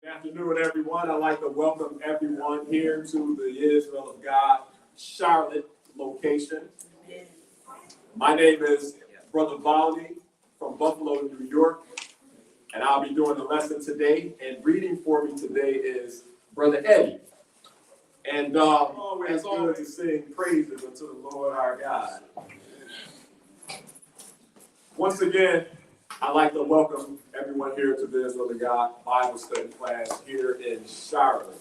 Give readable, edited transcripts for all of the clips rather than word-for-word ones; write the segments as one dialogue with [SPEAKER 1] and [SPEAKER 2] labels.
[SPEAKER 1] Good afternoon, everyone. I'd like to welcome everyone here to the Israel of God Charlotte location. My name is Brother Volney from Buffalo, New York, and I'll be doing the lesson today. And reading for me today is Brother Eddie. And it's always to sing praises unto the Lord our God. Once again, I'd like to welcome everyone here to the Israel of God Bible study class here in Charlotte.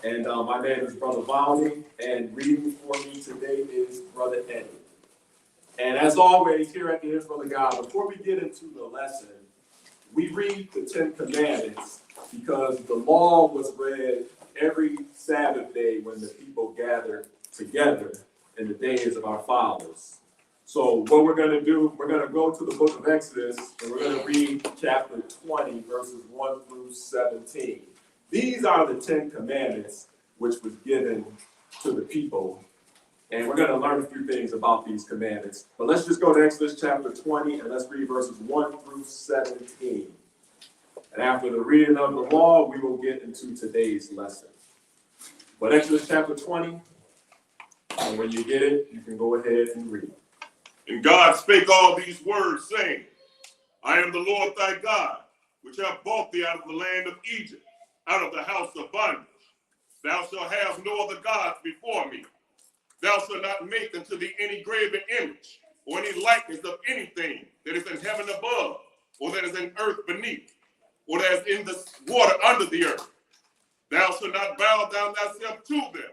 [SPEAKER 1] And my name is Brother Volney, and reading for me today is Brother Eddie. And as always, here at the Israel of God, before we get into the lesson, we read the 10 Commandments because the law was read every Sabbath day when the people gathered together in the days of our fathers. So what we're going to do, we're going to go to the book of Exodus, and we're going to read chapter 20, verses 1 through 17. These are the 10 Commandments which was given to the people. And we're going to learn a few things about these commandments. But let's just go to Exodus chapter 20, and let's read verses 1 through 17. And after the reading of the law, we will get into today's lesson. But Exodus chapter 20, and when you get it, you can go ahead and read.
[SPEAKER 2] And God spake all these words, saying, I am the Lord thy God, which have brought thee out of the land of Egypt, out of the house of bondage. Thou shalt have no other gods before me. Thou shalt not make unto thee any graven image, or any likeness of anything that is in heaven above, or that is in earth beneath, or that is in the water under the earth. Thou shalt not bow down thyself to them,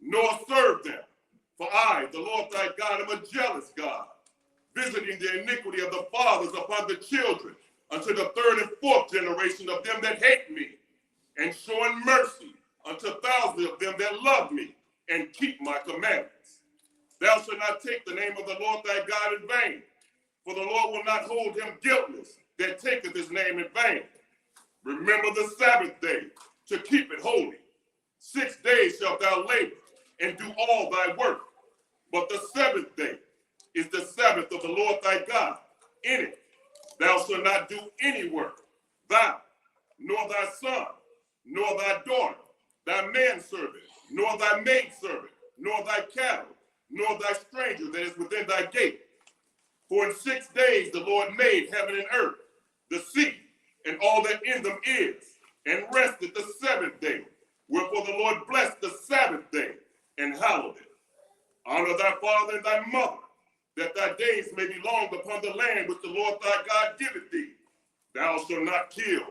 [SPEAKER 2] nor serve them. For I, the Lord thy God, am a jealous God, visiting the iniquity of the fathers upon the children, unto the third and fourth generation of them that hate me, and showing mercy unto thousands of them that love me, and keep my commandments. Thou shalt not take the name of the Lord thy God in vain, for the Lord will not hold him guiltless that taketh his name in vain. Remember the Sabbath day, to keep it holy. 6 days shalt thou labor, and do all thy work. But the seventh day is the Sabbath of the Lord thy God. In it thou shalt not do any work, thou, nor thy son, nor thy daughter, thy manservant, nor thy maidservant, nor thy cattle, nor thy stranger that is within thy gate. For in 6 days the Lord made heaven and earth, the sea, and all that in them is, and rested the seventh day. Wherefore the Lord blessed the Sabbath day, and hallowed it. Honor thy father and thy mother, that thy days may be long upon the land which the Lord thy God giveth thee. Thou shalt not kill.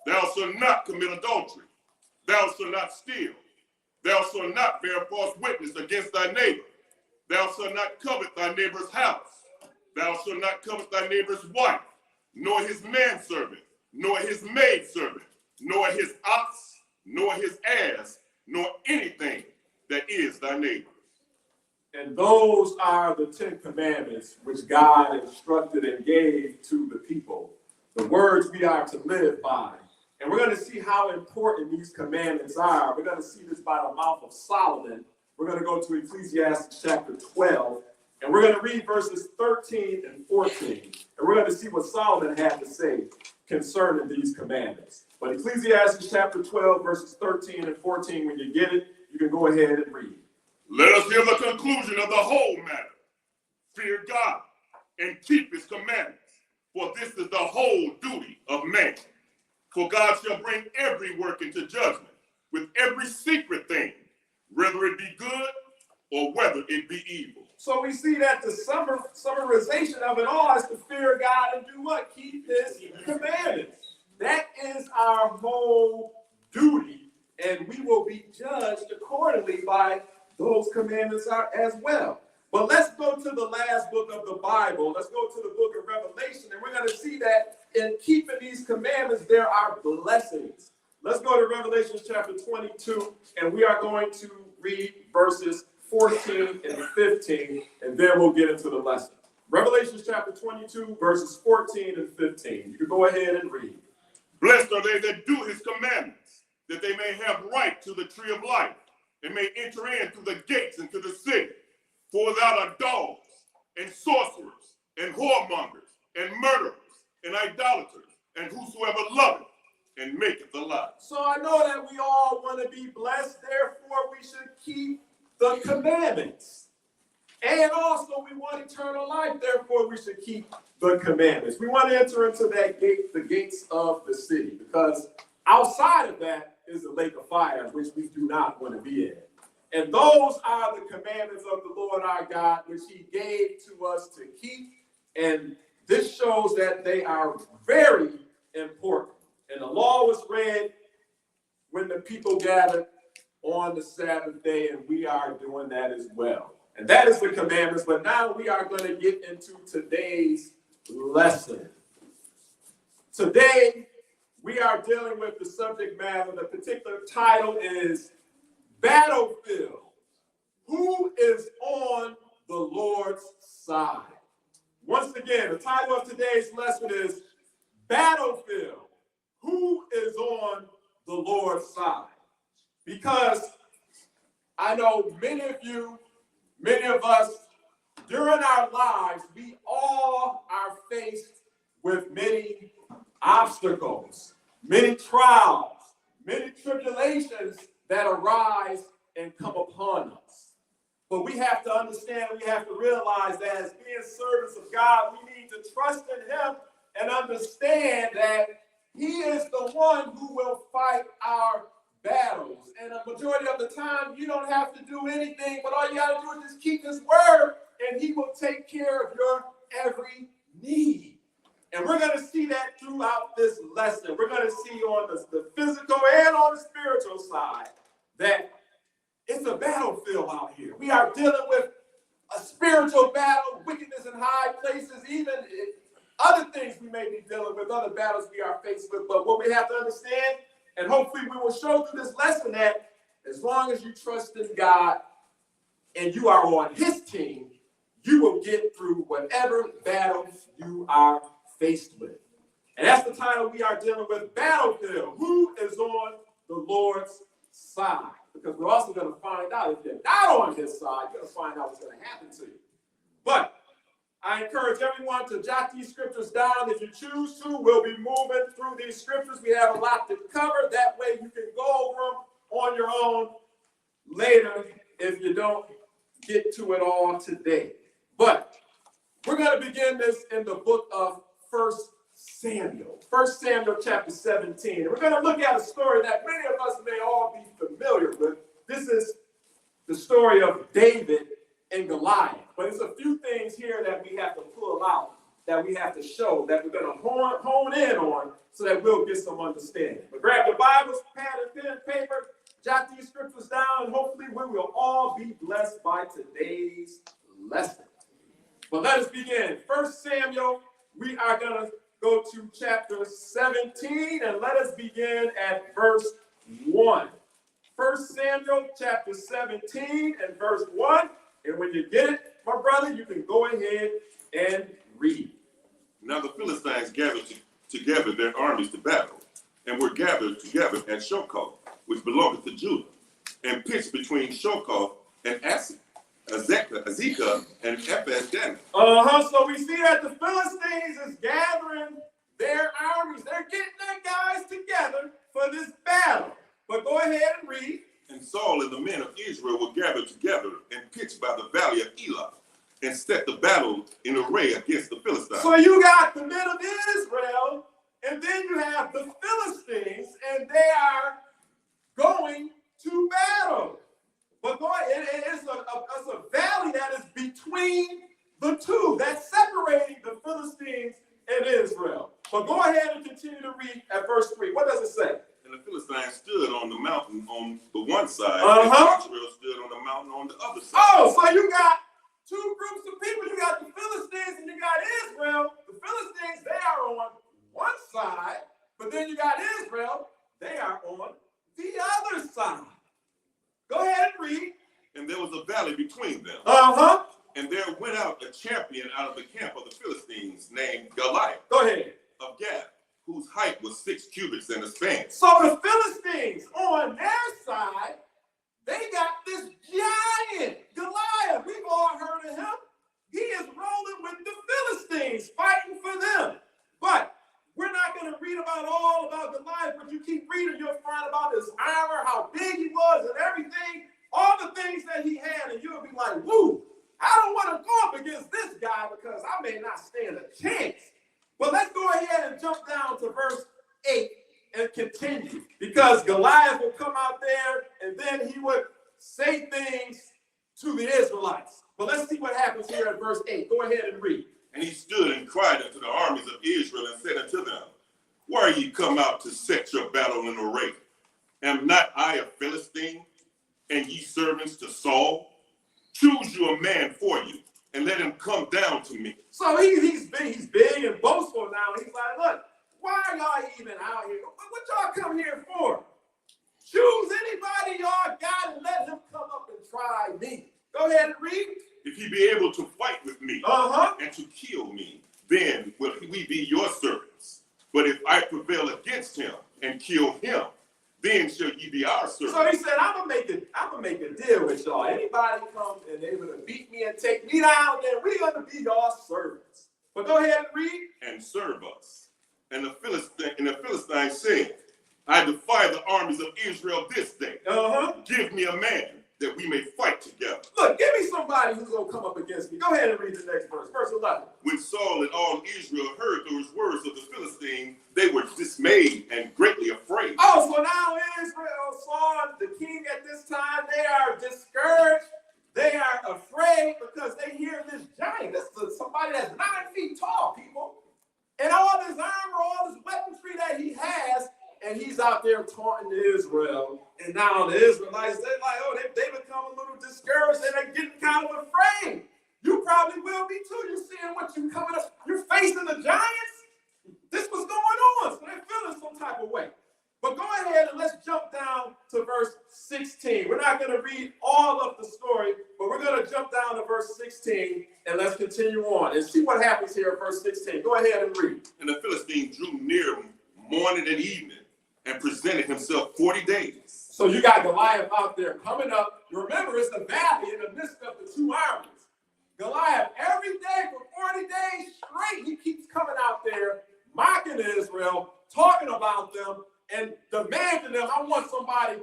[SPEAKER 2] Thou shalt not commit adultery. Thou shalt not steal. Thou shalt not bear false witness against thy neighbor. Thou shalt not covet thy neighbor's house. Thou shalt not covet thy neighbor's wife, nor his manservant, nor his maidservant, nor his ox, nor his ass, nor anything that is thy neighbor.
[SPEAKER 1] And those are the 10 Commandments which God instructed and gave to the people, the words we are to live by. And we're going to see how important these commandments are. We're going to see this by the mouth of Solomon. We're going to go to Ecclesiastes chapter 12, and we're going to read verses 13 and 14. And we're going to see what Solomon had to say concerning these commandments. But Ecclesiastes chapter 12, verses 13 and 14, when you get it, you can go ahead and read.
[SPEAKER 2] Let us hear the conclusion of the whole matter. Fear God and keep his commandments, for this is the whole duty of man. For God shall bring every work into judgment with every secret thing, whether it be good or whether it be evil.
[SPEAKER 1] So we see that the summarization of it all is to fear God and do what? Keep his commandments. is our whole duty, and we will be judged accordingly by those commandments as well. But let's go to the last book of the Bible. Let's go to the book of Revelation, and we're going to see that in keeping these commandments, there are blessings. Let's go to Revelation chapter 22, and we are going to read verses 14 and 15, and then we'll get into the lesson. Revelation chapter 22, verses 14 and 15. You can go ahead and read.
[SPEAKER 2] Blessed are they that do his commandments, that they may have right to the tree of life, and may enter in through the gates into the city. For without are dogs, and sorcerers, and whoremongers, and murderers, and idolaters, and whosoever loveth, and maketh a lie.
[SPEAKER 1] So I know that we all want to be blessed, therefore we should keep the commandments. And also we want eternal life, therefore we should keep the commandments. We want to enter into that gate, the gates of the city, because outside of that is the lake of fire, which we do not want to be in. And those are the commandments of the Lord our God, which he gave to us to keep. And this shows that they are very important. And the law was read when the people gathered on the Sabbath day, and we are doing that as well. And that is the commandments. But now we are going to get into today's lesson. Today, we are dealing with the subject matter. The particular title is Battlefield. Who is on the Lord's side? Once again, the title of today's lesson is Battlefield. Who is on the Lord's side? Because I know many of you, many of us, during our lives, we all are faced with many obstacles, many trials, many tribulations that arise and come upon us. But we have to understand, we have to realize that as being servants of God, we need to trust in him and understand that he is the one who will fight our battles. And a majority of the time, you don't have to do anything, but all you got to do is just keep his word, and he will take care of your every need. And we're going to see that throughout this lesson. We're going to see on the physical and on the spiritual side that it's a battlefield out here. We are dealing with a spiritual battle, wickedness in high places, even other things we may be dealing with, other battles we are faced with. But what we have to understand, and hopefully we will show through this lesson, that as long as you trust in God and you are on his team, you will get through whatever battle you are faced with. And that's the title we are dealing with, Battlefield. Who is on the Lord's side? Because we're also going to find out if you're not on his side, you're going to find out what's going to happen to you. But I encourage everyone to jot these scriptures down. If you choose to, we'll be moving through these scriptures. We have a lot to cover. That way you can go over them on your own later if you don't get to it all today. But we're going to begin this in the book of 1 Samuel. 1 Samuel chapter 17. And we're going to look at a story that many of us may all be familiar with. This is the story of David and Goliath. But there's a few things here that we have to pull out, that we have to show, that we're going to hone in on so that we'll get some understanding. But grab your Bibles, pad and pen and paper, jot these scriptures down, and hopefully we will all be blessed by today's lesson. But let us begin. 1 Samuel, we are going to go to chapter 17, and let us begin at verse 1. 1 Samuel chapter 17 and verse 1. And when you get it, my brother, you can go ahead and read.
[SPEAKER 2] Now the Philistines gathered together their armies to battle, and were gathered together at Shokoth, which belongeth to Judah, and pitched between Shokoth and Azekah and Ephes-Dammim.
[SPEAKER 1] So we see that the Philistines is gathering their armies. They're getting their guys together for this battle. But go ahead and read.
[SPEAKER 2] And Saul and the men of Israel were gathered together and pitched by the valley of Elah, and set the battle in array against the Philistines.
[SPEAKER 1] So you got the men of Israel, and then you have the Philistines, and they are going to battle. But it's a valley that is between the two, that's separating the Philistines and Israel. But go ahead and continue to read at verse 3. What does it say?
[SPEAKER 2] And the Philistines stood on the mountain on the one side,
[SPEAKER 1] Uh-huh.
[SPEAKER 2] and Israel stood on the mountain on the other side.
[SPEAKER 1] Oh, so you got two groups of people. You got the Philistines and you got Israel. The Philistines, they are on one side, but then you got Israel, they are on the other side. Go ahead and read.
[SPEAKER 2] And there was a valley between them.
[SPEAKER 1] Uh-huh.
[SPEAKER 2] And there went out a champion out of the camp of the Philistines named Goliath
[SPEAKER 1] Go ahead.
[SPEAKER 2] of Gath, whose height was 6 cubits and a span.
[SPEAKER 1] So the Philistines on their side, they got this giant Goliath. We've all heard of him. He is rolling with the Philistines, fighting for them. But we're not going to read all about Goliath, but you keep reading, you'll find about his armor, how big he was and everything, all the things that he had, and you'll be like, woo, I don't want to go up against this guy because I may not stand a chance. But let's go ahead and jump down to verse 8 and continue, because Goliath will come out there and then he would say things to the Israelites. But let's see what happens here at verse 8. Go ahead and read.
[SPEAKER 2] And he stood and cried unto the armies of Israel and said unto them, why are ye come out to set your battle in array? Am not I a Philistine, and ye servants to Saul? Choose you a man for you, and let him come down to me.
[SPEAKER 1] So he's big and boastful now. He's like, look, why are y'all even out here? What y'all come here for? Choose anybody y'all got and let him come up and try me. Go ahead and read.
[SPEAKER 2] If he be able to fight with me and to kill me, then will we be your servants. But if I prevail against him and kill him, then shall ye be our servants.
[SPEAKER 1] So he said, I'm gonna make a deal with y'all. Anybody come and able to beat me and take me down, then we're gonna be your servants. But go ahead and read. And
[SPEAKER 2] serve us. And the Philistines said, I defy the armies of Israel this day. Give me a man that we may fight together.
[SPEAKER 1] Look, give me somebody who's going to come up against me. Go ahead and read the next verse. Verse 11.
[SPEAKER 2] When Saul and all Israel heard those words of the Philistines, they were dismayed and greatly afraid.
[SPEAKER 1] Oh, so now Israel, Saul, the king at this time, they are discouraged. They are afraid because they hear this giant. This is somebody that's 9 feet tall, people. And all this armor, all this weaponry that he has, and he's out there taunting Israel. And now the Israelites, they're like, oh, they become a little discouraged and they're getting kind of afraid. You probably will be too. You're seeing what you coming up. You're facing the giants. This was going on. So they're feeling some type of way. But go ahead and let's jump down to verse 16. We're not going to read all of the story, but we're going to jump down to verse 16 and let's continue on and see what happens here at verse 16. Go ahead and read.
[SPEAKER 2] And the Philistine drew near morning and evening and presented himself 40 days.
[SPEAKER 1] So you got Goliath out there coming up. You remember, it's the valley in the midst of the two armies. Goliath, every day for 40 days straight, he keeps coming out there, mocking Israel, talking about them, and demanding them, I want somebody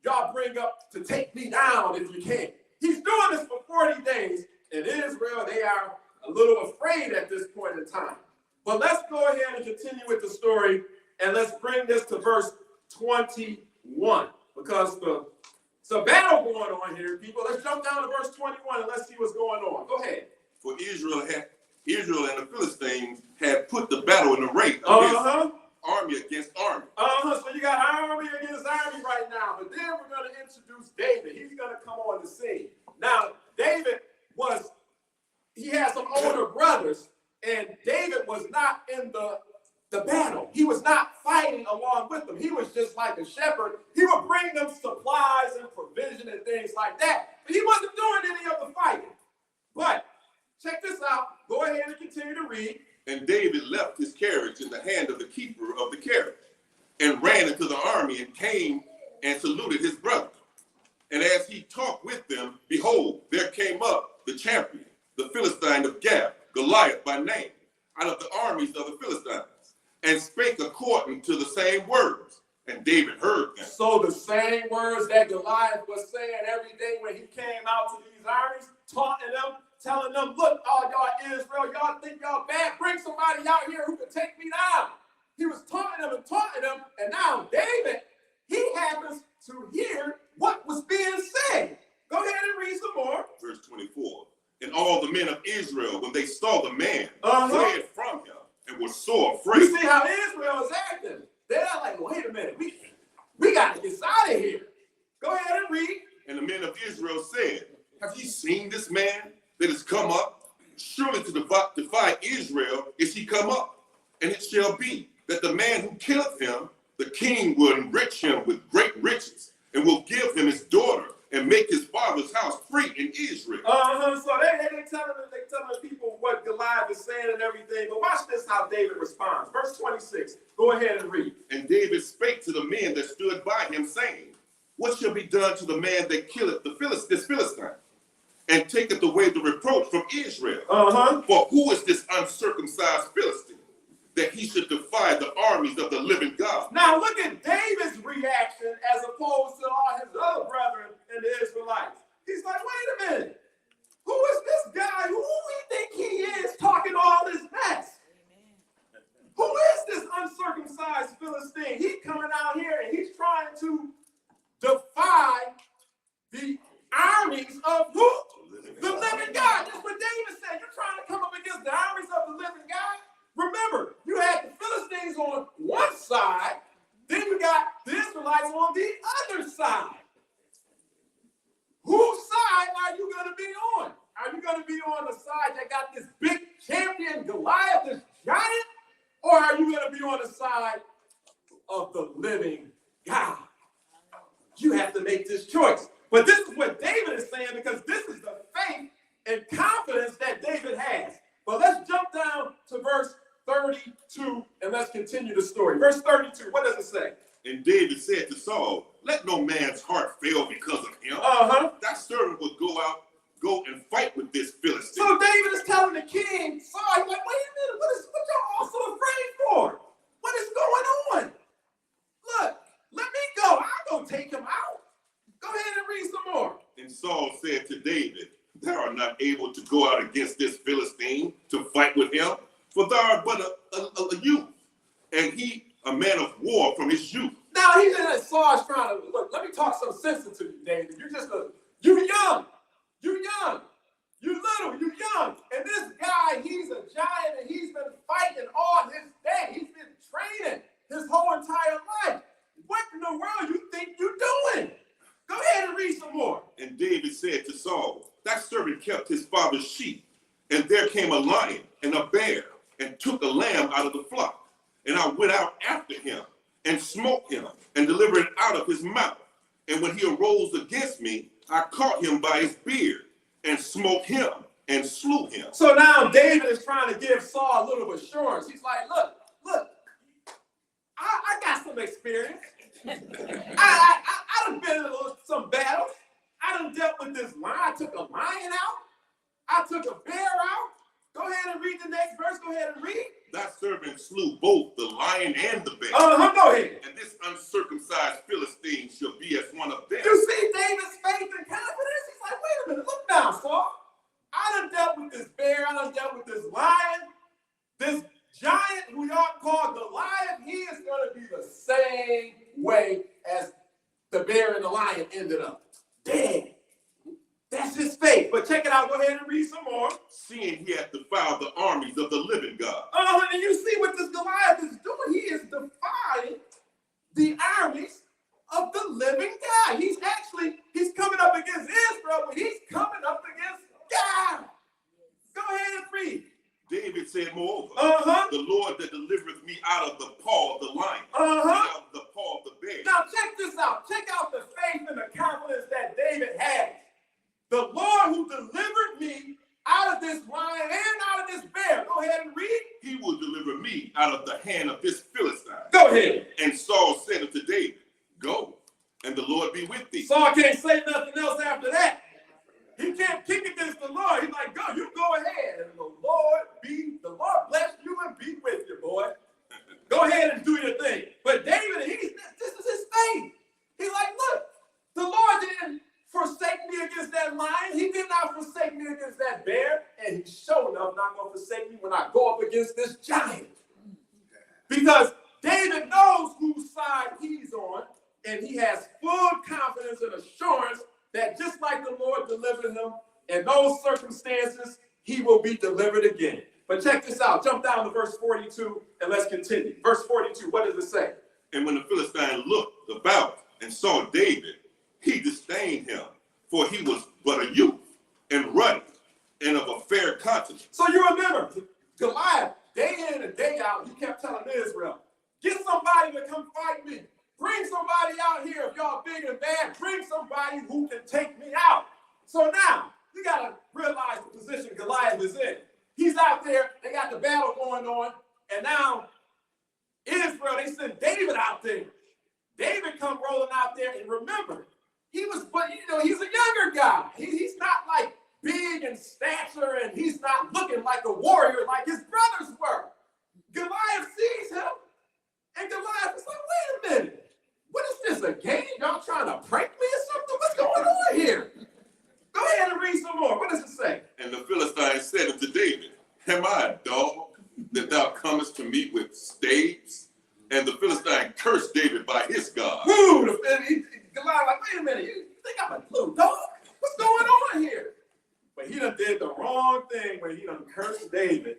[SPEAKER 1] y'all bring up to take me down if you can. He's doing this for 40 days, and Israel, they are a little afraid at this point in time. But let's go ahead and continue with the story, and let's bring this to verse 21, because it's a battle going on here, people. Let's jump down to verse 21 and let's see what's going on. Go ahead.
[SPEAKER 2] For Israel and the Philistines had put the battle in array army against army.
[SPEAKER 1] So you got army against army right now. But then we're going to introduce David. He's going to come on the scene. Now, David he had some older brothers, and David was not in the battle. He was not fighting along with them. He was just like a shepherd. He would bring them supplies and provision and things like that. But he wasn't doing any of the fighting. But check this out. Go ahead and continue to read.
[SPEAKER 2] And David left his carriage in the hand of the keeper of the carriage and ran into the army and came and saluted his brother. And as he talked with them, behold, there came up the champion, the Philistine of Gath, Goliath by name, out of the armies of the Philistines, and spake according to the same words. And David heard them.
[SPEAKER 1] So the same words that Goliath was saying every day when he came out to these armies, taunting them, telling them, look, all y'all Israel, y'all think y'all bad? Bring somebody out here who can take me down. He was taunting them, and now David, he happens to hear what was being said. Go ahead and read some more.
[SPEAKER 2] Verse 24. And all the men of Israel, when they saw the man, fled from him and were so afraid.
[SPEAKER 1] You see how Israel is acting. They're like, wait a minute, we got to get out of here. Go ahead and read.
[SPEAKER 2] And the men of Israel said, have ye seen this man that is come up? Surely to defy Israel is he come up. And it shall be that the man who killeth him, the king will enrich him with great riches, and will give him his daughter, and make his father's house free in Israel.
[SPEAKER 1] So they telling people what Goliath is saying and everything. But watch this, how David responds. Verse 26. Go ahead and read.
[SPEAKER 2] And David spake to the men that stood by him, saying, what shall be done to the man that killeth this Philistine, and taketh away the reproach from Israel? For who is this uncircumcised Philistine, that he should defy the armies of the living God?
[SPEAKER 1] Now look at David's reaction as opposed to all his other brethren in the Israelites. He's like, wait a minute. Who is this guy? Who we think he is talking all this mess? Who is this uncircumcised Philistine? He's coming out here and he's trying to defy the armies of who? The living God. That's what David said. You're trying to come up against the armies of the living God? Remember, you had the Philistines on one side, then you got the Israelites on the other side. Whose side are you going to be on? Are you going to be on the side that got this big champion Goliath, this giant? Or are you going to be on the side of the living God? You have to make this choice. But this is what David is saying, because this is the faith and confidence that David has. But let's jump down to verse 32 and let's continue the story. Verse 32, what does it say?
[SPEAKER 2] And David said to Saul, let no man's heart fail because of him. That servant would go and fight with this Philistine.
[SPEAKER 1] So David is telling the king, Saul, he's like, wait a minute, what y'all all so afraid for? What is going on? Look, let me go. I'm going to take him out. Go ahead and read some more.
[SPEAKER 2] And Saul said to David, thou art not able to go out against this Philistine to fight with him, for thou art but a youth, and he a man of war from his youth.
[SPEAKER 1] Now he's in that Saul's trying to, look, let me talk some sense into you, David. You're young. You're young. You're little. You're young. And this guy, he's a giant, and he's been fighting all his day. He's been training his whole entire life. What in the world you think you're doing? Go ahead and read some more.
[SPEAKER 2] And David said to Saul, that servant kept his father's sheep, and there came a lion and a bear, and took a lamb out of the flock. And I went out after him, and smote him, and delivered it out of his mouth. And when he arose against me, I caught him by his beard, and smote him, and slew him.
[SPEAKER 1] So now David is trying to give Saul a little assurance. He's like, look, I got some experience. I done been in some battles. I done dealt with this lion. I took a lion out. I took a bear out. Go ahead and read the next verse. Go ahead and read.
[SPEAKER 2] That servant slew both the lion and the bear.
[SPEAKER 1] Go ahead.
[SPEAKER 2] And this uncircumcised Philistine shall be as one of them.
[SPEAKER 1] You see David's faith and confidence? He's like, wait a minute, look now, Saul. I done dealt with this bear. I done dealt with this lion. This giant who y'all call Goliath, he is going to be the same way as the bear and the lion ended up. Dead. That's his faith. But check it out. Go ahead and read some more.
[SPEAKER 2] Seeing he hath defiled the armies of the living God.
[SPEAKER 1] And you see what this Goliath is doing. He is defying the armies of the living God. He's coming up against Israel, but he's coming up against God. Go ahead and read.
[SPEAKER 2] David said, moreover, the Lord that delivereth me out of the paw of the lion, and out of the paw of the bear.
[SPEAKER 1] Now check this out. Check out the faith and the confidence that David had. The Lord who delivered me out of this lion and out of this bear. Go ahead and read.
[SPEAKER 2] He will deliver me out of the hand of this Philistine.
[SPEAKER 1] Go ahead.
[SPEAKER 2] And Saul said unto David, go, and the Lord be with thee.
[SPEAKER 1] Saul can't say nothing else after that. He can't kick against the Lord. He's like, go, you go ahead. And the Lord bless you and be with you, boy. Go ahead and do your thing. But David, this is his faith. He's like, look, the Lord didn't forsake me against that lion. He did not forsake me against that bear. And he's sure enough not going to forsake me when I go up against this giant. Because David knows whose side he's on. And he has full confidence and assurance that just like the Lord delivered him in those circumstances, he will be delivered again. But check this out. Jump down to verse 42 and let's continue. Verse 42, what does it say?
[SPEAKER 2] And when the Philistine looked about and saw David, he disdained him, for he was but a youth and ruddy and of a fair countenance.
[SPEAKER 1] So you remember, Goliath, day in and day out, he kept telling Israel, get somebody to come fight me. Bring somebody out here if y'all big and bad. Bring somebody who can take me out. So now, you got to realize the position Goliath is in. He's out there, they got the battle going on, and now Israel, they send David out there. David come rolling out there, and remember, he's a younger guy. He's not like big in stature, and he's not looking like a warrior like his brothers were. Goliath sees him, and Goliath is like, wait a minute, what is this, a game? Y'all trying to prank me or something? What's going on here? Go ahead and read some more. What does it say?
[SPEAKER 2] And the Philistine said unto David, am I a dog that thou comest to me with staves? And the Philistine cursed David by his God.
[SPEAKER 1] Woo! Goliath like, wait a minute, you think I'm a little dog? What's going on here? But he done did the wrong thing when he done cursed David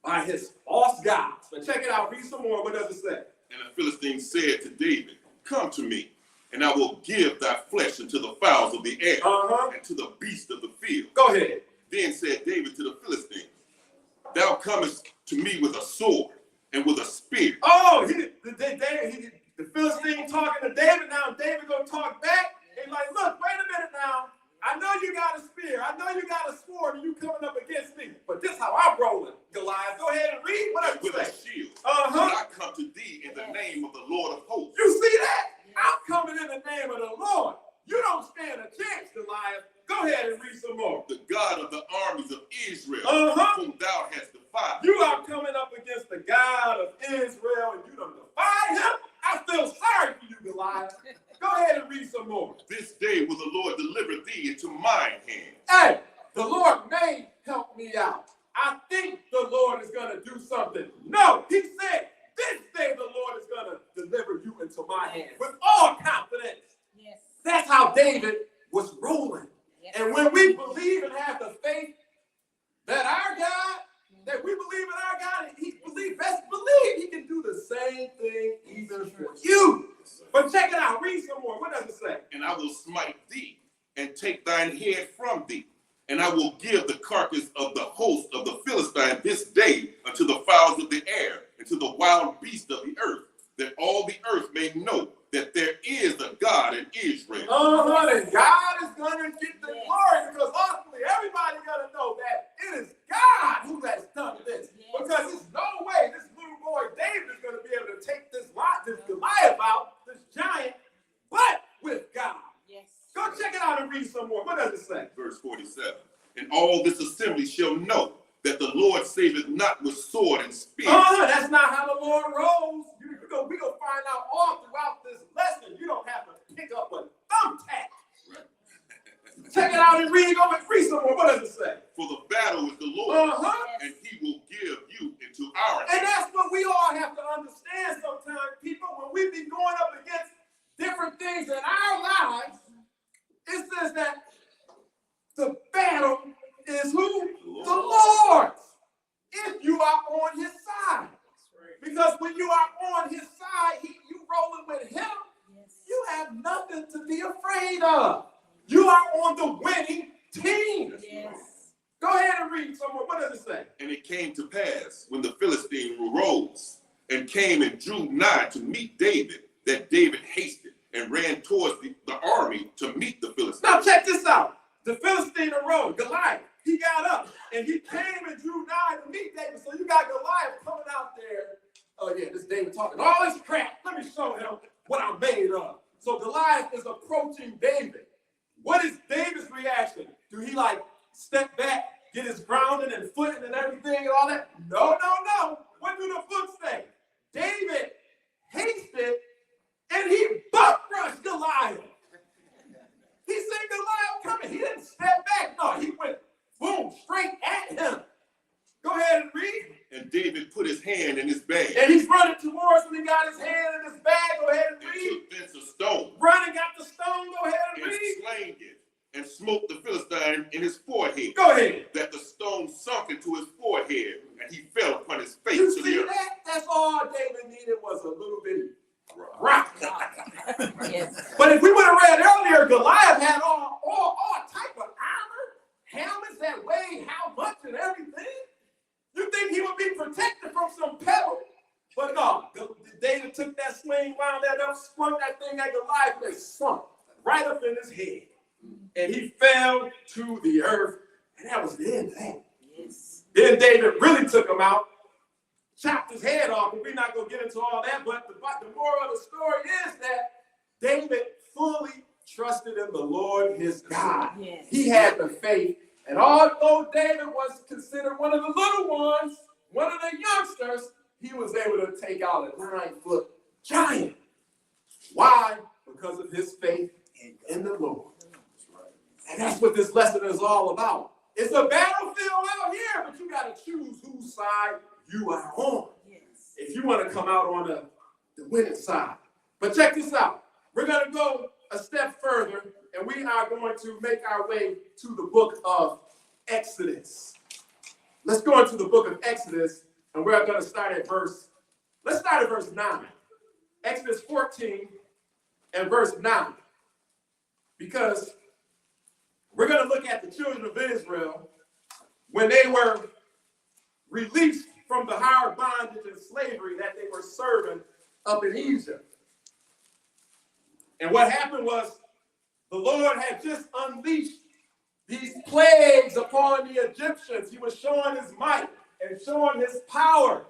[SPEAKER 1] by his false gods. But check it out, read some more. What does it say?
[SPEAKER 2] And the Philistine said to David, come to me, and I will give thy flesh unto the fowls of the air, and to the beasts of the field.
[SPEAKER 1] Go ahead.
[SPEAKER 2] Then said David to the Philistine, thou comest to me with a sword and with a spear.
[SPEAKER 1] Oh, the Philistine talking to David. Now David gonna talk back. He's like, look, wait a minute now. I know you got a spear. I know you got a sword, and you coming up against me. But this how I'm rolling, Goliath. Go ahead and read. What does it say?
[SPEAKER 2] With a shield. But I come to thee in the name of the Lord of hosts.
[SPEAKER 1] You see that? I'm coming in the name of the Lord. You don't stand a chance, Goliath. Go ahead and read some more.
[SPEAKER 2] The God of the armies of Israel, whom thou hast defied.
[SPEAKER 1] You are coming up against the God of Israel, and you don't defy him? I feel sorry for you, Goliath. Go ahead and read some more.
[SPEAKER 2] This day will the Lord deliver thee into mine hand.
[SPEAKER 1] Hey, the Lord may help me out. I think the Lord is going to do something. No, he said, this day the Lord is going to deliver you into my hand with all confidence.
[SPEAKER 3] Yes.
[SPEAKER 1] That's how David was rolling.
[SPEAKER 3] Yes.
[SPEAKER 1] And when we believe and have the faith that our God, that we believe in our God, and best believe he can do the same thing even for you. But check it out. Read some more. What does it say?
[SPEAKER 2] And I will smite thee and take thine head from thee. And I will give the carcass of the host of the Philistine this day unto the fowls of the air and to the wild beasts of the earth, that all the earth may know that there is a God in Israel.
[SPEAKER 1] And God is going to get the glory, because ultimately everybody's going to know that it is God who has done this. Because there's no way this little boy David is going to be able to take this Goliath out, this giant, but with God.
[SPEAKER 3] Yes.
[SPEAKER 1] Go check it out and read some more. What does it say?
[SPEAKER 2] Verse 47. And all this assembly shall know that the Lord saveth not with sword and spear.
[SPEAKER 1] That's not how the Lord rolls. We're going to find out all throughout this lesson. You don't have to pick up a thumbtack. Check it out and read some more. What does it say?
[SPEAKER 2] For the battle is the Lord,
[SPEAKER 1] Yes.
[SPEAKER 2] and he will give you into our hands.
[SPEAKER 1] And that's what we all have to understand sometimes, people. When we be going up against different things in our lives, it says that the battle is who? The Lord's. If you are on his side. Because when you are on his side, you rolling with him, you have nothing to be afraid of. You are on the winning team.
[SPEAKER 3] Yes.
[SPEAKER 1] Go ahead and read some more. What does it say?
[SPEAKER 2] And it came to pass, when the Philistine arose and came and drew nigh to meet David, that David hasted and ran towards the army to meet the Philistines.
[SPEAKER 1] Now check this out. The Philistine arose, Goliath. He got up and he came and drew nigh to meet David. So you got Goliath coming out there. Oh yeah, this David talking all this crap. Let me show him what I'm made of. So Goliath is approaching David. What is David's reaction? Do he like step back, get his grounding and footing and everything and all that? No. What do the books say? David hasted and he buck rushed Goliath. He seen Goliath coming. He didn't step back. No, he went boom, straight at him. Go ahead and read.
[SPEAKER 2] And David put his hand in his bag.
[SPEAKER 1] And he's running towards him. He got his hand in his bag. Go ahead and
[SPEAKER 2] And
[SPEAKER 1] read.
[SPEAKER 2] took thence a stone.
[SPEAKER 1] Running, got the stone. Go ahead and
[SPEAKER 2] And
[SPEAKER 1] read.
[SPEAKER 2] slain it. And smote the Philistine in his forehead.
[SPEAKER 1] Go ahead.
[SPEAKER 2] That the stone sunk into his forehead
[SPEAKER 1] all David needed was a little bitty rock.
[SPEAKER 3] Yes.
[SPEAKER 1] But if we would have read earlier, Goliath had all type of armor, helmets that weighed how much and everything. You think he would be protected from some pebble? But no, David took that sling, wound that up, swung that thing at Goliath, and it sunk right up in his head. And he fell to the earth, and that was the end of that.
[SPEAKER 3] Yes.
[SPEAKER 1] Then David really took him out, chopped his head off, but we're not going to get into all that. But the moral of the story is that David fully trusted in the Lord his God.
[SPEAKER 3] Yes.
[SPEAKER 1] He had the faith. And although David was considered one of the little ones, one of the youngsters, he was able to take out a 9-foot giant. Why? Because of his faith in the Lord. And that's what this lesson is all about. It's a battlefield out here, but you got to choose whose side you are on.
[SPEAKER 3] Yes.
[SPEAKER 1] If you want to come out on the winning side. But check this out. We're going to go a step further, and we are going to make our way to the book of Exodus. Let's go into the book of Exodus, and we're going to start at verse 9. Exodus 14 and verse 9. Because we're going to look at the children of Israel when they were released from the hard bondage and slavery that they were serving up in Egypt. And what happened was the Lord had just unleashed these plagues upon the Egyptians. He was showing his might and showing his power.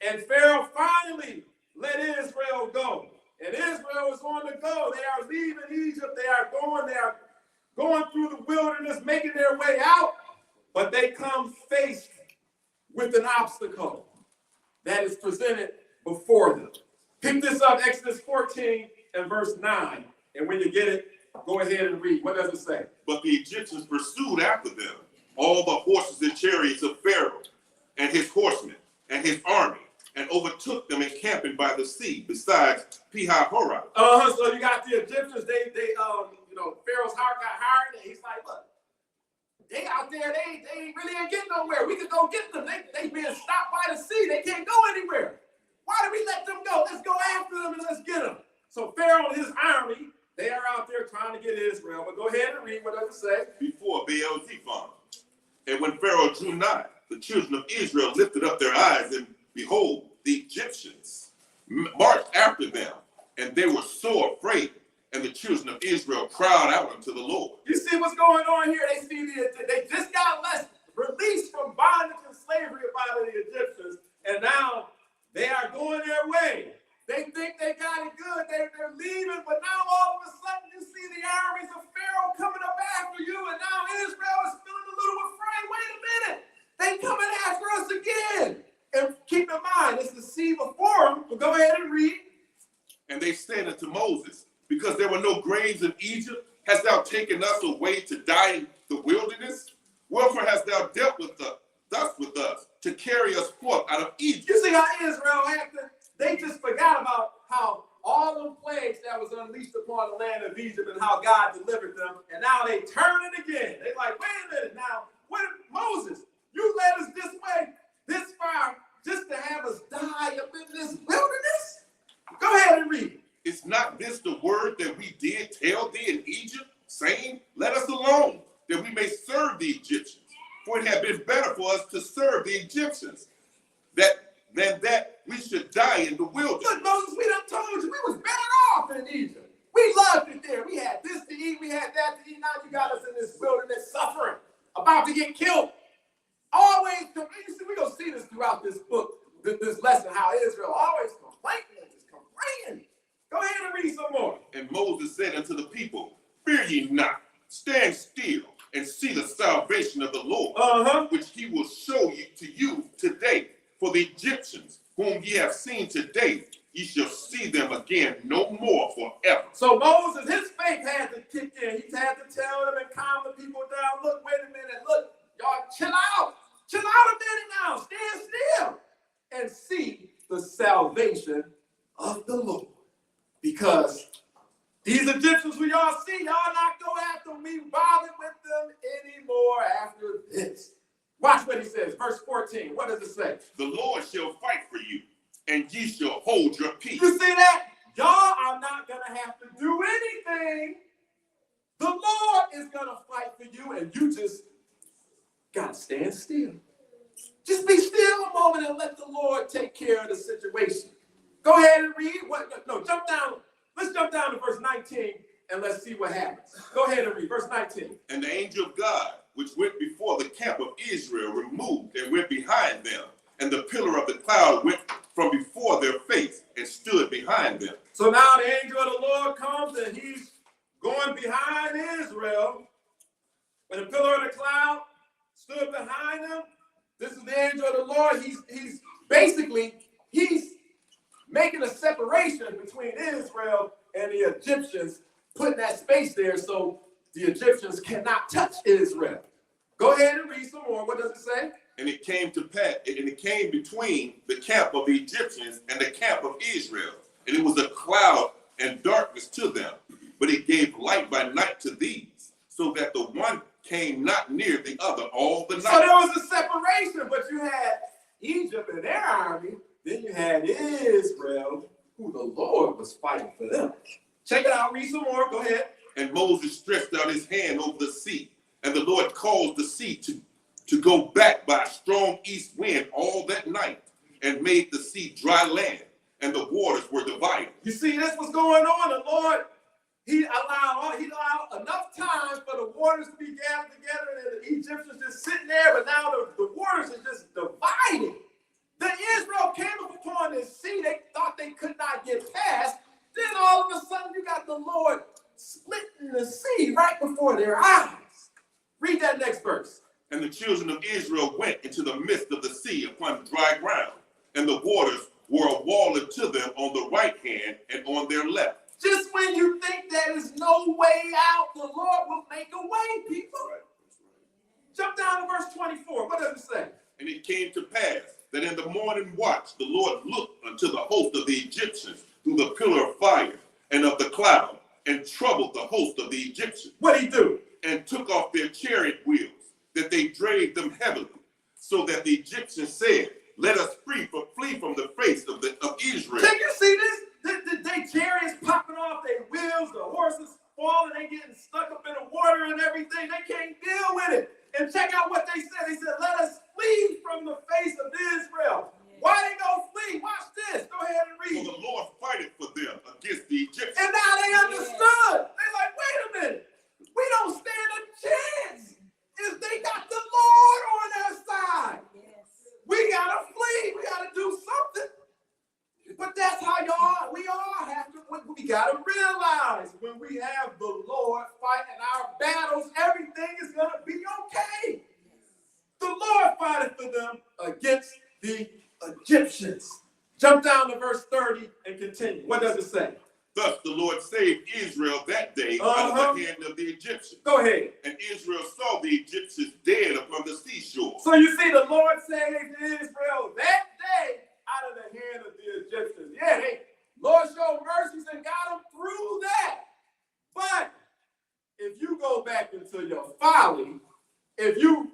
[SPEAKER 1] And Pharaoh finally let Israel go. And Israel is on the go. They are leaving Egypt. They are going through the wilderness, making their way out. But they come faced with an obstacle that is presented before them. Pick this up, Exodus 14 and verse 9. And when you get it, go ahead and read. What does it say?
[SPEAKER 2] But the Egyptians pursued after them all the horses and chariots of Pharaoh and his horsemen and his army, and overtook them encamping by the sea, besides Pi-hahiroth.
[SPEAKER 1] So you got the Egyptians. Pharaoh's heart got hard, and he's like, look, they out there, they really ain't getting nowhere. We could go get them. They being stopped by the sea. They can't go anywhere. Why do we let them go? Let's go after them and let's get them. So Pharaoh and his army, they are out there trying to get Israel. But go ahead and read. What does it say?
[SPEAKER 2] Before Baal-zephon. And when Pharaoh drew nigh, the children of Israel lifted up their eyes, and behold, the Egyptians marched after them, and they were so afraid. And the children of Israel cried out unto the Lord.
[SPEAKER 1] You see what's going on here? They just got released from bondage and slavery by the Egyptians, and now they are going their way. They think they got it good. They're leaving, but now all of a sudden you see the armies of Pharaoh coming up after you, and now Israel is feeling a little afraid. Wait a minute. They coming after us again. And keep in mind, it's the sea before them. But go ahead and read.
[SPEAKER 2] And they said unto Moses, because there were no graves in Egypt, hast thou taken us away to die in the wilderness? Wherefore hast thou dealt thus with us, to carry us forth out of Egypt?
[SPEAKER 1] You see how Israel acted? They just forgot about how all the plagues that was unleashed upon the land of Egypt and how God delivered them. And now they turn it again. They like, wait a minute now. Moses, you led us this way, this far, just to have us die up in this wilderness? Go ahead and read.
[SPEAKER 2] Is not this the word that we did tell thee in Egypt, saying, let us alone, that we may serve the Egyptians? For it had been better for us to serve the Egyptians than that we should die in the wilderness.
[SPEAKER 1] Look, Moses, we done told you we was better off in Egypt. We loved it there. We had this to eat, we had that to eat. Now you got us in this wilderness suffering, about to get killed. Always, we're going to see this throughout this book, this lesson, how Israel always complaining. Go ahead and read some more.
[SPEAKER 2] And Moses said unto the people, fear ye not, stand still, and see the salvation of the Lord, which he will show you today. For the Egyptians, whom ye have seen today, ye shall see them again no more forever.
[SPEAKER 1] So Moses, his faith had to kick in. He had to tell them and calm the people down. Look, wait a minute. Look, y'all chill out. Chill out a minute now. Stand still and see the salvation of the Lord. Because these Egyptians we all see, y'all not go after me, bother with them anymore after this. Watch what he says, verse 14. What does it say?
[SPEAKER 2] The Lord shall fight for you, and ye shall hold your peace.
[SPEAKER 1] You see that? Y'all are not going to have to do anything. The Lord is going to fight for you, and you just got to stand still. Just be still a moment and let the Lord take care of the situation. Go ahead and read. No, jump down. Let's jump down to verse 19 and let's see what happens. Go ahead and read verse 19.
[SPEAKER 2] And the angel of God, which went before the camp of Israel, removed and went behind them. And the pillar of the cloud went from before their face and stood behind them.
[SPEAKER 1] So now the angel of the Lord comes and he's going behind Israel. And the pillar of the cloud stood behind them. This is the angel of the Lord. He's basically making a separation between Israel and the Egyptians, putting that space there so the Egyptians cannot touch Israel. Go ahead and read some more. What does it say?
[SPEAKER 2] And it came to pass, and it came between the camp of the Egyptians and the camp of Israel. And it was a cloud and darkness to them, but it gave light by night to these, so that the one came not near the other all the night.
[SPEAKER 1] So there was a separation, but you had Egypt and their army, then you had Israel, who the Lord was fighting for them. Check it out, read some more, go ahead.
[SPEAKER 2] And Moses stretched out his hand over the sea, and the Lord caused the sea to go back by a strong east wind all that night, and made the sea dry land, and the waters were divided. You
[SPEAKER 1] see, this was going on. The Lord, he allowed enough time for the waters to be gathered together, and the Egyptians just sitting there, but now the waters are just divided. Then Israel came upon this sea they thought they could not get past. Then all of a sudden you got the Lord splitting the sea right before their eyes. Read that next verse.
[SPEAKER 2] And the children of Israel went into the midst of the sea upon dry ground, and the waters were a wall unto them on the right hand and on their left.
[SPEAKER 1] Just when you think there is no way out, the Lord will make a way, people.
[SPEAKER 2] Right.
[SPEAKER 1] Jump down to verse 24. What does it say?
[SPEAKER 2] And it came to pass that in the morning watch the Lord looked unto the host of the Egyptians through the pillar of fire and of the cloud, and troubled the host of the Egyptians.
[SPEAKER 1] What'd he do?
[SPEAKER 2] And took off their chariot wheels, that they drave them heavily, so that the Egyptians said, let us flee from the face of Israel.
[SPEAKER 1] Can you see this? They chariots popping off their wheels, the horses falling, they getting stuck up in the water and everything. They can't deal with it. And check out what they said. They said, let us flee from the face of Israel. Why they gonna flee? Watch this. Go ahead and read.
[SPEAKER 2] So the Lord fighteth for them against the Egyptians.
[SPEAKER 1] And now they understood. They're like, wait a minute. We don't stand a chance if they got the Lord on their side.
[SPEAKER 3] Yes.
[SPEAKER 1] We gotta flee. We gotta do something. But that's how we all have to. We gotta realize when we have the Lord fighting our battles, everything is gonna be okay. The Lord fought for them against the Egyptians. Jump down to verse 30 and continue. What does it say?
[SPEAKER 2] Thus the Lord saved Israel that day out of the hand of the Egyptians.
[SPEAKER 1] Go ahead.
[SPEAKER 2] And Israel saw the Egyptians dead upon the seashore.
[SPEAKER 1] So you see, the Lord saved Israel that day out of the hand of the Egyptians. Yeah, Lord showed mercies and got them through that. But if you go back into your folly, if you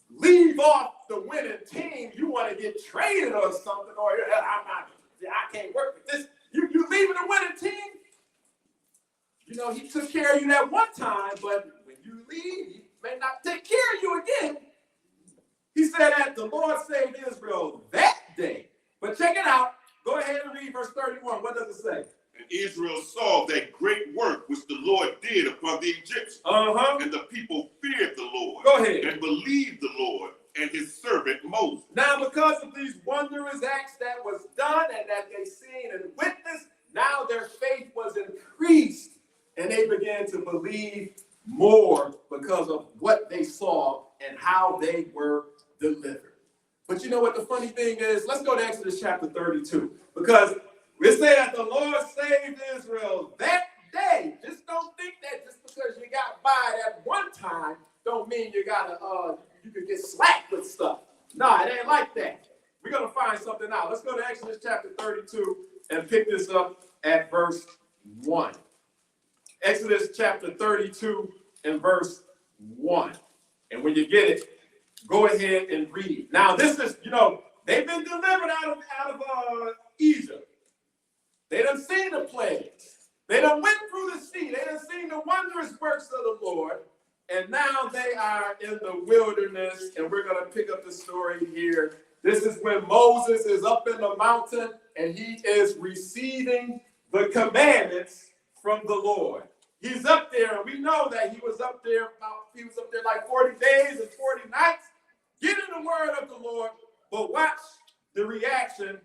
[SPEAKER 1] leave off the winning team, you want to get traded or something, or I can't work with this. You leaving the winning team. You know, he took care of you that one time, but when you leave, he may not take care of you again. He said that the Lord saved Israel that day. But check it out. Go ahead and read verse 31. What does it say?
[SPEAKER 2] And Israel saw that great work which the Lord did upon the Egyptians. And the people feared the Lord.
[SPEAKER 1] Go ahead.
[SPEAKER 2] And believed the Lord and his servant Moses.
[SPEAKER 1] Now, because of these wondrous acts that was done and that they seen and witnessed, now their faith was increased. And they began to believe more because of what they saw and how they were delivered. But you know what the funny thing is? Let's go to Exodus chapter 32. Because we say that the Lord saved Israel that day. Just don't think that just because you got by that one time don't mean you can get slack with stuff. No, it ain't like that. We're going to find something out. Let's go to Exodus chapter 32 and pick this up at verse 1. Exodus chapter 32 and verse 1. And when you get it, go ahead and read. Now, this is, they've been delivered out of They done seen the plagues. They done went through the sea. They done seen the wondrous works of the Lord. And now they are in the wilderness. And we're going to pick up the story here. This is when Moses is up in the mountain and he is receiving the commandments from the Lord. He's up there, and we know that he was up there like 40 days and 40 nights, getting the word of the Lord. But watch the reaction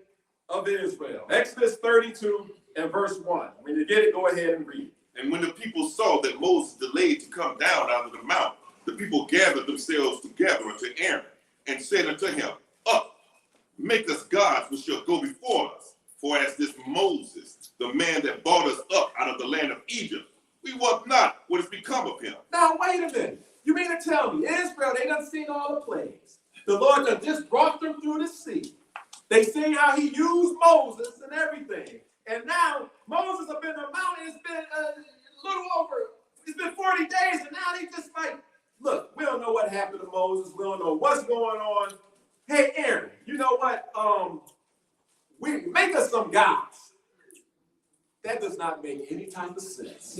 [SPEAKER 1] of Israel. Exodus 32 and verse 1. When you get it, go ahead and read.
[SPEAKER 2] And when the people saw that Moses delayed to come down out of the mountain, the people gathered themselves together unto Aaron and said unto him, Up, make us gods which shall go before us. For as this Moses, the man that brought us up out of the land of Egypt, we wot not what has become of him.
[SPEAKER 1] Now, wait a minute. You mean to tell me, Israel, they done seen all the plagues. The Lord done just brought them through the sea. They seen how he used Moses and everything. And now, Moses up in the mountain, it's been it's been 40 days, and now they just like, look, we don't know what happened to Moses. We don't know what's going on. Hey, Aaron, you know what? We make us some gods. That does not make any type of sense.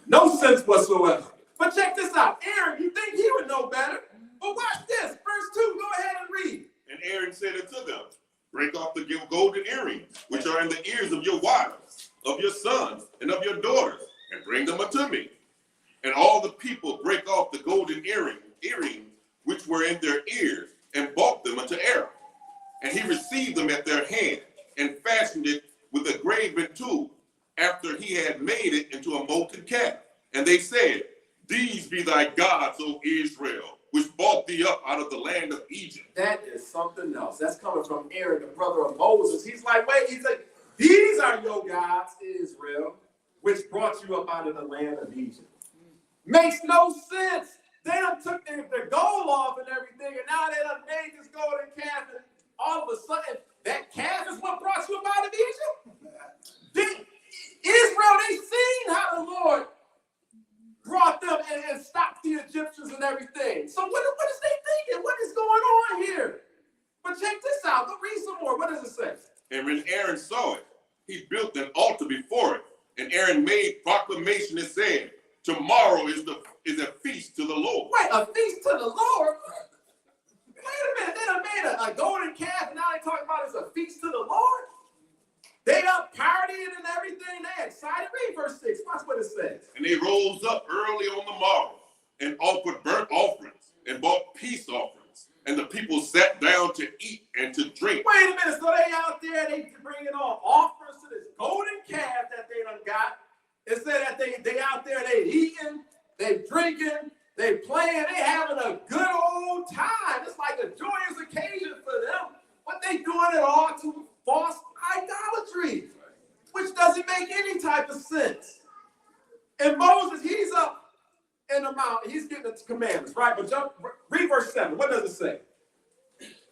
[SPEAKER 1] No sense whatsoever. But check this out. Aaron, you think he would know better? But watch this. Verse 2, go ahead and read.
[SPEAKER 2] And Aaron said unto them, Break off the golden earrings, which are in the ears of your wives, of your sons, and of your daughters, and bring them unto me. And all the people brake off the golden earrings, which were in their ears, and brought them unto Aaron. And he received them at their hand, and fashioned it with a graven tool, after he had made it into a molten calf. And they said, These be thy gods, O Israel, which brought thee up out of the land of Egypt.
[SPEAKER 1] That is something else. That's coming from Aaron, the brother of Moses. He's like, these are your gods, Israel, which brought you up out of the land of Egypt. Makes no sense. They done took their gold off and everything, and now they done made this golden calf, and all of a sudden, that calf is what brought you up out of Egypt? Israel, they seen how the Lord brought them and stopped the Egyptians and everything. So what is they thinking? What is going on here? But check this out. Go read some more. What does it say?
[SPEAKER 2] And when Aaron saw it, he built an altar before it. And Aaron made proclamation and said, Tomorrow is a feast to the Lord.
[SPEAKER 1] Wait, a feast to the Lord? Wait a minute. They done made a golden calf, and now they talking about it's a feast to the Lord? They done partying and everything. They excited. Read verse 6. Watch what it says.
[SPEAKER 2] And they rose up early on the morrow and offered burnt offerings and brought peace offerings. And the people sat down to eat and to drink.
[SPEAKER 1] Wait a minute. So they out there, they bringing on offerings to this golden calf that they done got. It said that they out there, they eating, they drinking, they playing, they having a good old time. It's like a joyous occasion for them. But they doing it all to false idolatry, which doesn't make any type of sense. And Moses, he's up in the mountain. He's getting the commandments, right? But read verse 7. What does it say?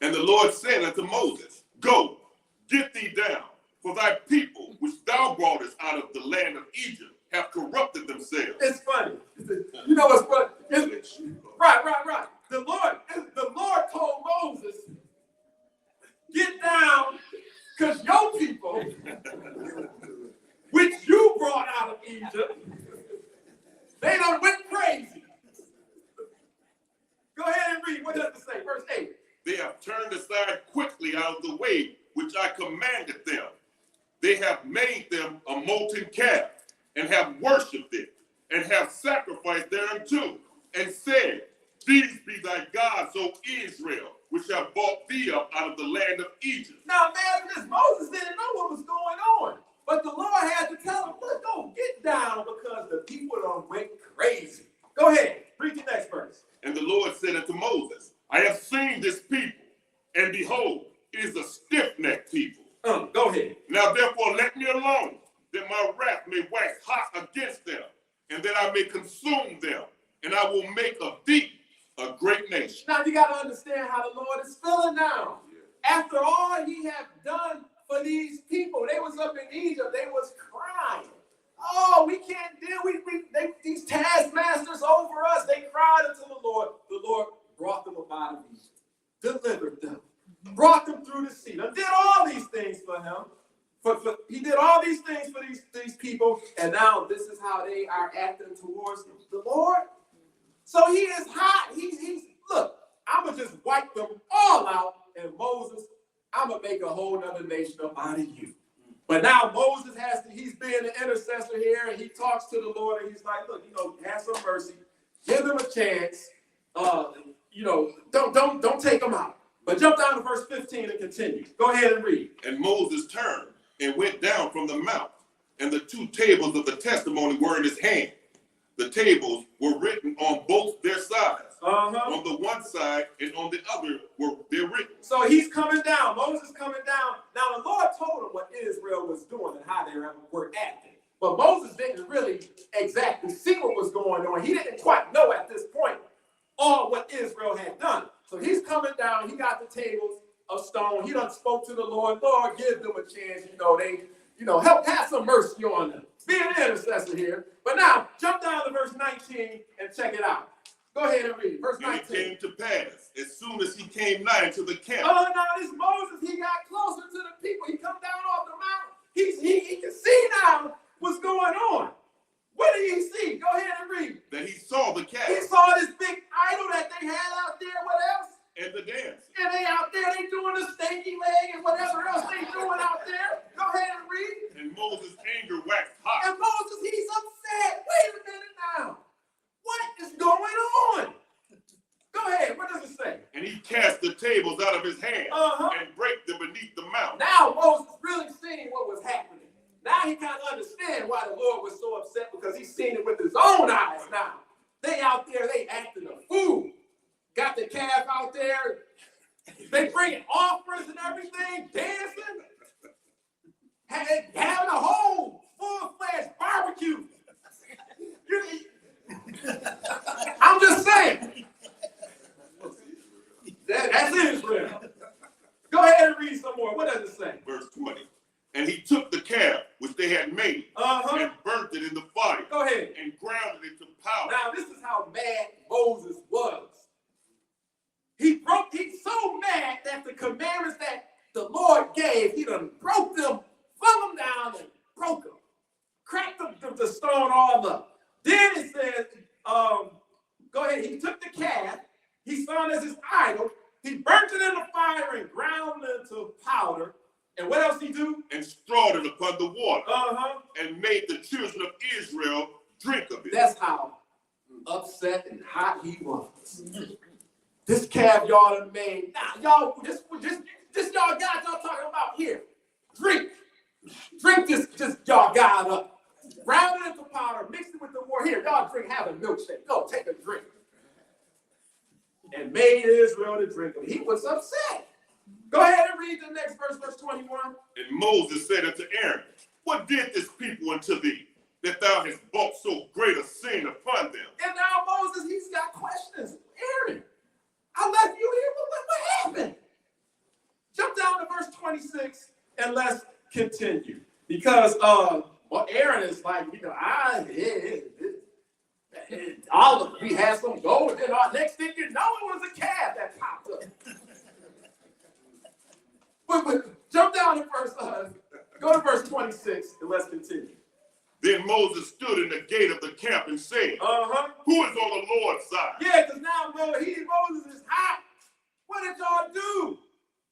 [SPEAKER 2] And the Lord said unto Moses, Go, get thee down, for thy people, which thou broughtest out of the land of Egypt, have corrupted themselves.
[SPEAKER 1] It's funny. You know what's funny? Right. The Lord told Moses, get down, because your people, which you brought out of Egypt, they done went crazy. Go ahead and read. What does it say? Verse 8.
[SPEAKER 2] They have turned aside quickly out of the way which I commanded them. They have made them a molten calf, and have worshipped it, and have sacrificed thereunto, and said, These be thy gods, O Israel, which have brought thee up out of the land of Egypt.
[SPEAKER 1] Now imagine this. Moses didn't know what was going on. But the Lord had to tell him, look, go get down, because the people done went crazy. Go ahead. Read the next verse.
[SPEAKER 2] And the Lord said unto Moses, I have seen this people, and behold, it is a stiff-necked people.
[SPEAKER 1] Go ahead.
[SPEAKER 2] Now therefore let me alone, that my wrath may wax hot against them, and that I may consume them, and I will make of thee a great nation.
[SPEAKER 1] Now you got to understand how the Lord is feeling now. After all he had done for these people, they was up in Egypt, they was crying. Oh, we can't deal with these taskmasters over us. They cried unto the Lord. The Lord brought them up out of Egypt, delivered them, brought them through the sea, and did all these things for him. He did all these things for these people, and now this is how they are acting towards the Lord. So he is hot. He's look, I'm going to just wipe them all out, and Moses, I'm going to make a whole nother nation up out of you. But now Moses he's being the intercessor here, and he talks to the Lord, and he's like, look, have some mercy. Give them a chance. Don't take them out. But jump down to verse 15 and continue. Go ahead and read.
[SPEAKER 2] And Moses turned and went down from the mount, and the 2 tables of the testimony were in his hand. The tables were written on both their sides. On the one side and on the other they're written.
[SPEAKER 1] So he's coming down. Moses coming down. Now the Lord told him what Israel was doing and how they were acting. But Moses didn't really exactly see what was going on. He didn't quite know at this point all what Israel had done. So he's coming down. He got the tables of stone. He done spoke to the Lord. Lord, give them a chance. Help have some mercy on them. Be an intercessor here. But now, jump down to verse 19 and check it out. Go ahead and read. Verse 19.
[SPEAKER 2] And it came to pass, as soon as he came nigh to the camp.
[SPEAKER 1] Oh, now this Moses, he got closer to the people. He come down off the mountain. He can see now what's going on. What did he see? Go ahead and read.
[SPEAKER 2] That he saw the calf.
[SPEAKER 1] He saw this big idol that they had out there. What else?
[SPEAKER 2] And the dance.
[SPEAKER 1] And they out there, they doing the stanky leg and whatever else they doing out there. Go ahead and read.
[SPEAKER 2] And Moses' anger waxed hot.
[SPEAKER 1] And Moses, he's upset. Wait a minute now. What is going on? Go ahead. What does it say?
[SPEAKER 2] And he cast the tables out of his hand and brake them beneath the mount.
[SPEAKER 1] Now Moses really seen what was happening. Now he kind of understands why the Lord was so upset, because he's seen it with his own eyes now. They out there, they acting a fool. Got the calf out there. They bringing offerings and everything, dancing. Having a whole full-fledged barbecue. I'm just saying. That's Israel. Go ahead and read some more. What does it say?
[SPEAKER 2] Verse 20. And he took the calf which they had made and burnt it in the fire.
[SPEAKER 1] Go ahead.
[SPEAKER 2] And ground it into powder.
[SPEAKER 1] Now this is how mad Moses was. He's so mad that the commandments that the Lord gave, he done broke them, flung them down and broke them. Cracked the stone all up. Then it says, go ahead, he took the calf, he saw it as his idol, he burnt it in the fire and ground it into powder. And what else he do?
[SPEAKER 2] And strawed it upon the water. And made the children of Israel drink of it.
[SPEAKER 1] That's how upset and hot he was. This calf y'all done made. Nah, y'all, this y'all got y'all talking about here. Drink this y'all got up. Ground it into powder, mix it with the water. Here, y'all drink, have a milkshake. Go, take a drink. And made Israel to drink of it. He was upset. Go ahead and read the next verse, verse 21.
[SPEAKER 2] And Moses said unto Aaron, what did this people unto thee, that thou hast brought so great a sin upon them?
[SPEAKER 1] And now Moses, he's got questions. Aaron, I left you here, but what happened? Jump down to verse 26 and let's continue. Because Aaron is like, we had some gold, and then next thing you know, it was a calf that popped up. But jump down to go to verse 26 and let's continue.
[SPEAKER 2] Then Moses stood in the gate of the camp and said, who is on the Lord's side?
[SPEAKER 1] Yeah, because now Moses is hot. What did y'all do?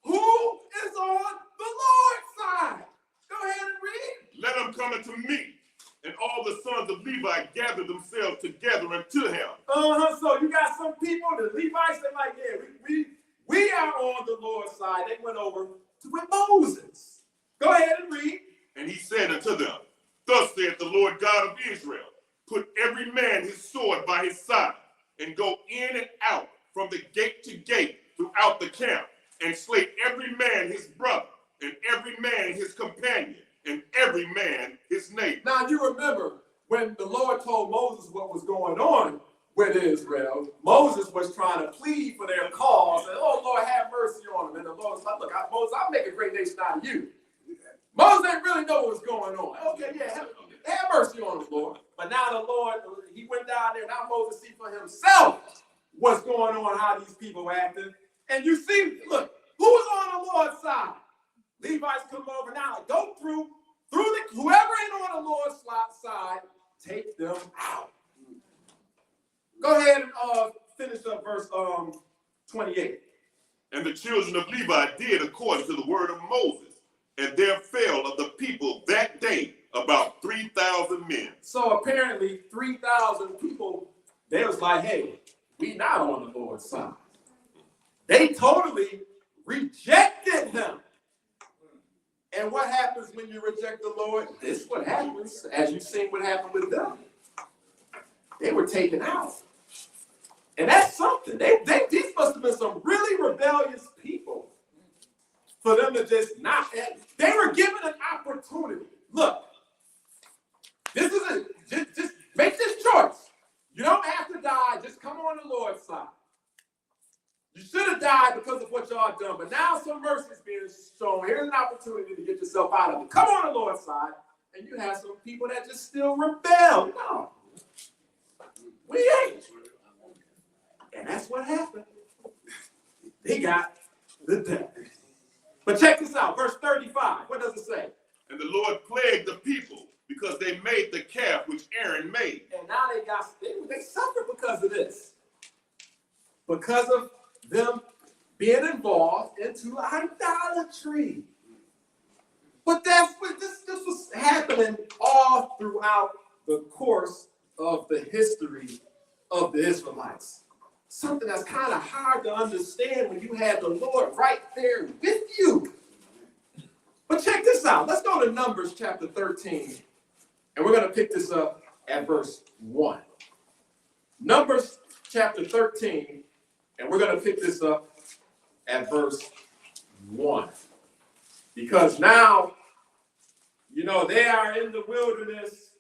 [SPEAKER 1] Who is on the Lord's side? Go ahead and read.
[SPEAKER 2] Let him come unto me. And all the sons of Levi gathered themselves together unto him.
[SPEAKER 1] So you got some people, the Levites, they're like, yeah, we are on the Lord's side. They went over with Moses. Go ahead and read.
[SPEAKER 2] And he said unto them, thus saith the Lord God of Israel, put every man his sword by his side, and go in and out from the gate to gate throughout the camp, and slay every man his brother, and every man his companion, and every man his neighbor. Now
[SPEAKER 1] you remember when the Lord told Moses what was going on with Israel, Moses was trying to plead for their cause, and oh Lord, have mercy on them. And the Lord said, look, Moses, I'll make a great nation out of you. Moses didn't really know what was going on. Okay, yeah, have mercy on them, Lord. But now the Lord, he went down there. Now Moses see for himself what's going on, how these people acting. And you see, look, who's on the Lord's side? Levites come over now. Go through whoever ain't on the Lord's side, take them out. Go ahead and finish up verse 28.
[SPEAKER 2] And the children of Levi did according to the word of Moses, and there fell of the people that day about 3,000 men.
[SPEAKER 1] So apparently 3,000 people, they was like, hey, we not on the Lord's side. They totally rejected him. And what happens when you reject the Lord? This is what happens, as you've seen what happened with them. They were taken out. And that's something. These must have been some really rebellious people for them to just not. They were given an opportunity. Look, this is just make this choice. You don't have to die. Just come on the Lord's side. You should have died because of what y'all done, but now some mercy is being shown. Here's an opportunity to get yourself out of it. Come on the Lord's side, and you have some people that just still rebel. No, we ain't. And that's what happened. They got the death. But check this out, verse 35. What does it say?
[SPEAKER 2] And the Lord plagued the people because they made the calf which Aaron made.
[SPEAKER 1] And now they suffered because of this. Because of them being involved into idolatry. But that's what this was happening all throughout the course of the history of the Israelites. Something that's kind of hard to understand when you have the Lord right there with you. But check this out. Let's go to Numbers chapter 13. And we're going to pick this up at verse 1. Numbers chapter 13. And we're going to pick this up at verse 1. Because now, they are in the wilderness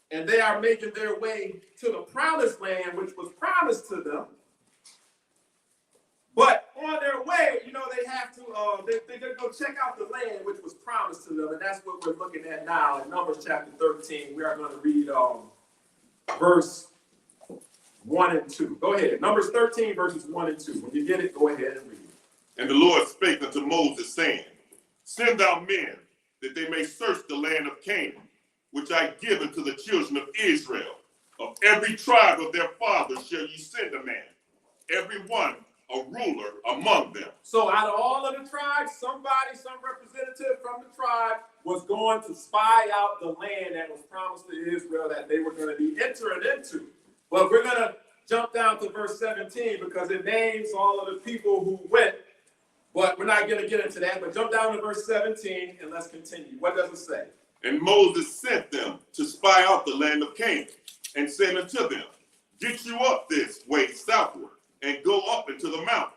[SPEAKER 1] and they are making their way to the promised land, which was promised to them. But on their way, they have to, they're going to go check out the land, which was promised to them. And that's what we're looking at now in Numbers chapter 13. We are going to read verse 1 and 2. Go ahead. Numbers 13, verses 1 and 2. When you get it, go ahead and read it.
[SPEAKER 2] And the Lord spake unto Moses, saying, Send out men, that they may search the land of Canaan, which I give unto the children of Israel. Of every tribe of their fathers shall ye send a man, every one a ruler among them.
[SPEAKER 1] So out of all of the tribes, some representative from the tribe was going to spy out the land that was promised to Israel that they were going to be entering into. But we're going to jump down to verse 17 because it names all of the people who went. But we're not going to get into that. But jump down to verse 17 and let's continue. What does it say?
[SPEAKER 2] And Moses sent them to spy out the land of Canaan, and said unto them, Get you up this way southward, and go up into the mountain,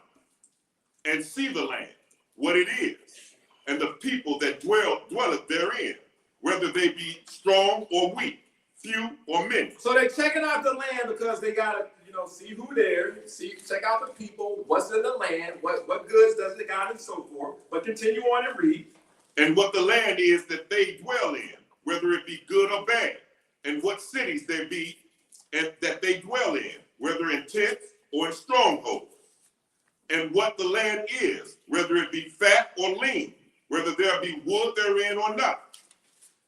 [SPEAKER 2] and see the land, what it is, and the people that dwelleth therein, whether they be strong or weak, few or many.
[SPEAKER 1] So they're checking out the land because they got to, see who there, check out the people, what's in the land, what goods does it got, and so forth. But continue on and read.
[SPEAKER 2] And what the land is that they dwell in, whether it be good or bad, and what cities there be and that they dwell in, whether in tents or in strongholds. And what the land is, whether it be fat or lean, whether there be wood therein or not.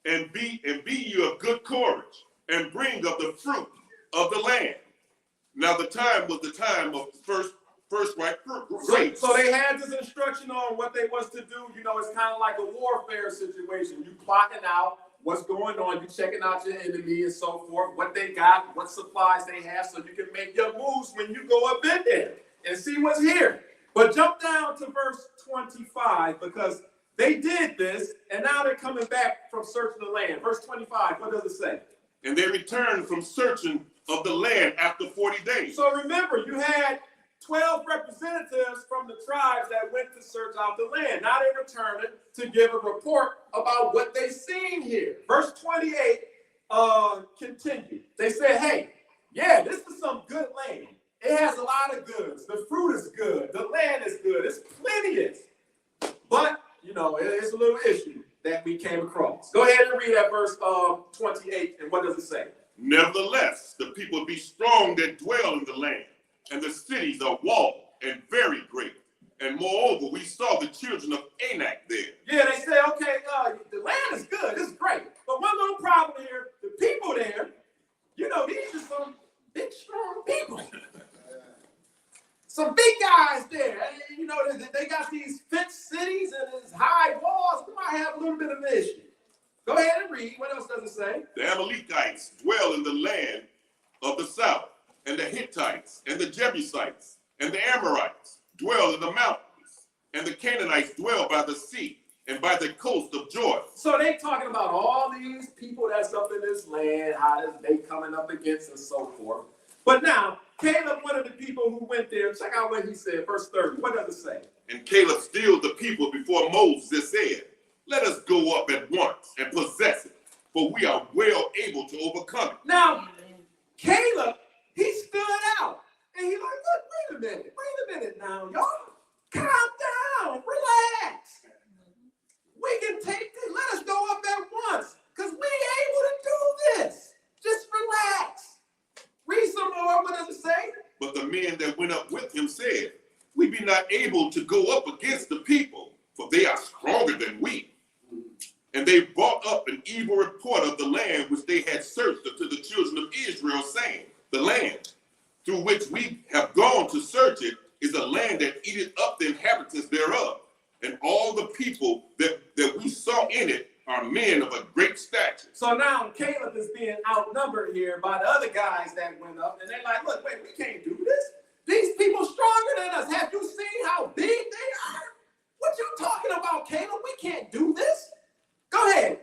[SPEAKER 2] And be you of good courage, and bring of the fruit of the land. Now the time was the time of first ripe grapes.
[SPEAKER 1] So they had this instruction on what they was to do. It's kind of like a warfare situation. You plotting out what's going on. You checking out your enemy and so forth, what they got, what supplies they have, so you can make your moves when you go up in there and see what's here. But jump down to verse 25 because they did this, and now they're coming back from searching the land. Verse 25, what does it say?
[SPEAKER 2] And they returned from searching of the land after 40 days.
[SPEAKER 1] So remember, you had 12 representatives from the tribes that went to search out the land. Now they're returning to give a report about what they seen here. Verse 28 continued. They said, hey, yeah, this is some good land. It has a lot of goods. The fruit is good. The land is good. It's plenteous. But, it's a little issue that we came across. Go ahead and read that verse 28. And what does it say?
[SPEAKER 2] Nevertheless, the people be strong that dwell in the land, and the cities are walled and very great, And moreover, we saw the children of Anak there.
[SPEAKER 1] Yeah, they say, okay, the land is good, it's great. But one little problem here, the people there, you know, these are some big, strong people. Some big guys there. And, you know, they got these fenced cities and these high walls. We might have a little bit of an issue. Go ahead and read. What else does it say?
[SPEAKER 2] The Amalekites dwell in the land of the south, and the Hittites, and the Jebusites, and the Amorites dwell in the mountains, and the Canaanites dwell by the sea, and by the coast of Jordan.
[SPEAKER 1] So they talking about all these people that's up in this land, how they coming up against and so forth. But now, Caleb, one of the people who went there, check out what he said, verse 30. What does it say?
[SPEAKER 2] And Caleb stilled the people before Moses and said, let us go up at once and possess it, for we are well able to overcome it.
[SPEAKER 1] Now, Caleb, he stood out. And he's like, look, wait a minute now, y'all. Calm down, relax. We can take this. Let us go up at once, because we able to do this. Just relax. Read some more. What does it say?
[SPEAKER 2] But the men that went up with him said, we be not able to go up against the people, for they are stronger than we. And they brought up an evil report of the land which they had searched unto the children of Israel, saying, the land through which we have gone to search it is a land that eateth up the inhabitants thereof. And all the people that we saw in it are men of a great stature.
[SPEAKER 1] So now Caleb is being outnumbered here by the other guys that went up. And they're like, look, wait, we can't do this. These people stronger than us. Have you seen how big they are? What you talking about, Caleb? We can't do this. Go ahead.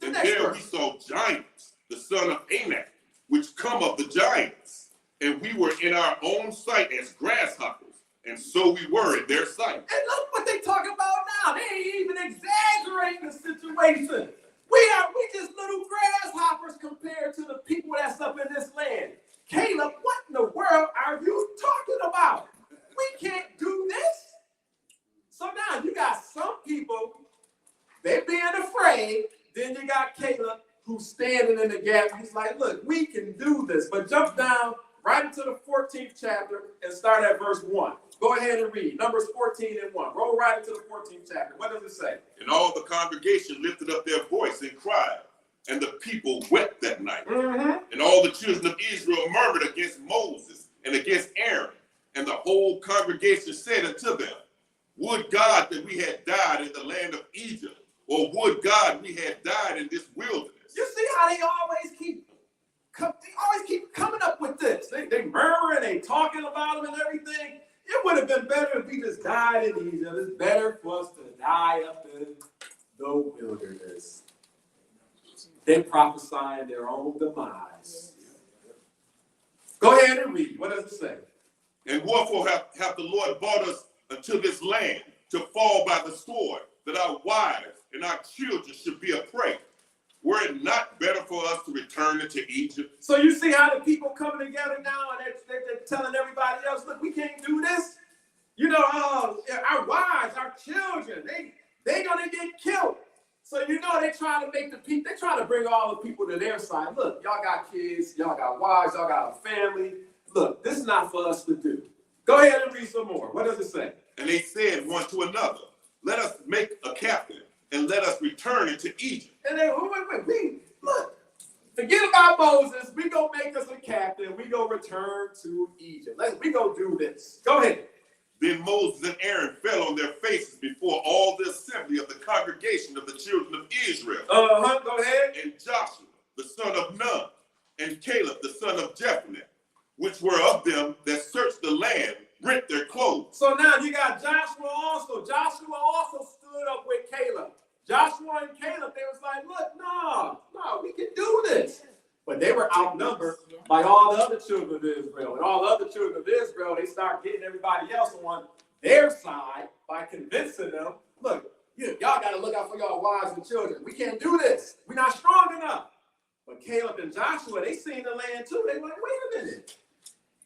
[SPEAKER 2] And there we saw giants, the son of Anak, which come of the giants. And we were in our own sight as grasshoppers, and so we were in their sight.
[SPEAKER 1] And look what they talking about now. They ain't even exaggerating the situation. We just little grasshoppers compared to the people that's up in this land. Caleb, what in the world are you talking about? We can't do this. So now you got some people, they being afraid. Then you got Caleb who's standing in the gap. He's like, look, we can do this. But jump down right into the 14th chapter and start at verse 1. Go ahead and read. Numbers 14 and 1. Roll right into the 14th chapter. What does it say?
[SPEAKER 2] And all the congregation lifted up their voice and cried, and the people wept that night. And all the children of Israel murmured against Moses and against Aaron. And the whole congregation said unto them, would God that we had died in the land of Egypt, or would God we had died in this wilderness?
[SPEAKER 1] You see how they always keep coming up with this. They murmur and they talking about them and everything. It would have been better if we just died in Egypt. It's better for us to die up in the wilderness. They prophesying their own demise. Go ahead and read. What does it say?
[SPEAKER 2] And wherefore hath the Lord brought us unto this land to fall by the sword, that our wives and our children should be a prey? Were it not better for us to return into Egypt? So
[SPEAKER 1] you see how the people coming together now and they're telling everybody else, look, we can't do this. You know, our wives, our children, they gonna get killed. So you know they trying to make the people, they trying to bring all the people to their side. Look, y'all got kids, y'all got wives, y'all got a family. Look, this is not for us to do. Go ahead and read some more. What does it say?
[SPEAKER 2] And they said one to another, let us make a captain and let us return into Egypt.
[SPEAKER 1] And they look, forget about Moses. We go make us a captain. We go return to Egypt. We go do this. Go ahead.
[SPEAKER 2] Then Moses and Aaron fell on their faces before all the assembly of the congregation of the children of Israel.
[SPEAKER 1] Go ahead.
[SPEAKER 2] And Joshua, the son of Nun, and Caleb, the son of Jephunneh, which were of them that searched the land, rent their clothes.
[SPEAKER 1] So now you got Joshua also. Joshua also stood up with Caleb. Joshua and Caleb, they was like, look, no, we can do this. But they were outnumbered by all the other children of Israel. And all the other children of Israel, they start getting everybody else on their side by convincing them, look, y'all got to look out for y'all wives and children. We can't do this. We're not strong enough. But Caleb and Joshua, they seen the land too. They were like, wait a minute.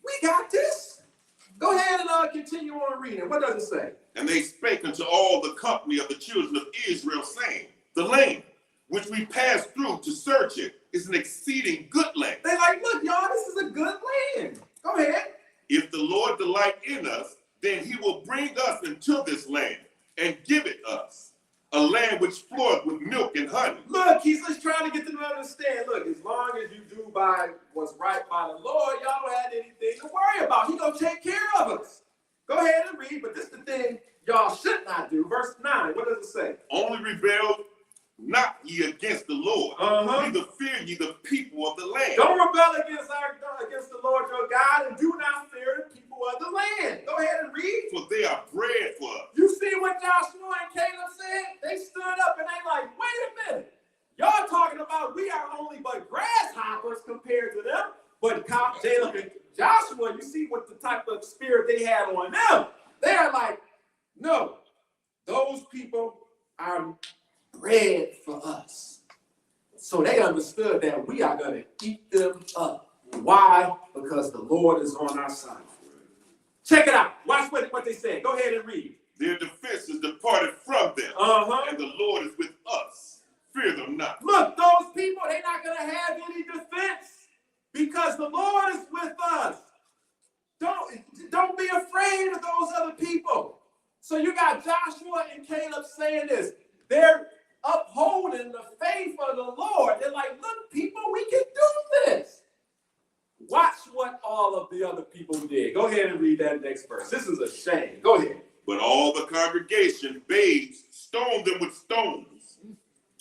[SPEAKER 1] We got this. Go ahead and continue on reading. What does it say?
[SPEAKER 2] And they spake unto all the company of the children of Israel, saying, the land which we passed through to search it is an exceeding good land.
[SPEAKER 1] They like, look, y'all, this is a good land. Go ahead.
[SPEAKER 2] If the Lord delight in us, then he will bring us into
[SPEAKER 1] life was right by the Lord, y'all don't have anything to worry about. He's going to take care of us. Go ahead and read, but this is the thing y'all should not do. Verse 9, what does it say?
[SPEAKER 2] Only rebel not ye against the Lord, neither fear ye the people of the land.
[SPEAKER 1] Don't rebel against the Lord your God, and do not fear the people of the land. Go ahead and read.
[SPEAKER 2] For they are bread for us.
[SPEAKER 1] You see what Joshua and Caleb said? They stood up and they like, wait a minute. Y'all talking about we are only but grasshoppers compared to them. But Caleb and Joshua, you see what the type of spirit they had on them. They are like, no, those people are bread for us. So they understood that we are going to eat them up. Why? Because the Lord is on our side. Check it out. Watch what they said. Go ahead and read.
[SPEAKER 2] Their defense is departed from them, and the Lord is with us. Fear them not.
[SPEAKER 1] Look, those people, they're not going to have any defense because the Lord is with us. Don't be afraid of those other people. So you got Joshua and Caleb saying this. They're upholding the faith of the Lord. They're like, look, people, we can do this. Watch what all of the other people did. Go ahead and read that next verse. This is a shame. Go ahead.
[SPEAKER 2] But all the congregation babes stoned them with stones.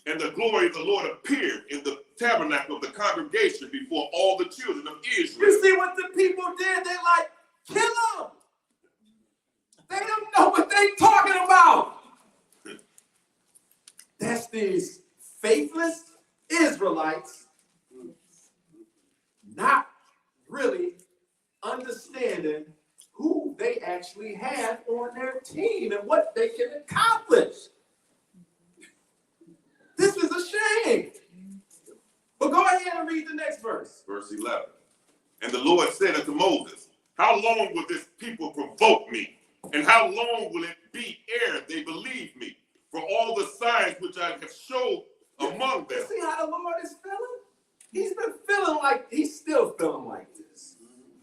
[SPEAKER 2] And the glory of the Lord appeared in the tabernacle of the congregation before all the children of Israel.
[SPEAKER 1] You see what the people did? They're like, kill them. They don't know what they're talking about. That's these faithless Israelites not really understanding who they actually have on their team and what they can accomplish. This is a shame. But go ahead and read the next verse.
[SPEAKER 2] Verse 11. And the Lord said unto Moses, how long will this people provoke me? And how long will it be ere they believe me? For all the signs which I have showed among them.
[SPEAKER 1] See how the Lord is feeling? He's still feeling like this.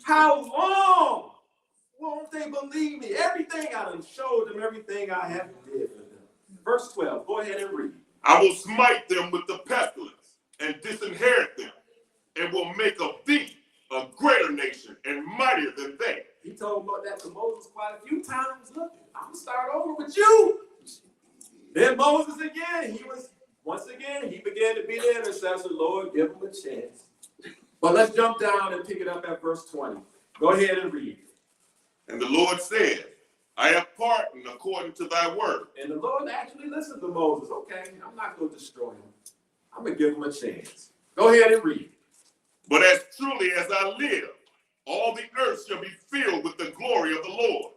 [SPEAKER 1] How long won't they believe me? Everything I done showed them, everything I have did for them. Verse 12, go ahead and read.
[SPEAKER 2] I will smite them with the pestilence and disinherit them, and will make of thee a greater nation and mightier than they.
[SPEAKER 1] He told that to Moses quite a few times. Look, I'm going to start over with you. Then Moses again, he began to be the intercessor. Lord, give him a chance. But let's jump down and pick it up at verse 20. Go ahead and read.
[SPEAKER 2] And the Lord said, I have pardoned according to thy word.
[SPEAKER 1] And the Lord actually listened to Moses. Okay, I'm not going to destroy him. I'm going to give him a chance. Go ahead and read.
[SPEAKER 2] But as truly as I live, all the earth shall be filled with the glory of the Lord,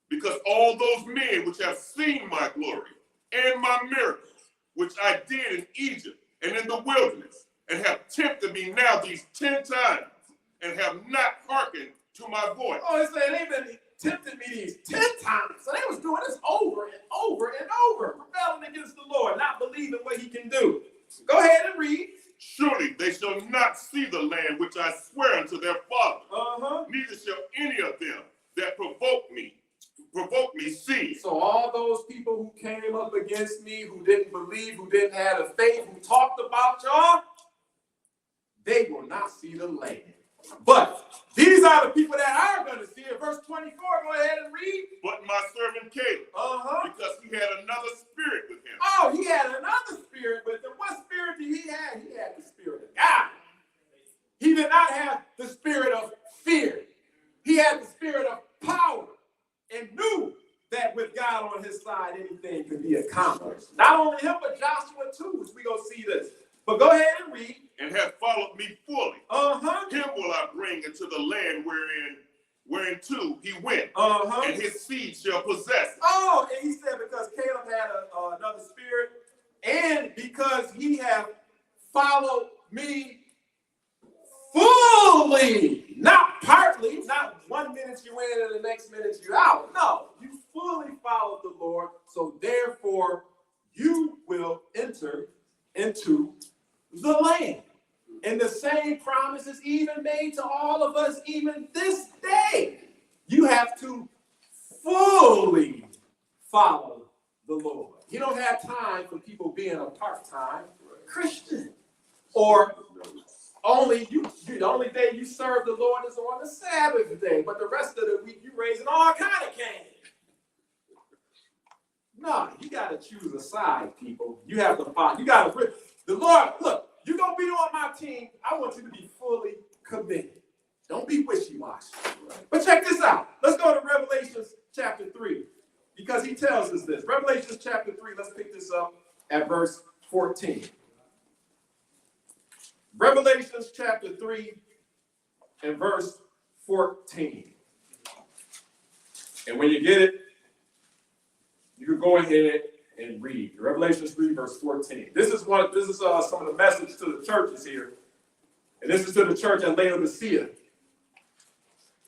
[SPEAKER 2] because all those men which have seen my glory and my miracles, which I did in Egypt and in the wilderness, and have tempted me now these 10 times, and have not hearkened to my voice.
[SPEAKER 1] Oh, it's saying they've been tempted me these 10 times. So they was doing this over and over and over, rebelling against the Lord, not believing what he can do. Go ahead and read.
[SPEAKER 2] Surely they shall not see the land which I swear unto their fathers, neither shall any of them that provoke me see.
[SPEAKER 1] So all those people who came up against me, who didn't believe, who didn't have the faith, who talked about y'all, they will not see the land. But these are the people that are going to see it. Verse 24, go ahead and read.
[SPEAKER 2] But my servant Caleb, because he had another spirit with him.
[SPEAKER 1] Oh, he had another spirit with him. What spirit did he have? He had the spirit of God. He did not have the spirit of fear. He had the spirit of power and knew that with God on his side, anything could be accomplished. Not only him, but Joshua too, which we're going to see this. But go ahead and read.
[SPEAKER 2] And have followed me fully. Him will I bring into the land whereinto he went. And his seed shall possess it.
[SPEAKER 1] Oh, and he said because Caleb had another spirit, and because he have followed me fully, not partly, not 1 minute you in and the next minute you out. No, you fully followed the Lord, so therefore you will enter into the land. And the same promise is even made to all of us even this day. You have to fully follow the Lord. You don't have time for people being a part-time Christian or the only day you serve the Lord is on the Sabbath day, but the rest of the week you raising all kind of candy. No, you got to choose a side, people. You have to find. You got to. The Lord, look, you're gonna be on my team. I want you to be fully committed. Don't be wishy-washy. But check this out. Let's go to Revelation chapter 3, because he tells us this. Revelation chapter 3. Let's pick this up at verse 14. Revelation chapter 3 and verse 14. And when you get it, you can go ahead and read. Revelation 3, verse 14. This is some of the message to the churches here. And this is to the church at Laodicea.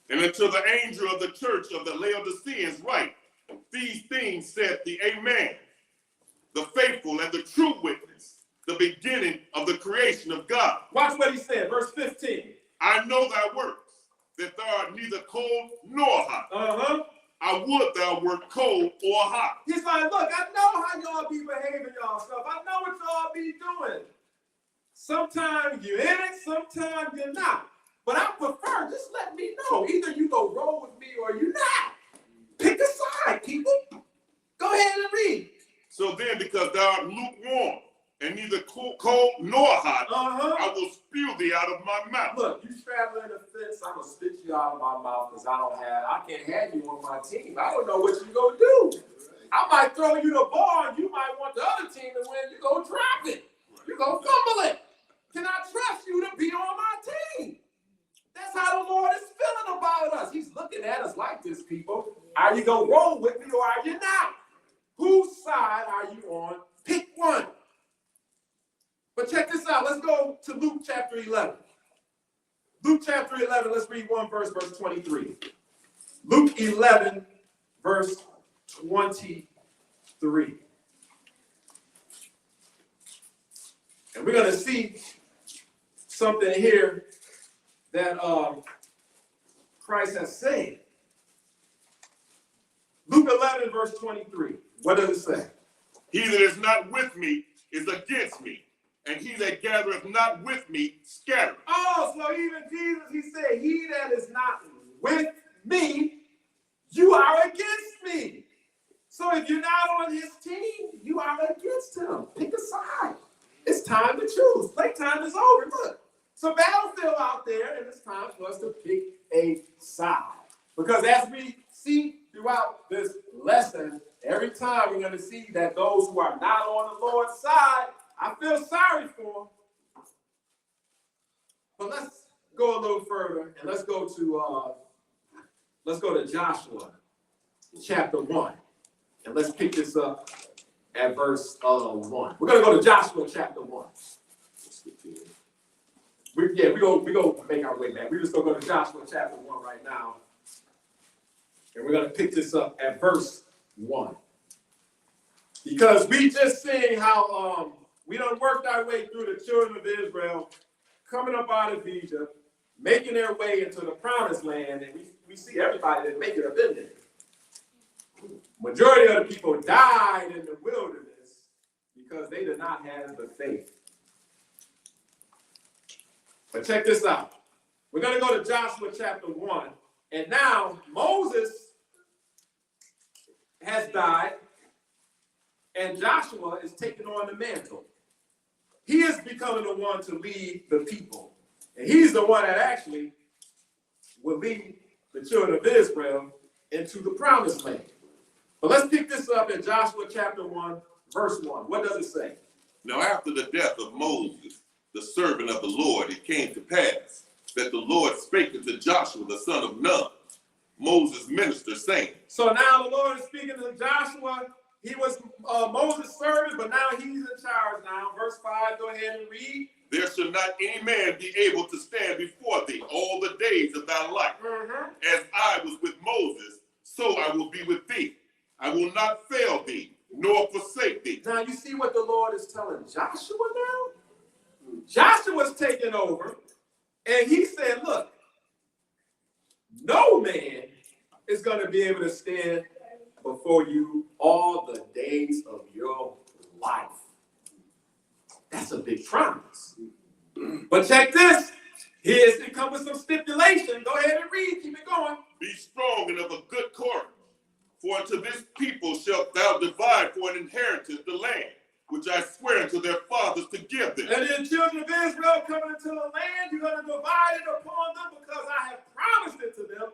[SPEAKER 2] And unto the angel of the church of the Laodiceans write, these things saith the Amen, the faithful and the true witness, the beginning of the creation of God.
[SPEAKER 1] Watch what he said, verse 15.
[SPEAKER 2] I know thy works, that thou art neither cold nor hot. I would thou wert cold or hot.
[SPEAKER 1] He's like, look, I know how y'all be behaving yourself. I know what y'all be doing. Sometimes you're in it, sometimes you're not. But I prefer, just let me know. Either you go roll with me or you're not. Pick a side, people. Go ahead and read.
[SPEAKER 2] So then, because thou art lukewarm and neither cold nor hot, I will spew thee out of my mouth.
[SPEAKER 1] Look, you straddling the fence, I'm going to spit you out of my mouth because I can't have you on my team. I don't know what you're going to do. I might throw you the ball and you might want the other team to win. You go drop it. You go fumble it. Can I trust you to be on my team? That's how the Lord is feeling about us. He's looking at us like this, people. Are you going to roll with me or are you not? Whose side are you on? Pick one. But check this out. Let's go to Luke chapter 11. Luke chapter 11, let's read one verse 23. Luke 11, verse 23. And we're going to see something here that Christ has said. Luke 11, verse 23. What does it say?
[SPEAKER 2] He that is not with me is against me, and he that gathereth not with me scattereth.
[SPEAKER 1] Oh, so even Jesus, he said, he that is not with me, you are against me. So if you're not on his team, you are against him. Pick a side. It's time to choose. Playtime is over. Look, it's a battlefield out there, and it's time for us to pick a side. Because as we see throughout this lesson, every time we're going to see that those who are not on the Lord's side, I feel sorry for them. But let's go a little further, and let's go to Joshua chapter 1. And let's pick this up at verse 1. We're going to go to Joshua chapter 1. We're going to make our way back. We're just going to go to Joshua chapter 1 right now. And we're going to pick this up at verse 1. Because we just seen how we done worked our way through the children of Israel, coming up out of Egypt, making their way into the promised land, and we see everybody that make it up in there. Majority of the people died in the wilderness because they did not have the faith. But check this out. We're going to go to Joshua chapter 1. And now Moses has died, and Joshua is taking on the mantle. He is becoming the one to lead the people. And he's the one that actually will lead the children of Israel into the promised land. But let's pick this up in Joshua chapter 1, verse 1. What does it say?
[SPEAKER 2] Now after the death of Moses, the servant of the Lord, it came to pass that the Lord spake unto Joshua the son of Nun, Moses' minister, saying. So
[SPEAKER 1] now the Lord is speaking to Joshua. He was Moses' servant, but now he's in charge now. Verse 5, go ahead and read.
[SPEAKER 2] There shall not any man be able to stand before thee all the days of thy life. As I was with Moses, so I will be with thee. I will not fail thee, nor forsake thee.
[SPEAKER 1] Now you see what the Lord is telling Joshua now? Joshua's taking over, and he said, look, no man is going to be able to stand before you all the days of your life. That's a big promise. But check this. It comes with some stipulation. Go ahead and read. Keep it going.
[SPEAKER 2] Be strong and of a good courage. For unto this people shalt thou divide for an inheritance the land, which I swear unto their fathers to give them.
[SPEAKER 1] And the children of Israel coming into the land, you're going to divide it upon them because I have promised it to them.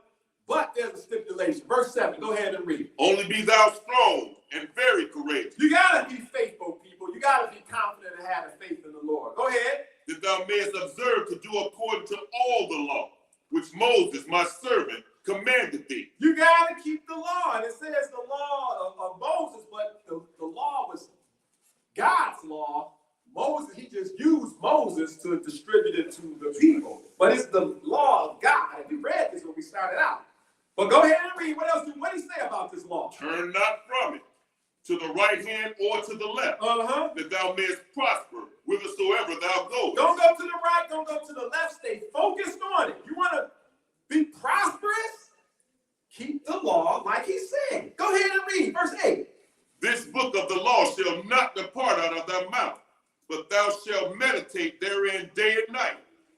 [SPEAKER 1] But there's a stipulation. Verse 7, go ahead and read.
[SPEAKER 2] Only be thou strong and very courageous.
[SPEAKER 1] You got to be faithful, people. You got to be confident and have faith in the Lord. Go ahead.
[SPEAKER 2] That thou mayest observe to do according to all the law, which Moses, my servant, commanded thee.
[SPEAKER 1] You got to keep the law. And it says the law of Moses, but the law was God's law. Moses, he just used Moses to distribute it to the people. But it's the law of God. And we read this when we started out. But go ahead and read. What else? What did he say about this law?
[SPEAKER 2] Turn not from it to the right hand or to the left, that thou mayest prosper whithersoever thou goest.
[SPEAKER 1] Don't go to the right. Don't go to the left. Stay focused on it. You want to be prosperous? Keep the law like he said. Go ahead and read. Verse 8.
[SPEAKER 2] This book of the law shall not depart out of thy mouth, but thou shalt meditate therein day and night,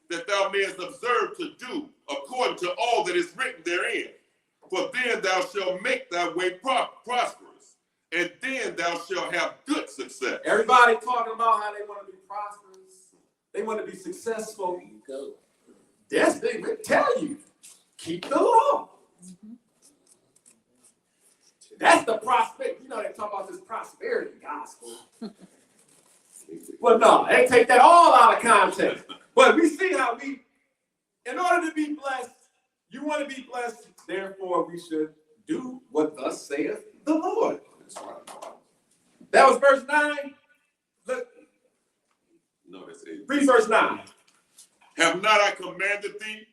[SPEAKER 2] that thou mayest observe to do according to all that is written therein. For then thou shalt make thy way prosperous, and then thou shalt have good success.
[SPEAKER 1] Everybody talking about how they want to be prosperous. They want to be successful. Yes, they will tell you, keep the law. That's the prosperity. You know, they talk about this prosperity gospel. Well, no, they take that all out of context. But we see how in order to be blessed, you want to be blessed, therefore we should do what thus saith the Lord. That was verse 9. Look.
[SPEAKER 2] No, that's 8.
[SPEAKER 1] Read verse 9.
[SPEAKER 2] Have not I commanded thee?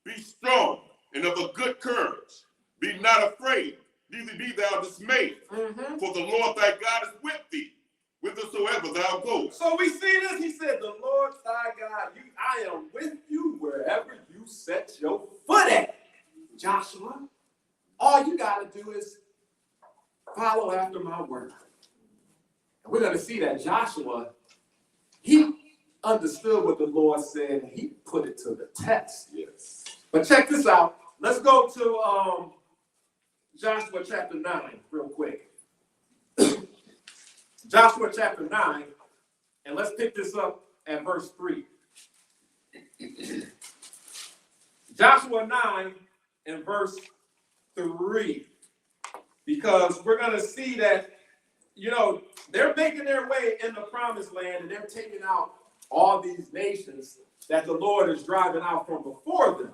[SPEAKER 2] Be strong and of a good courage. Be not afraid, neither be thou dismayed. For the Lord thy God is with thee, whithersoever thou goest.
[SPEAKER 1] So we see this. He said, the Lord thy God, I am with you wherever you set your foot at. Joshua, all you got to do is follow after my word. And we're going to see that Joshua, he understood what the Lord said, and he put it to the test.
[SPEAKER 2] Yes.
[SPEAKER 1] But check this out. Let's go to Joshua chapter 9 real quick. Joshua chapter 9, and let's pick this up at verse 3. Joshua 9 and verse 3. Because we're going to see that, you know, they're making their way in the promised land, and they're taking out all these nations that the Lord is driving out from before them.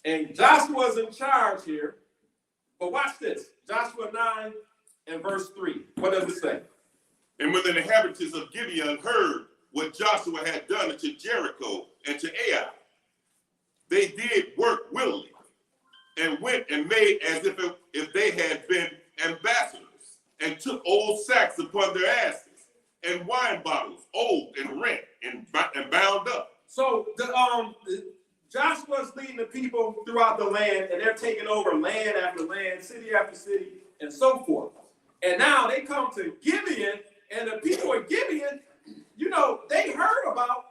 [SPEAKER 1] And Joshua's in charge here. But watch this. Joshua 9 and verse 3. What does it say?
[SPEAKER 2] And when the inhabitants of Gibeon heard what Joshua had done to Jericho and to Ai, they did work willingly and went and made as if they had been ambassadors, and took old sacks upon their asses and wine bottles, old and rent and bound up. So Joshua's leading the people throughout the land, and they're taking over land after land, city after city, and so forth. And now they come to Gibeon, and the people of Gibeon, you know, they heard about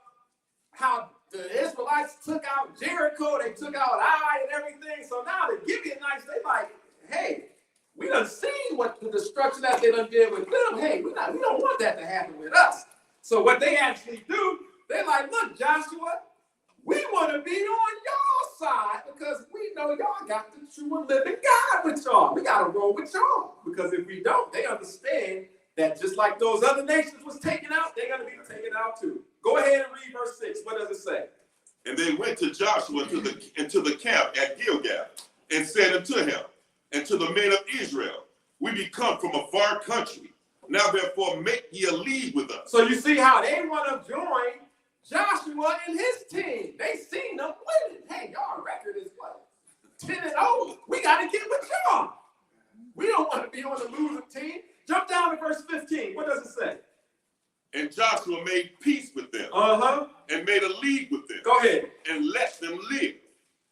[SPEAKER 2] how the Israelites took out Jericho, they took out Ai and everything. So now the Gibeonites, they like, hey, we done seen what the destruction that they done did with them. Hey, we don't want that to happen with us. So what they actually do, they like, look, Joshua, we want to be on y'all side because we know y'all got the true and living God with y'all. We got to roll with y'all, because if we don't, they understand that just like those other nations was taken out, they're going to be taken out too. Go ahead and read verse 6. What does it say? And they went to Joshua into the camp at Gilgal, and said unto him and to the men of Israel, we be come from a far country. Now therefore make ye a league with us. So
[SPEAKER 1] you see how they want to join Joshua and his team. They seen them winning. Hey, y'all record is what? 10-0. We got to get with y'all. We don't want to be on the losing team. Jump down to verse 15. What does it say?
[SPEAKER 2] And Joshua made peace with them, and made a league with them.
[SPEAKER 1] Go ahead.
[SPEAKER 2] And let them live.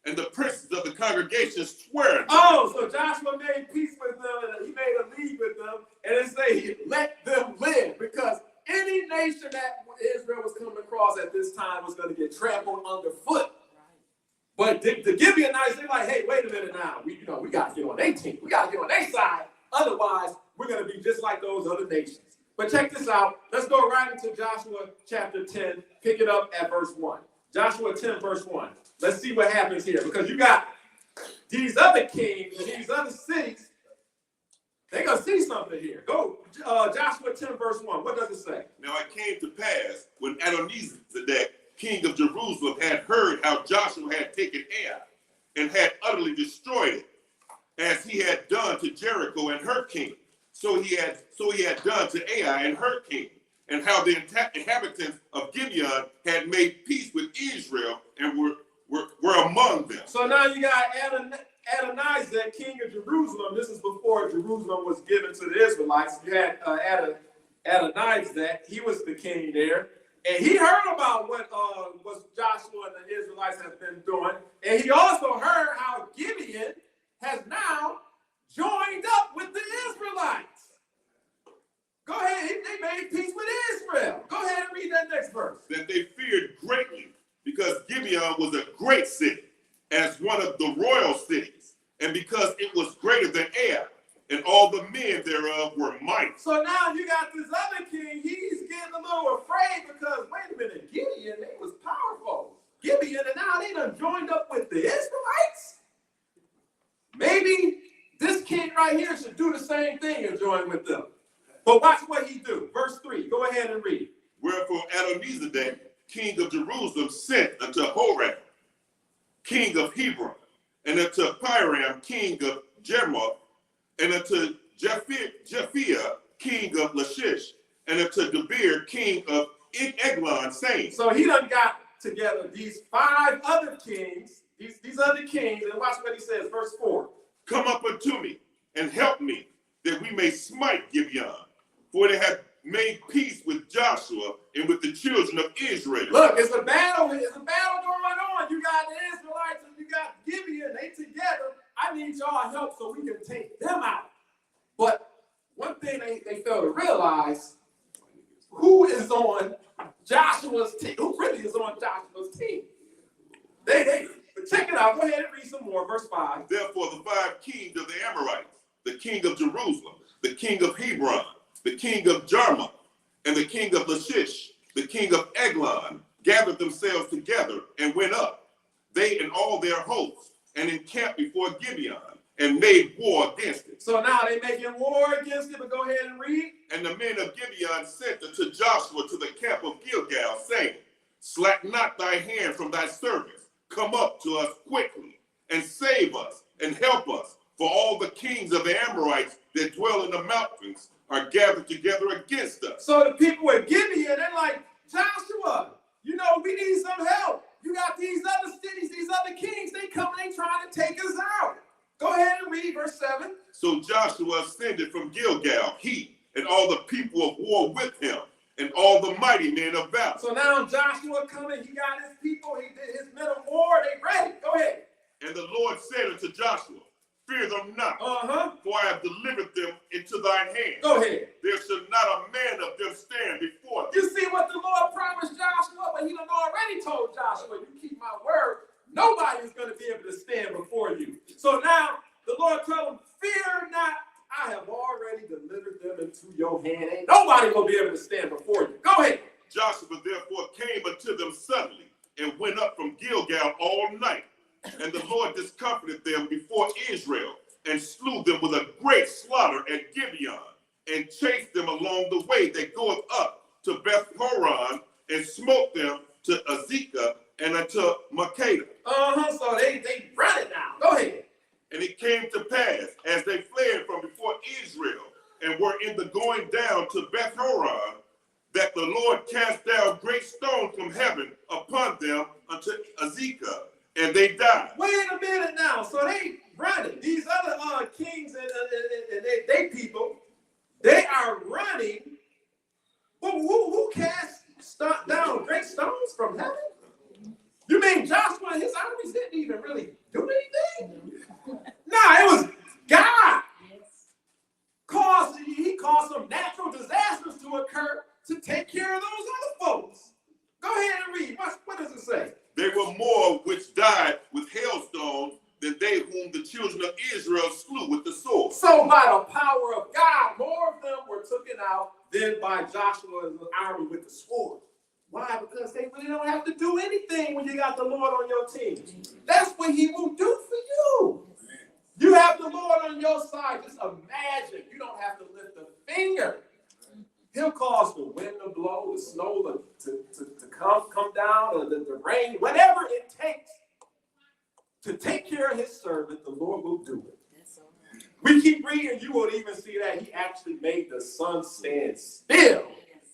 [SPEAKER 2] And the princes of the congregation swear.
[SPEAKER 1] So Joshua made peace with them, and he made a league with them, and it say he let them live, because any nation that Israel was coming across, cross at this time was going to get trampled underfoot. But the Gibeonites, they're like, hey, wait a minute now. We got to get on their team. We got to get on their side. Otherwise, we're going to be just like those other nations. But check this out. Let's go right into Joshua chapter 10. Pick it up at verse 1. Joshua 10, verse 1. Let's see what happens here. Because you got these other kings and these other cities. They're going to see something here. Go, Joshua 10, verse 1. What does it say?
[SPEAKER 2] Now it came to pass when Adonizedek, king of Jerusalem, had heard how Joshua had taken Ai and had utterly destroyed it, as he had done to Jericho and her king. So he had done to Ai and her king, and how the inhabitants of Gibeon had made peace with Israel and were among them.
[SPEAKER 1] So now you got Adonizedek, king of Jerusalem. This is before Jerusalem was given to the Israelites. You had Adonizedek. He was the king there. And he heard about what Joshua and the Israelites have been doing. And he also heard how Gibeon has now joined up with the Israelites. Go ahead. They made peace with Israel. Go ahead and read that next verse.
[SPEAKER 2] That they feared greatly, because Gibeon was a great city, as one of the royal cities, and because it was greater than Ai, and all the men thereof were mighty.
[SPEAKER 1] So now you got this other king. He's getting a little afraid because, wait a minute, Gibeon, they was powerful. Gibeon, and now they done joined up with the Israelites? Maybe this king right here should do the same thing and join with them. But watch what he do. Verse 3. Go ahead and read.
[SPEAKER 2] Wherefore Adonizedek, king of Jerusalem, sent unto Horam, king of Hebron, and unto Piram, king of Jermoth, and unto Japhia, king of Lachish, and unto Debir, king of Eglon, saying.
[SPEAKER 1] So he done got together these 5 other kings, these other kings, and watch what he says, verse 4.
[SPEAKER 2] Come up unto me, and help me, that we may smite Gibeon, for they have made peace with Joshua and with the children of Israel.
[SPEAKER 1] Look, it's a battle going on. You got the Israelites and you got Gibeon. They together. I need y'all help so we can take them out. But one thing they fail to realize, who is on Joshua's team? Who really is on Joshua's team? But check it out. Go ahead and read some more. Verse 5.
[SPEAKER 2] Therefore the 5 kings of the Amorites, the king of Jerusalem, the king of Hebron, the king of Jarmuth, and the king of Lachish, the king of Eglon, gathered themselves together and went up, they and all their hosts, and encamped before Gibeon, and made war against it.
[SPEAKER 1] So now they making war against it, but go ahead and read.
[SPEAKER 2] And the men of Gibeon sent unto Joshua to the camp of Gilgal, saying, Slack not thy hand from thy servants, come up to us quickly, and save us, and help us, for all the kings of the Amorites that dwell in the mountains are gathered together against us.
[SPEAKER 1] So the people at Gibeon, they're like, Joshua, we need some help. You got these other cities, these other kings, they coming, they trying to take us out. Go ahead and read verse 7.
[SPEAKER 2] So Joshua ascended from Gilgal, he and all the people of war with him, and all the mighty men of valor.
[SPEAKER 1] So now Joshua coming, he got his people, he did his men of war, they ready. Go ahead.
[SPEAKER 2] And the Lord said unto Joshua, Fear them not, for I have delivered them into thine hand.
[SPEAKER 1] Go ahead.
[SPEAKER 2] There shall not a man of them stand before them.
[SPEAKER 1] You see what the Lord promised Joshua? But he done already told Joshua, you keep my word, nobody is going to be able to stand before you. So now the Lord told him, fear not, I have already delivered them into your hand. Ain't nobody going to be able to stand before you. Go ahead.
[SPEAKER 2] Joshua therefore came unto them suddenly and went up from Gilgal all night. And the Lord discomfited them before Israel and slew them with a great slaughter at Gibeon and chased them along the way that goeth up to Beth Horon and smote them to Azekah and unto Makkedah.
[SPEAKER 1] So they run it now. Go ahead.
[SPEAKER 2] And it came to pass as they fled from before Israel and were in the going down to Beth Horon that the Lord cast down great stones from heaven upon them unto Azekah. And they died.
[SPEAKER 1] Wait a minute now. So they running. These other kings and they people, they are running. Who cast down great stones from heaven? You mean Joshua and his armies didn't even really do anything? Nah, it was God. He caused some natural disasters to occur to take care of those other folks. Go ahead
[SPEAKER 2] more which died with hailstones than they whom the children of Israel slew with the sword.
[SPEAKER 1] So by the power of God, more of them were taken out than by Joshua's army with the sword. Why? Because they really don't have to do anything when you got the Lord on your team. That's what he will do for you. You have the Lord on your side. Just imagine. You don't have to lift a finger. He'll cause the wind to blow, the snow to come down, or the rain, whatever it takes to take care of his servant, the Lord will do it. We keep reading, you will even see that he actually made the sun stand still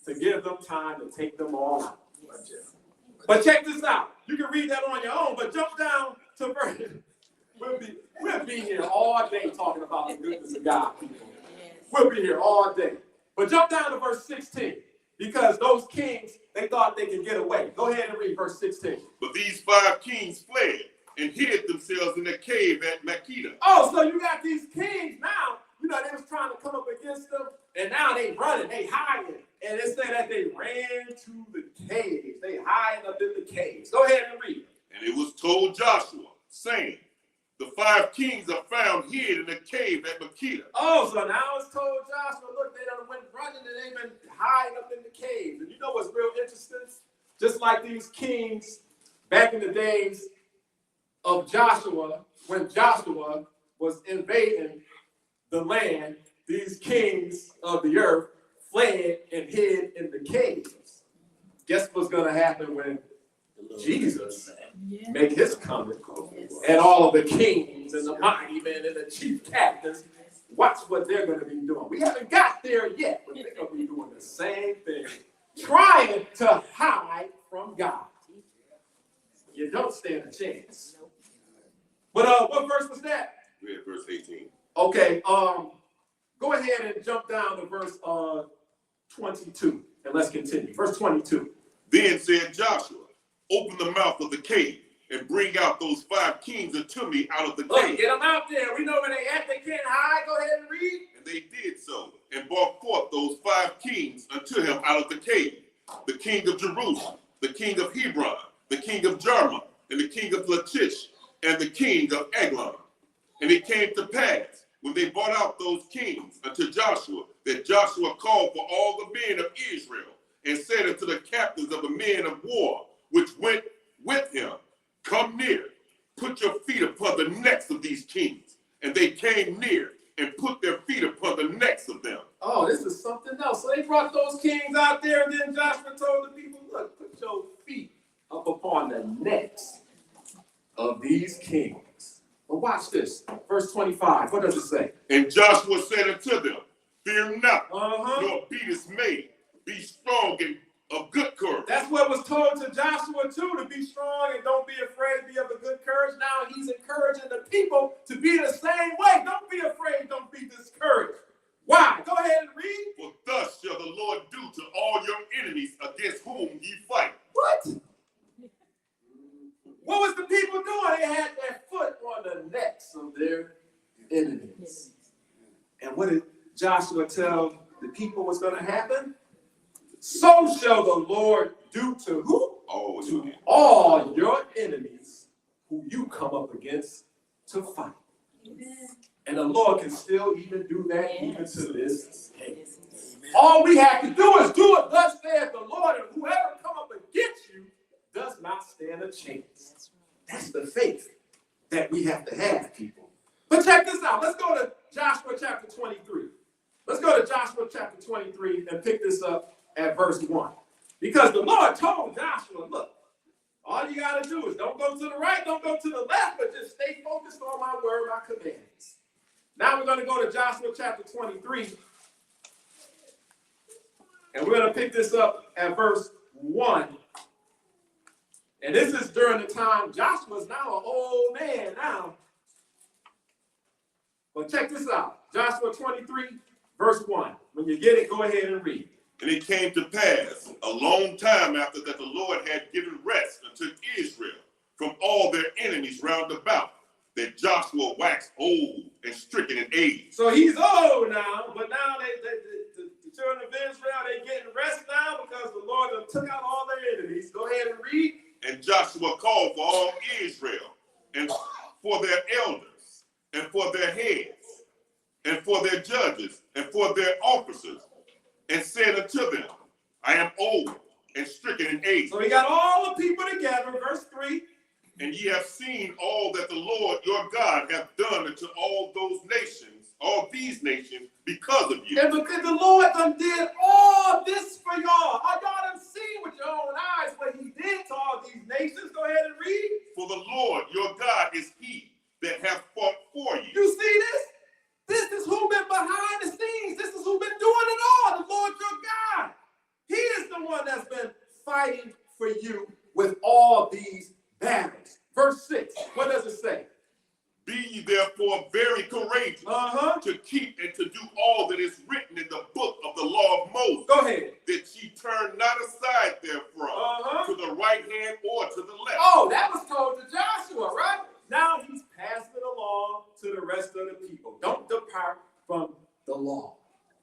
[SPEAKER 1] to give them time to take them all out. But check this out. You can read that on your own, but jump down to verse. We'll be here all day talking about the goodness of God, people. We'll be here all day. But jump down to verse 16, because those kings, they thought they could get away. Go ahead and read verse 16.
[SPEAKER 2] But these 5 kings fled and hid themselves in a cave at Makkedah.
[SPEAKER 1] Oh, so you got these kings now, they was trying to come up against them, and now they running, they hiding. And it said that they ran to the caves. They hiding up in the caves. Go ahead and read.
[SPEAKER 2] And it was told Joshua, saying, the 5 kings are found hid in a cave at Makkedah.
[SPEAKER 1] Oh, so now it's told Joshua, look, they done went running and they've been hiding up in the caves. And you know what's real interesting? Just like these kings back in the days of Joshua, when Joshua was invading the land, these kings of the earth fled and hid in the caves. Guess what's going to happen when Jesus make his coming? And all of the kings and the mighty men and the chief captains, watch what they're going to be doing. We haven't got there yet, but they're going to be doing the same thing, trying to hide from God. You don't stand a chance. But what verse was that?
[SPEAKER 2] We had verse 18.
[SPEAKER 1] Okay, go ahead and jump down to verse 22, and let's continue. Verse 22.
[SPEAKER 2] Then said Joshua, open the mouth of the cave and bring out those 5 kings unto me out of the
[SPEAKER 1] Look,
[SPEAKER 2] cave.
[SPEAKER 1] get them out there. We know where they at. They can't hide. Go ahead and read.
[SPEAKER 2] And they did so, and brought forth those 5 kings unto him out of the cave. The king of Jerusalem, the king of Hebron, the king of Jarmuth, and the king of Lachish, and the king of Eglon. And it came to pass, when they brought out those kings unto Joshua, that Joshua called for all the men of Israel, and said unto the captains of the men of war, which went with him, come near, put your feet upon the necks of these kings. And they came near and put their feet upon the necks of them.
[SPEAKER 1] Oh, this is something else. So they brought those kings out there, and then Joshua told the people, look, put your feet up upon the necks of these kings. But watch this. Verse 25. What does it say?
[SPEAKER 2] And Joshua said unto them, fear not, nor be dismayed. Be strong and of good courage.
[SPEAKER 1] That's what was told to Joshua too, to be strong and don't be afraid, be of a good courage. Now he's encouraging the people to be the same way. Don't be afraid, don't be discouraged. Why? Go ahead and read.
[SPEAKER 2] For thus shall the Lord do to all your enemies against whom ye fight.
[SPEAKER 1] What? What was the people doing? They had their foot on the necks of their enemies. And what did Joshua tell the people was going to happen? So shall the Lord do to who? To all your enemies who you come up against to fight. Amen. And the Lord can still even do that even to this day. All we have to do is do it. Thus saith the Lord, and whoever come up against you does not stand a chance. That's the faith that we have to have, people. But check this out. Let's go to Joshua chapter 23. Let's go to Joshua chapter 23 and pick this up at verse 1. Because the Lord told Joshua, look, all you got to do is don't go to the right, don't go to the left, but just stay focused on my word, my commands. Now we're going to go to Joshua chapter 23. And we're going to pick this up at verse 1. And this is during the time Joshua's now an old man now. But check this out. Joshua 23, verse 1. When you get it, go ahead and read.
[SPEAKER 2] And it came to pass a long time after that the Lord had given rest unto Israel from all their enemies round about, that Joshua waxed old and stricken in age.
[SPEAKER 1] So he's old now, but now the children of Israel, they're getting rest now because the Lord took out all their enemies. Go ahead and read.
[SPEAKER 2] And Joshua called for all Israel, and for their elders, and for their heads, and for their judges, and for their officers, and said unto them, I am old and stricken in age.
[SPEAKER 1] So he got all the people together, verse 3.
[SPEAKER 2] And ye have seen all that the Lord your God hath done unto all these nations, because of you.
[SPEAKER 1] And because the Lord done did all this for y'all. Y'all done seen with your own eyes what he did to all these nations. Go ahead and read.
[SPEAKER 2] For the Lord your God is he that hath fought for you.
[SPEAKER 1] You see this? This is who been behind the scenes. This is who been doing it all. The Lord your God. He is the one that's been fighting for you with all these battles. Verse 6, what does it say?
[SPEAKER 2] Be ye therefore very courageous to keep and to do all that is written in the book of the law of Moses.
[SPEAKER 1] Go ahead.
[SPEAKER 2] That ye turn not aside therefrom to the right hand or to the left.
[SPEAKER 1] Oh, that was told to Joshua, right? Now he's passing it along to the rest of the people. Don't depart from the law.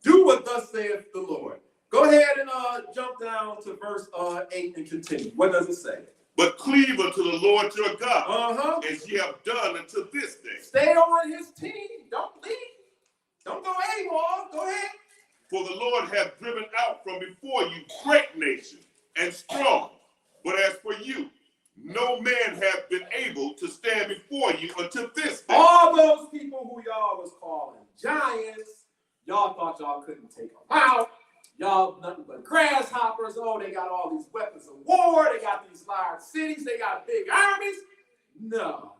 [SPEAKER 1] Do what thus saith the Lord. Go ahead and jump down to verse 8 and continue. What does it say?
[SPEAKER 2] But cleave unto the Lord your God, as ye have done unto this day.
[SPEAKER 1] Stay on his team. Don't leave. Don't go AWOL. Go ahead.
[SPEAKER 2] For the Lord hath driven out from before you great nations and strong. But as for you, no man hath been able to stand before you until this day.
[SPEAKER 1] All those people who y'all was calling giants, y'all thought y'all couldn't take them out. Y'all nothing but grasshoppers. Oh, they got all these weapons of war. They got these large cities. They got big armies. No.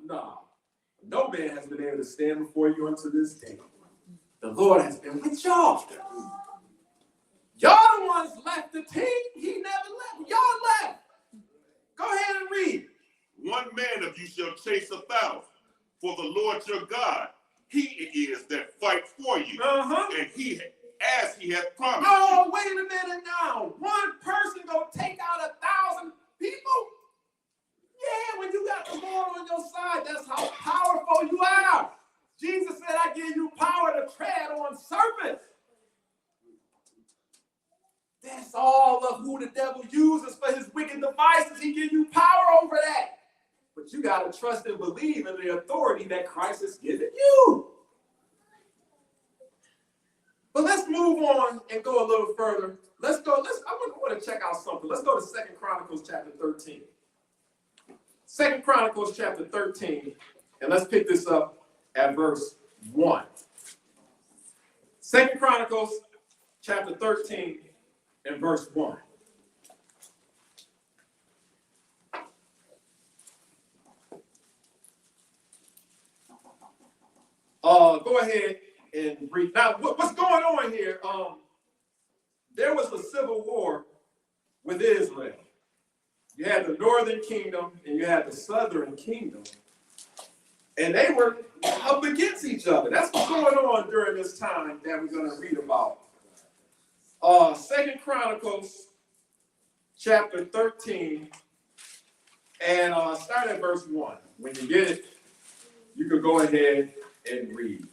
[SPEAKER 1] No man has been able to stand before you until this day. The Lord has been with y'all. Y'all the ones left the team. He never left. Y'all left. Go ahead and read.
[SPEAKER 2] One man of you shall chase 1,000. For the Lord your God, he it is that fights for you. And he as he hath promised.
[SPEAKER 1] Oh, wait a minute now. One person gonna take out 1,000 people? Yeah, when you got the Lord on your side, that's how powerful you are. Jesus said, I give you power to tread on serpents. That's all of who the devil uses for his wicked devices. He gives you power over that. But you got to trust and believe in the authority that Christ has given you. But let's move on and go a little further. I want to check out something. Let's go to 2 Chronicles chapter 13. 2 Chronicles chapter 13, and let's pick this up at verse 1. 2 Chronicles chapter 13 and verse 1. Go ahead and read. Now, what's going on here? There was a civil war with Israel. You had the northern kingdom and you had the southern kingdom. And they were up against each other. That's what's going on during this time that we're going to read about. 2 Chronicles chapter 13 and start at verse 1. When you get it, you can go ahead and read.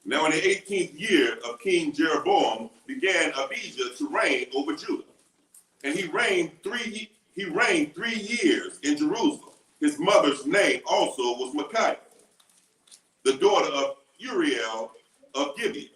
[SPEAKER 2] Now in the 18th year of King Jeroboam began Abijah to reign over Judah. And he reigned 3 years in Jerusalem. His mother's name also was Micaiah, the daughter of Uriel of Gibeah.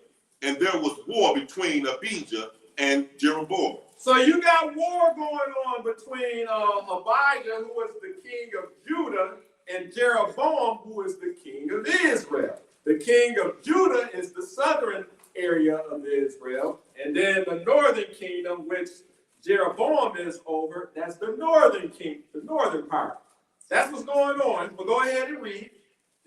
[SPEAKER 2] And there was war between Abijah and Jeroboam.
[SPEAKER 1] So you got war going on between Abijah, who was the king of Judah, and Jeroboam, who is the king of Israel. The king of Judah is the southern area of Israel, and then the northern kingdom, which Jeroboam is over, that's the northern the northern part. That's what's going on. But go ahead and read.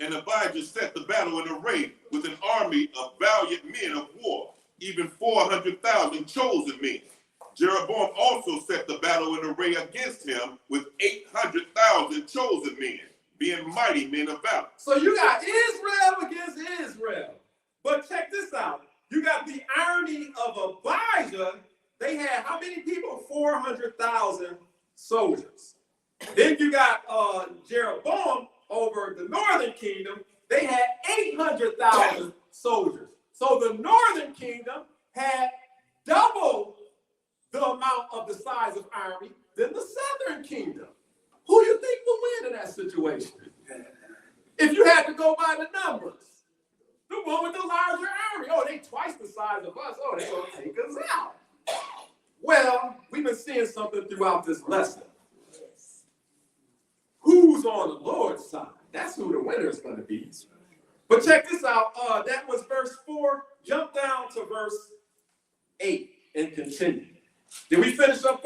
[SPEAKER 2] And Abijah set the battle in array with an army of valiant men of war, even 400,000 chosen men. Jeroboam also set the battle in array against him with 800,000 chosen men, being mighty men of valor.
[SPEAKER 1] So you got Israel against Israel. But check this out. You got the army of Abijah. They had how many people? 400,000 soldiers. Then you got Jeroboam over the northern kingdom. They had 800,000 soldiers. So the northern kingdom had double the amount of the size of army than the southern kingdom. Who situation. If you had to go by the numbers, the one with the larger army, oh, they twice the size of us. Oh, they gonna take us out. Well, we've been seeing something throughout this lesson. Who's on the Lord's side? That's who the winner is going to be. But check this out. That was verse 4. Jump down to verse 8 and continue. Did we finish up?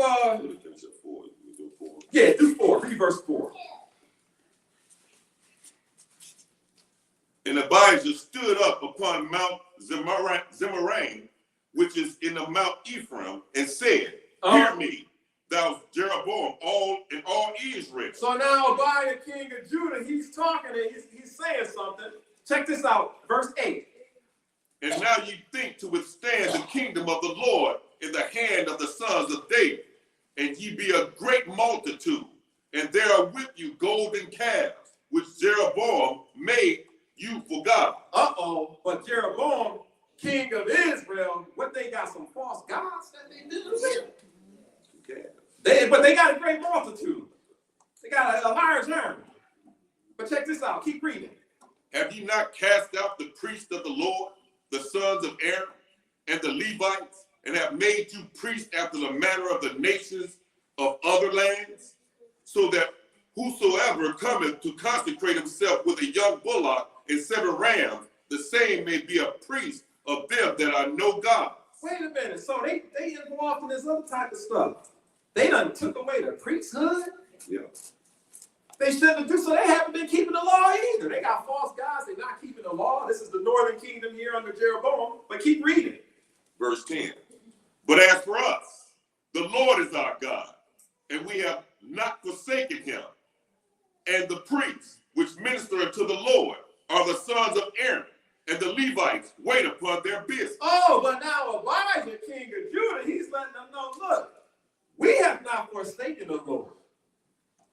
[SPEAKER 1] Yeah, do 4. Read verse 4.
[SPEAKER 2] And Abijah stood up upon Mount Zemaraim, which is in the Mount Ephraim, and said, Hear me, thou Jeroboam, all Israel.
[SPEAKER 1] So now Abijah, king of Judah, he's talking and he's saying something. Check this out, verse 8.
[SPEAKER 2] And now ye think to withstand the kingdom of the Lord in the hand of the sons of David, and ye be a great multitude, and there are with you golden calves, which Jeroboam made you for God.
[SPEAKER 1] But Jeroboam, king of Israel, what they got, some false gods that they did with? Okay. But they got a great multitude. They got a large army. But check this out, keep reading.
[SPEAKER 2] Have ye not cast out the priests of the Lord, the sons of Aaron, and the Levites, and have made you priests after the manner of the nations of other lands? So that whosoever cometh to consecrate himself with a young bullock and 7 rams, the same may be a priest of them that are no gods.
[SPEAKER 1] Wait a minute, so they involved in this other type of stuff. They done took away the priesthood?
[SPEAKER 2] Yeah.
[SPEAKER 1] They shouldn't do so. They haven't been keeping the law either. They got false gods. They're not keeping the law. This is the northern kingdom here under Jeroboam. But keep reading.
[SPEAKER 2] Verse 10. But as for us, the Lord is our God, and we have not forsaken him. And the priests which minister unto the Lord are the sons of Aaron, and the Levites wait upon their business.
[SPEAKER 1] Oh, but now Abijah, king of Judah, he's letting them know, look, we have not forsaken the Lord.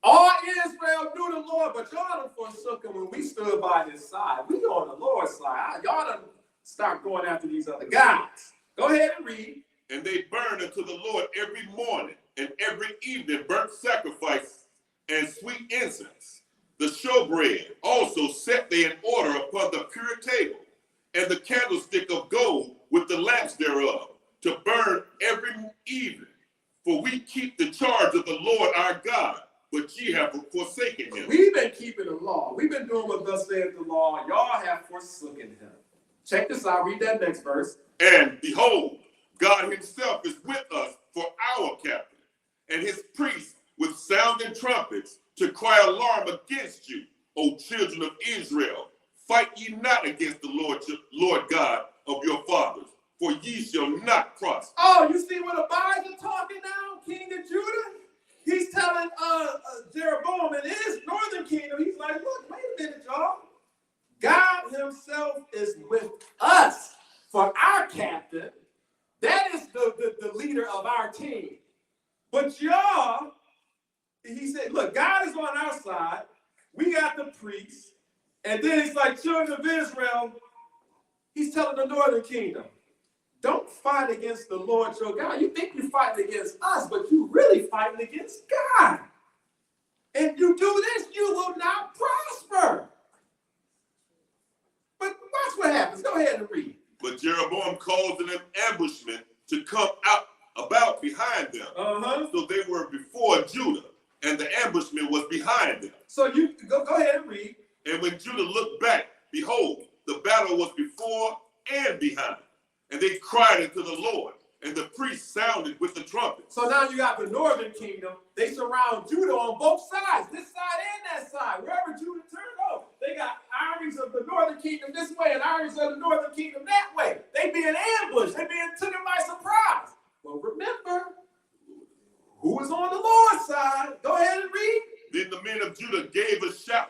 [SPEAKER 1] All Israel knew the Lord, but y'all done forsook him when we stood by his side. We on the Lord's side. Y'all done start going after these other guys. Go ahead and read.
[SPEAKER 2] And they burn unto the Lord every morning and every evening burnt sacrifice and sweet incense. The showbread also set they in order upon the pure table, and the candlestick of gold with the lamps thereof, to burn every evening. For we keep the charge of the Lord our God, but ye have forsaken him.
[SPEAKER 1] We've been keeping the law. We've been doing what thus saith the law. Y'all have forsaken him. Check this out. Read that next verse.
[SPEAKER 2] And behold, God himself is with us for our captain, and his priests with sounding trumpets to cry alarm against you, O children of Israel. Fight ye not against the Lord God of your fathers, for ye shall not prosper.
[SPEAKER 1] Oh, you see what Abijah talking now, king of Judah? He's telling Jeroboam in his northern kingdom, he's like, look, wait a minute, y'all. God himself is with us for our captain. That is the leader of our team. But y'all, he said, look, God is on our side. We got the priests. And then he's like, children of Israel, he's telling the northern kingdom, don't fight against the Lord your God. You think you're fighting against us, but you're really fighting against God. And you do this, you will not prosper. But watch what happens. Go ahead and read.
[SPEAKER 2] But Jeroboam caused an ambushment to come out about behind them. So they were before Judah, and the ambushment was behind them.
[SPEAKER 1] So you go ahead and read.
[SPEAKER 2] And when Judah looked back, behold, the battle was before and behind. And they cried unto the Lord, and the priests sounded with the trumpet.
[SPEAKER 1] So now you got the northern kingdom. They surround Judah on both sides, this side and that side. Wherever Judah turned over, they got armies of the northern kingdom this way and armies of the northern kingdom that way. They being ambushed. They being taken by surprise. Well, remember, who is on the Lord's side? Go ahead and read.
[SPEAKER 2] Then the men of Judah gave a shout.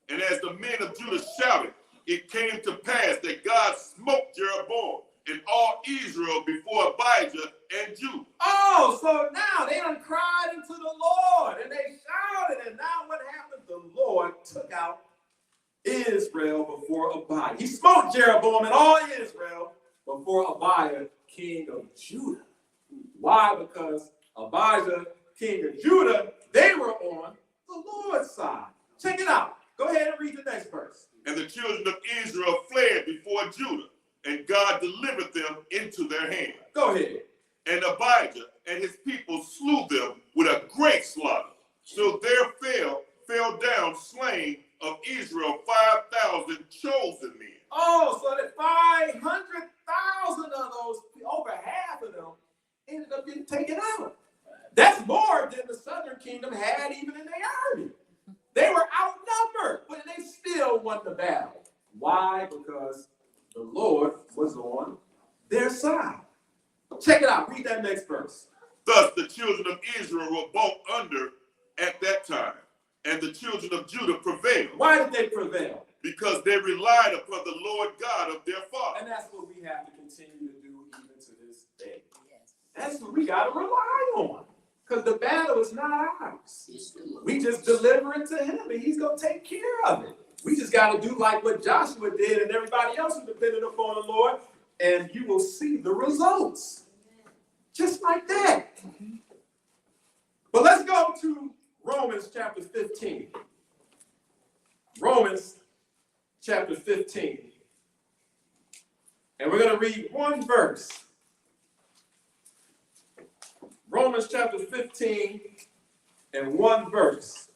[SPEAKER 2] And as the men of Judah shouted, it came to pass that God smote Jeroboam and all Israel before Abijah and Judah.
[SPEAKER 1] Oh, so now they done cried unto the Lord and they shouted. And now what happened? The Lord took out Israel before Abijah. He smote Jeroboam and all Israel before Abijah, king of Judah. Why? Because Abijah, king of Judah, they were on the Lord's side.
[SPEAKER 2] their hand.
[SPEAKER 1] Go ahead.
[SPEAKER 2] And Abijah and his people slew them with a great slaughter. So there fell down slain of Israel 5,000 chosen men.
[SPEAKER 1] Oh, so that 500,000 of those, over half of them, ended up getting taken out. That's more than the southern kingdom had even in their army. They were outnumbered, but they still won the battle. Why? Because the Lord was on their side. Check it out. Read that next verse.
[SPEAKER 2] Thus the children of Israel were brought under at that time, and the children of Judah prevailed.
[SPEAKER 1] Why did they prevail?
[SPEAKER 2] Because they relied upon the Lord God of their father.
[SPEAKER 1] And that's what we have to continue to do even to this day. That's what we got to rely on. Because the battle is not ours. We just deliver it to him, and he's going to take care of it. We just got to do like what Joshua did and everybody else who depended upon the Lord, and you will see the results. Just like that. But let's go to Romans chapter 15. Romans chapter 15. And we're going to read one verse. Romans chapter 15 and one verse.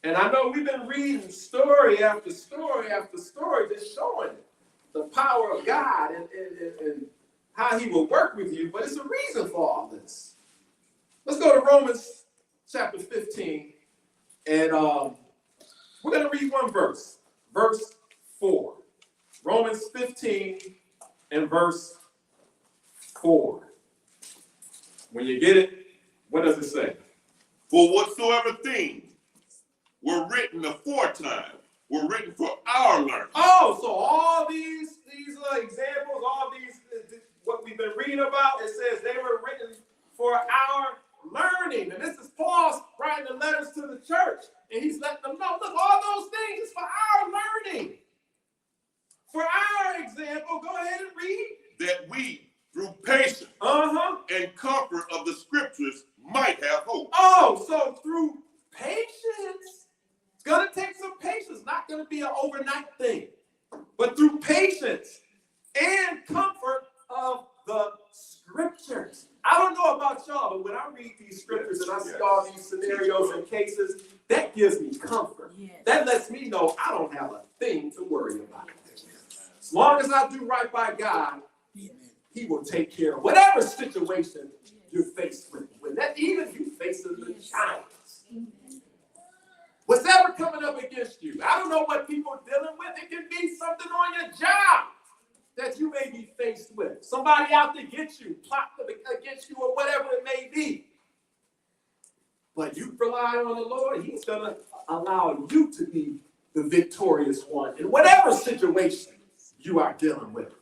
[SPEAKER 1] And I know we've been reading story after story after story, just showing the power of God and how he will work with you, but it's a reason for all this. Let's go to Romans chapter 15, and we're going to read one verse, verse 4. Romans 15 and verse 4. When you get it, what does it say?
[SPEAKER 2] For whatsoever things were written aforetime were written for our learning.
[SPEAKER 1] Oh, so all these examples, all these, what we've been reading about, it says they were written for our learning. And this is Paul writing the letters to the church. And he's letting them know, look, all those things is for our learning. For our example, go ahead and read.
[SPEAKER 2] That we, through patience and comfort of the scriptures, might have hope.
[SPEAKER 1] Oh, so through patience, it's going to take some patience, not going to be an overnight thing. But through patience and comfort of the scriptures. I don't know about y'all, but when I read these scriptures and I see all these scenarios and cases, that gives me comfort.
[SPEAKER 3] Yes.
[SPEAKER 1] That lets me know I don't have a thing to worry about. As long as I do right by God, he will take care of whatever situation you're faced with. When that, even if you facing the giants. What's ever coming up against you? I don't know what people are dealing with. It can be something on your job that you may be faced with. Somebody out to get you, plot against you, or whatever it may be. But you rely on the Lord, he's going to allow you to be the victorious one in whatever situation you are dealing with.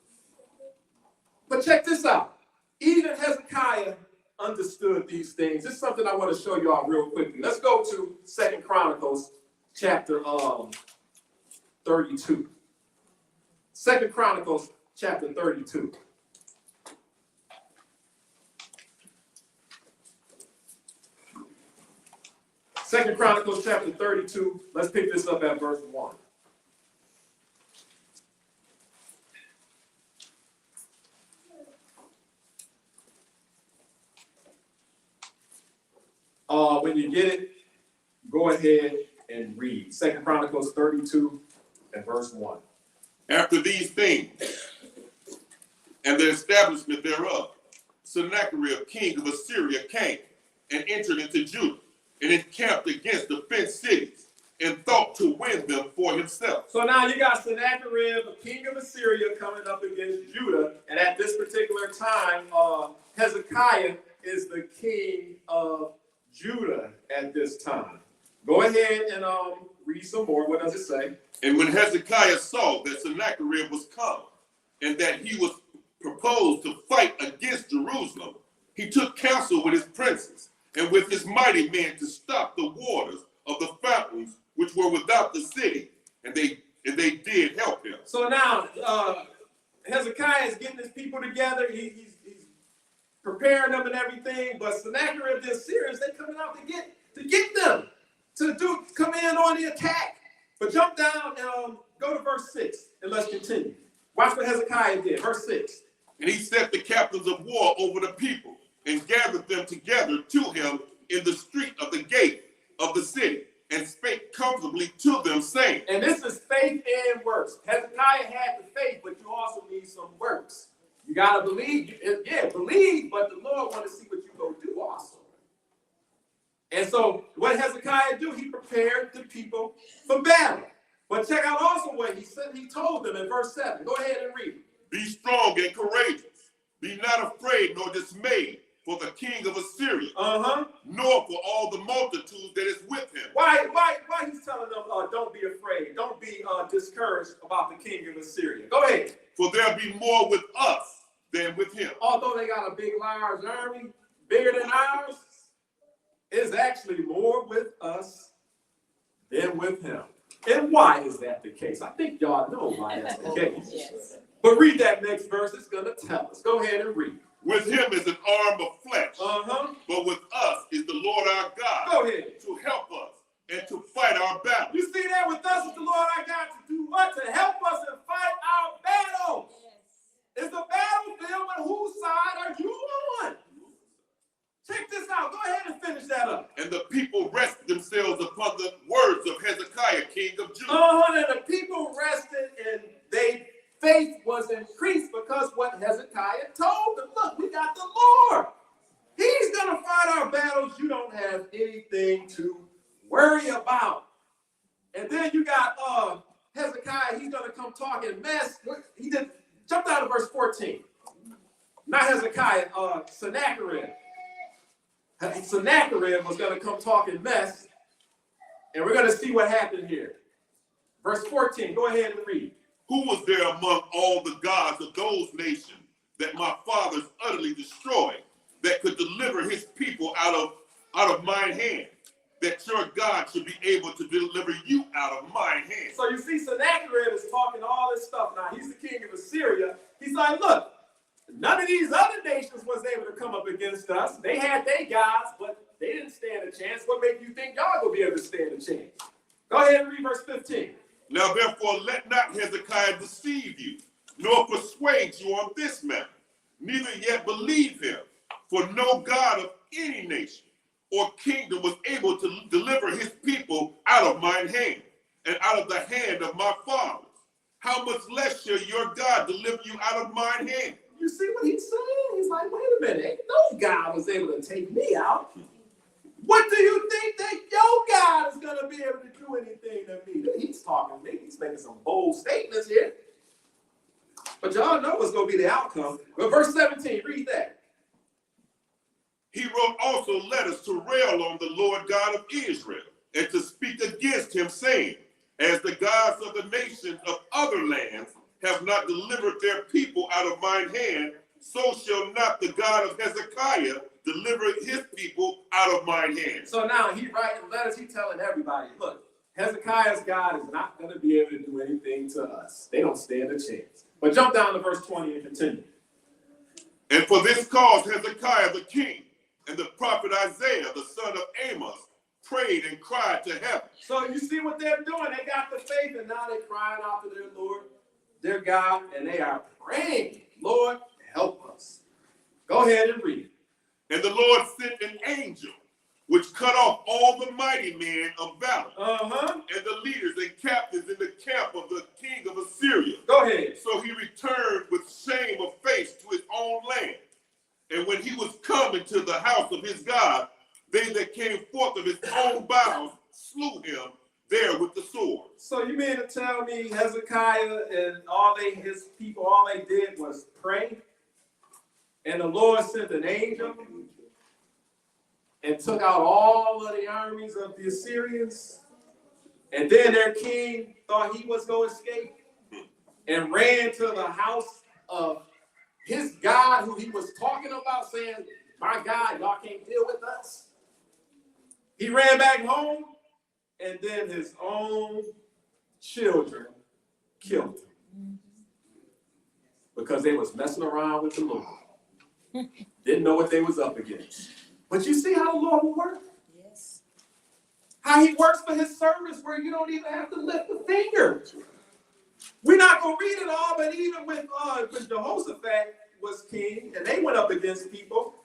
[SPEAKER 1] But check this out. Even Hezekiah understood these things. This is something I want to show you all real quickly. Let's go to 2 Chronicles chapter 32. 2 Chronicles chapter 32. Second Chronicles chapter 32. Let's pick this up at verse 1. When you get it, go ahead and read. 2 Chronicles 32 and verse 1.
[SPEAKER 2] After these things, and the establishment thereof, Sennacherib, king of Assyria, came and entered into Judah, and encamped against the fenced cities, and thought to win them for himself. So
[SPEAKER 1] now you got Sennacherib, the king of Assyria, coming up against Judah, and at this particular time, Hezekiah is the king of Judah at this time. Go ahead and read some more. What does it say?
[SPEAKER 2] And when Hezekiah saw that Sennacherib was come, and that he was proposed to fight against Jerusalem, he took counsel with his princes and with his mighty men to stop the waters of the fountains which were without the city, and they did help him.
[SPEAKER 1] So now Hezekiah is getting his people together. He's preparing them and everything, but Sennacherib, the Assyrians, they coming out to get them to come in on the attack. But jump down and go to verse 6 and let's continue. Watch what Hezekiah did. Verse 6.
[SPEAKER 2] And he set the captains of war over the people and gathered them together to him in the street of the gate of the city and spake comfortably to them, saying.
[SPEAKER 1] And this is faith and works. Hezekiah had the faith, but you also need some works. You got to believe. Yeah, believe, but the Lord wants to see what you go do also. And so what Hezekiah do? He prepared the people for battle. But check out also what he said. He told them in verse 7. Go ahead and read.
[SPEAKER 2] Be strong and courageous. Be not afraid nor dismayed for the king of Assyria, nor for all the multitude that is with him.
[SPEAKER 1] Why he's telling them, don't be afraid. Don't be discouraged about the king of Assyria. Go ahead.
[SPEAKER 2] For there'll be more with us than with him.
[SPEAKER 1] Although they got a big, large army, bigger than ours, it's actually more with us than with him. And why is that the case? I think y'all know why that's the case.
[SPEAKER 3] Yes.
[SPEAKER 1] But read that next verse. It's going to tell us. Go ahead and read.
[SPEAKER 2] With him is an arm of flesh, but with us is the Lord our God.
[SPEAKER 1] Go ahead.
[SPEAKER 2] To help us and to fight our battle.
[SPEAKER 1] You see that? With us is the Lord our God to do what? To help us and fight our battle. Yes. It's the battlefield, but whose side are you on? Check this out. Go ahead and finish that up.
[SPEAKER 2] And the people rested themselves upon the words of Hezekiah, king of Judah.
[SPEAKER 1] And the people rested, and they faith was increased because what Hezekiah told them. Look, we got the Lord. He's going to fight our battles. You don't have anything to worry about. And then you got Hezekiah. He's going to come talking mess. He did jump down to verse 14. Not Hezekiah, Sennacherib. Sennacherib was going to come talking mess. And we're going to see what happened here. Verse 14. Go ahead and read.
[SPEAKER 2] Who was there among all the gods of those nations that my fathers utterly destroyed, that could deliver his people out of mine hand, that your God should be able to deliver you out of mine hand? So you see, Sennacherib is talking all this stuff now. He's the king of Assyria. He's like, look, none of these other nations was able to come up against us. They had their gods, but they didn't stand a chance. What makes you think y'all will be able to stand a chance? Go ahead and read verse 15. Now, therefore, let not Hezekiah deceive you, nor persuade you on this matter, neither yet believe him. For no God of any nation or kingdom was able to deliver his people out of mine hand and out of the hand of my fathers. How much less shall your God deliver you out of mine hand? You see what he's saying? He's like, wait a minute, ain't no God was able to take me out. What do you think that your God is going to be able to do anything to me? He's talking to me. He's making some bold statements here. But y'all know what's going to be the outcome. But verse 17, read that. He wrote also letters to rail on the Lord God of Israel and to speak against him, saying, as the gods of the nations of other lands have not delivered their people out of mine hand, so shall not the God of Hezekiah deliver his people out of mine hand. So now he writing letters, he telling everybody, look, Hezekiah's God is not going to be able to do anything to us. They don't stand a chance. But jump down to verse 20 and continue. And for this cause Hezekiah the king and the prophet Isaiah the son of Amos prayed and cried to heaven. So you see what they're doing? They got the faith, and now they're crying out to their Lord, their God, and they are praying, Lord, help us. Go ahead and read. And the Lord sent an angel, which cut off all the mighty men of valor, and the leaders and captains in the camp of the king of Assyria. Go ahead. So he returned with shame of face to his own land. And when he was coming to the house of his God, they that came forth of his own bowels slew him there with the sword. So you mean to tell me Hezekiah and his people, all they did was pray? And the Lord sent an angel and took out all of the armies of the Assyrians. And then their king thought he was going to escape and ran to the house of his God who he was talking about, saying, my God, y'all can't deal with us. He ran back home, and then his own children killed him because they was messing around with the Lord. Didn't know what they was up against. But you see how the Lord will work? Yes. How he works for his service where you don't even have to lift a finger.
[SPEAKER 1] We're not going to read it all, but even when Jehoshaphat was king and they went up against people,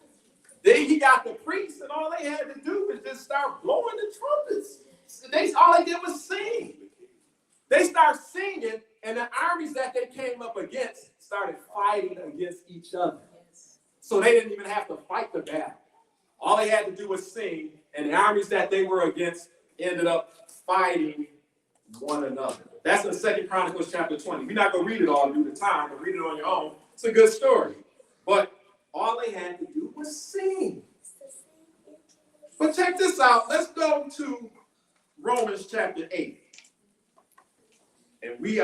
[SPEAKER 1] then he got the priests, and all they had to do was just start blowing the trumpets. All they did was sing. They start singing, and the armies that they came up against started fighting against each other. So they didn't even have to fight the battle. All they had to do was sing, and the armies that they were against ended up fighting one another. That's in 2 Chronicles chapter 20. We're not going to read it all due to time, but read it on your own. It's a good story. But all they had to do was sing. But check this out. Let's go to Romans chapter 8. And we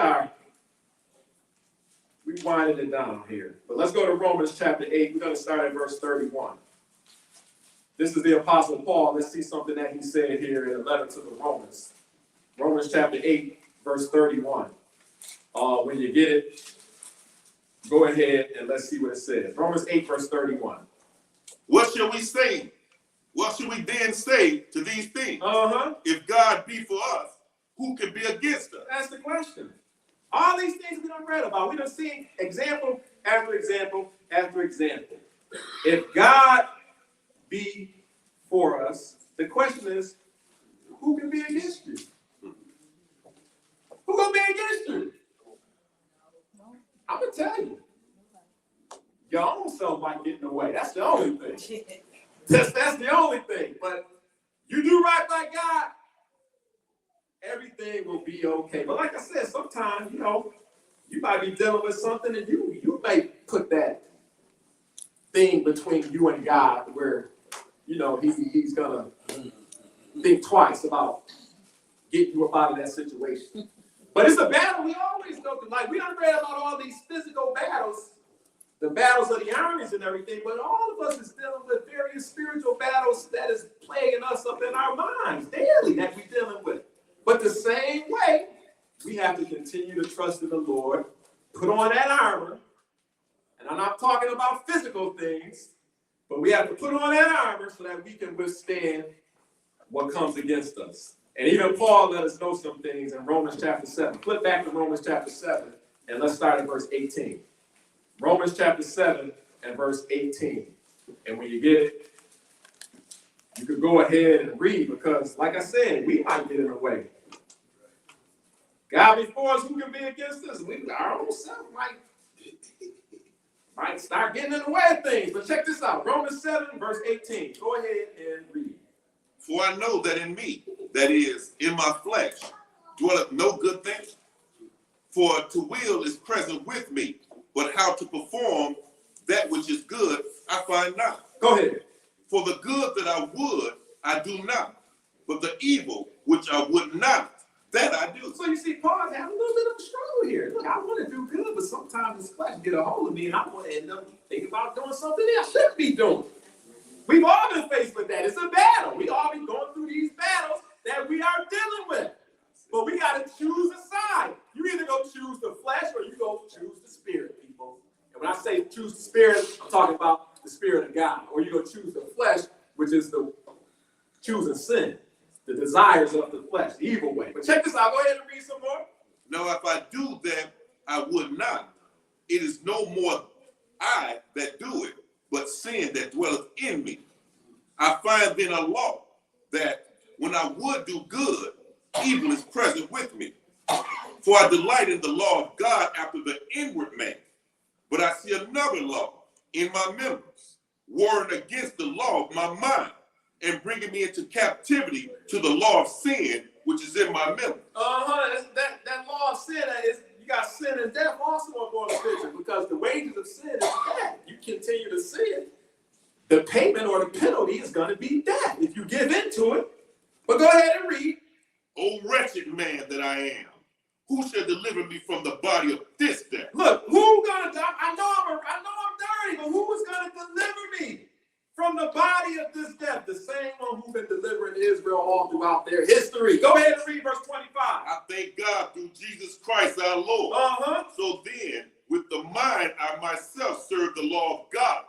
[SPEAKER 1] winding it down here. But let's go to Romans chapter 8. We're going to start at verse 31. This is the Apostle Paul. Let's see something that he said here in a letter to the Romans. Romans chapter 8, verse 31. When you get it, go ahead and let's see what it says. Romans 8, verse 31.
[SPEAKER 2] What shall we say? What shall we then say to these things? If God be for us, who can be against us?
[SPEAKER 1] That's the question. All these things we done read about. We done seen example after example after example. If God be for us, the question is, who can be against you? Who gonna be against you? I'm gonna tell you. Your own self might get in the way. That's the only thing. That's the only thing. But you do right by God, everything will be okay. But like I said, sometimes, you might be dealing with something and you may put that thing between you and God where, he's going to think twice about getting you up out of that situation. But it's a battle we always go through. Like, we done read about all these physical battles, the battles of the armies and everything, but all of us is dealing with various spiritual battles that is plaguing us up in our minds daily that we're dealing with. But the same way, we have to continue to trust in the Lord, put on that armor, and I'm not talking about physical things, but we have to put on that armor so that we can withstand what comes against us. And even Paul let us know some things in Romans chapter 7. Flip back to Romans chapter 7, and let's start at verse 18. Romans chapter 7 and verse 18. And when you get it, you could go ahead and read because, like I said, we might get in the way. God before us, who can be against us? Our own self might start getting in the way of things. But check this out. Romans 7, verse 18. Go ahead and read.
[SPEAKER 2] For I know that in me, that is, in my flesh, dwelleth no good thing. For to will is present with me, but how to perform that which is good, I find not.
[SPEAKER 1] Go ahead.
[SPEAKER 2] For the good that I would, I do not. But the evil which I would not, that I do.
[SPEAKER 1] So you see, Paul's having a little bit of a struggle here. Look, I want to do good, but sometimes this flesh get a hold of me, and I want to end up thinking about doing something I shouldn't be doing. We've all been faced with that. It's a battle. We all be going through these battles that we are dealing with. But we got to choose a side. You either go choose the flesh or you go choose the spirit, people. And when I say choose the spirit, I'm talking about the spirit of God. Or you go choose the flesh, which is the choosing sin, the desires of the flesh, the evil way. But check this out. Go ahead and read some more.
[SPEAKER 2] Now, if I do that, I would not. It is no more I that do it, but sin that dwelleth in me. I find then a law that when I would do good, evil is present with me. For I delight in the law of God after the inward man. But I see another law in my members, warring against the law of my mind, and bringing me into captivity to the law of sin, which is in my members.
[SPEAKER 1] That law of sin is, you got sin and death also on the picture, because the wages of sin is death. You continue to sin, the payment or the penalty is going to be death if you give into it. But go ahead and read.
[SPEAKER 2] O wretched man that I am, who shall deliver me from the body of this death?
[SPEAKER 1] Look, who gonna die? I know I'm dirty, but who is gonna deliver me from the body of this death? The same one who's been delivering Israel all throughout their history. Go ahead and read verse 25.
[SPEAKER 2] I thank God through Jesus Christ our Lord. So then, with the mind, I myself serve the law of God.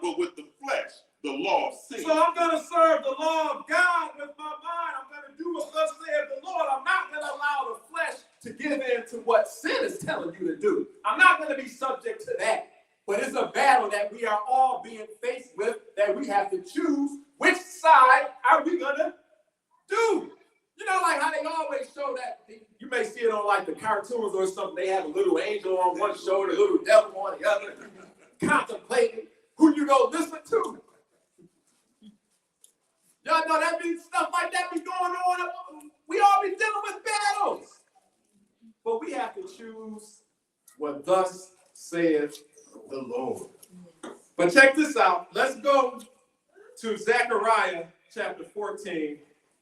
[SPEAKER 2] But with the flesh, the law of sin.
[SPEAKER 1] So I'm going to serve the law of God with my mind. I'm going to do what thus saith the Lord. I'm not going to allow the flesh to give in to what sin is telling you to do. I'm not going to be subject to that. But it's a battle that we are all being faced with, that we have to choose which side are we going to do. You know, like how they always show that, you may see it on like the cartoons or something, they have a little angel on one shoulder, a little devil on the other, contemplating who you go listen to. Y'all know that be stuff like that be going on. We all be dealing with battles. But we have to choose what thus saith the Lord. But check this out. Let's go to Zechariah chapter 14.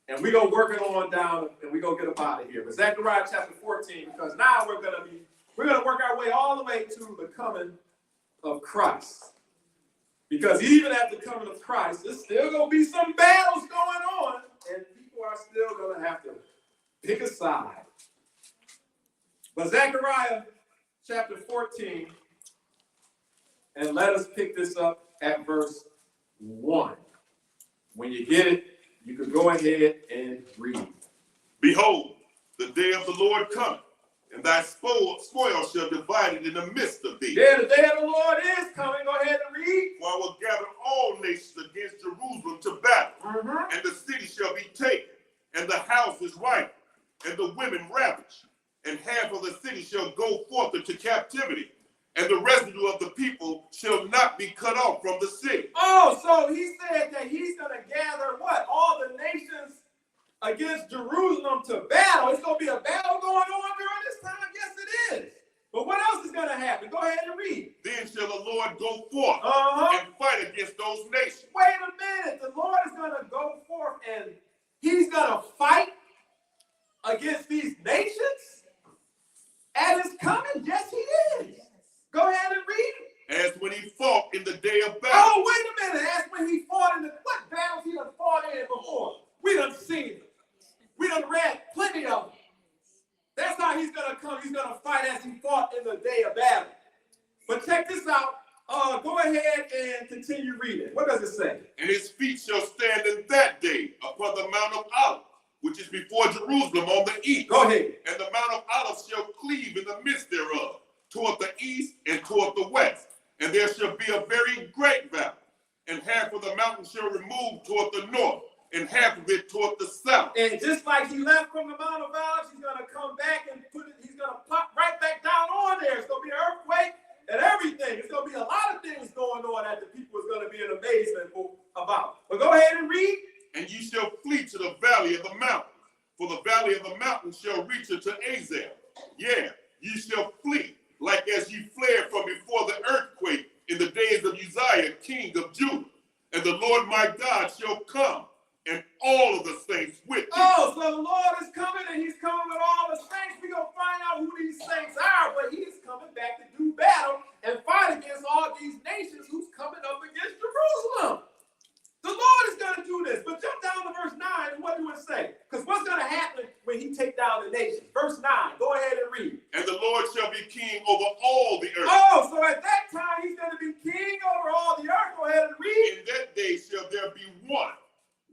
[SPEAKER 1] And we're going to work it on down and we're going to get up out of here. But Zechariah chapter 14, because now we're going to work our way all the way to the coming of Christ. Because even at the coming of Christ, there's still going to be some battles going on. And people are still going to have to pick a side. But Zechariah chapter 14, and let us pick this up at verse 1. When you get it, you can go ahead and read.
[SPEAKER 2] Behold, the day of the Lord cometh, and thy spoil shall divide it in the midst of thee.
[SPEAKER 1] Yeah, the day of the Lord is coming. Go ahead and read.
[SPEAKER 2] For I will gather all nations against Jerusalem to battle, and the city shall be taken, and the houses rifled, and the women ravished, and half of the city shall go forth into captivity, and the residue of the people shall not be cut off from the city.
[SPEAKER 1] Oh, so he said that he's going to gather what? All the nations against Jerusalem to battle. It's going to be a battle going on during this time? Yes, it is. But what else is going to happen? Go ahead and read.
[SPEAKER 2] Then shall the Lord go forth and fight against those nations.
[SPEAKER 1] Wait a minute. The Lord is going to go forth and he's going to fight against these nations at his coming? Yes, he is. Go ahead and read.
[SPEAKER 2] As when he fought in the day of battle.
[SPEAKER 1] Oh, wait a minute. As when he fought in what battles he done fought in before? We done seen it. We done read plenty of them. That's how he's going to come. He's going to fight as he fought in the day of battle. But check this out. Go ahead and continue reading. What does it say?
[SPEAKER 2] And his feet shall stand in that day upon the Mount of Olives, which is before Jerusalem on the east.
[SPEAKER 1] Go ahead.
[SPEAKER 2] And the Mount of Olives shall cleave in the midst thereof, toward the east and toward the west. And there shall be a very great valley. And half of the mountain shall remove toward the north, and half of it toward the south.
[SPEAKER 1] And just like he left from the Mount of Olives, he's going to come back and he's going to pop right back down on there. It's going to be an earthquake and everything. It's going to be a lot of things going on that the people is going to be in amazement about. But go ahead and read.
[SPEAKER 2] And you shall flee to the valley of the mountain, for the valley of the mountain shall reach unto Azel. Yeah, you shall flee, like as you fled from before the earthquake in the days of Uzziah, king of Judah. And the Lord my God shall come, and all of the saints with him.
[SPEAKER 1] Oh, so the Lord is coming, and he's coming with all the saints. We're going to find out who these saints are, but he's coming back to do battle and fight against all these nations who's coming up against Jerusalem. The Lord is going to do this. But jump down to verse 9, and what do it say? Because what's going to happen when he take down the nations? Verse 9, go ahead and read.
[SPEAKER 2] And the Lord shall be king over all the earth.
[SPEAKER 1] Oh, so at that time, he's going to be king over all the earth. Go ahead and read.
[SPEAKER 2] In that day shall there be one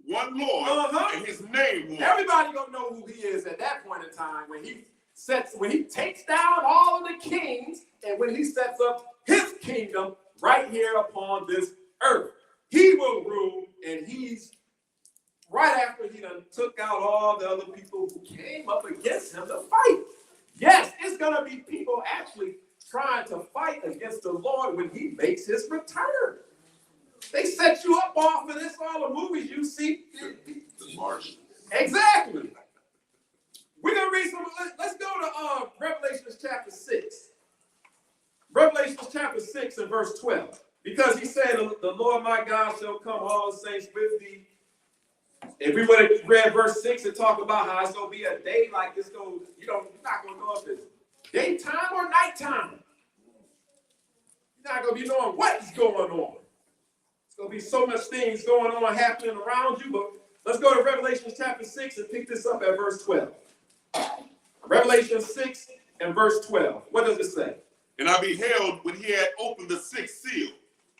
[SPEAKER 2] Lord, and his name one.
[SPEAKER 1] Everybody gonna know who he is at that point in time when he takes down all of the kings and when he sets up his kingdom right here upon this earth. He will rule, and he's right after he done took out all the other people who came up against him to fight. Yes, it's gonna be people actually trying to fight against the Lord when he makes his return. They set you up all for this, all the movies you see.
[SPEAKER 2] The Martian.
[SPEAKER 1] Exactly. We're going to read some. Let's go to Revelation chapter 6. Revelation chapter 6 and verse 12. Because he said, the Lord my God shall come, all the saints with thee. If we would have read verse 6 and talk about how it's going to be a day like this, you're not going to know if it's daytime or nighttime. You're not going to be knowing what is going on. There's going to be so much things going on happening around you, but let's go to Revelation chapter 6 and pick this up at verse 12. Revelation 6 and verse 12. What does it say?
[SPEAKER 2] And I beheld when he had opened the sixth seal,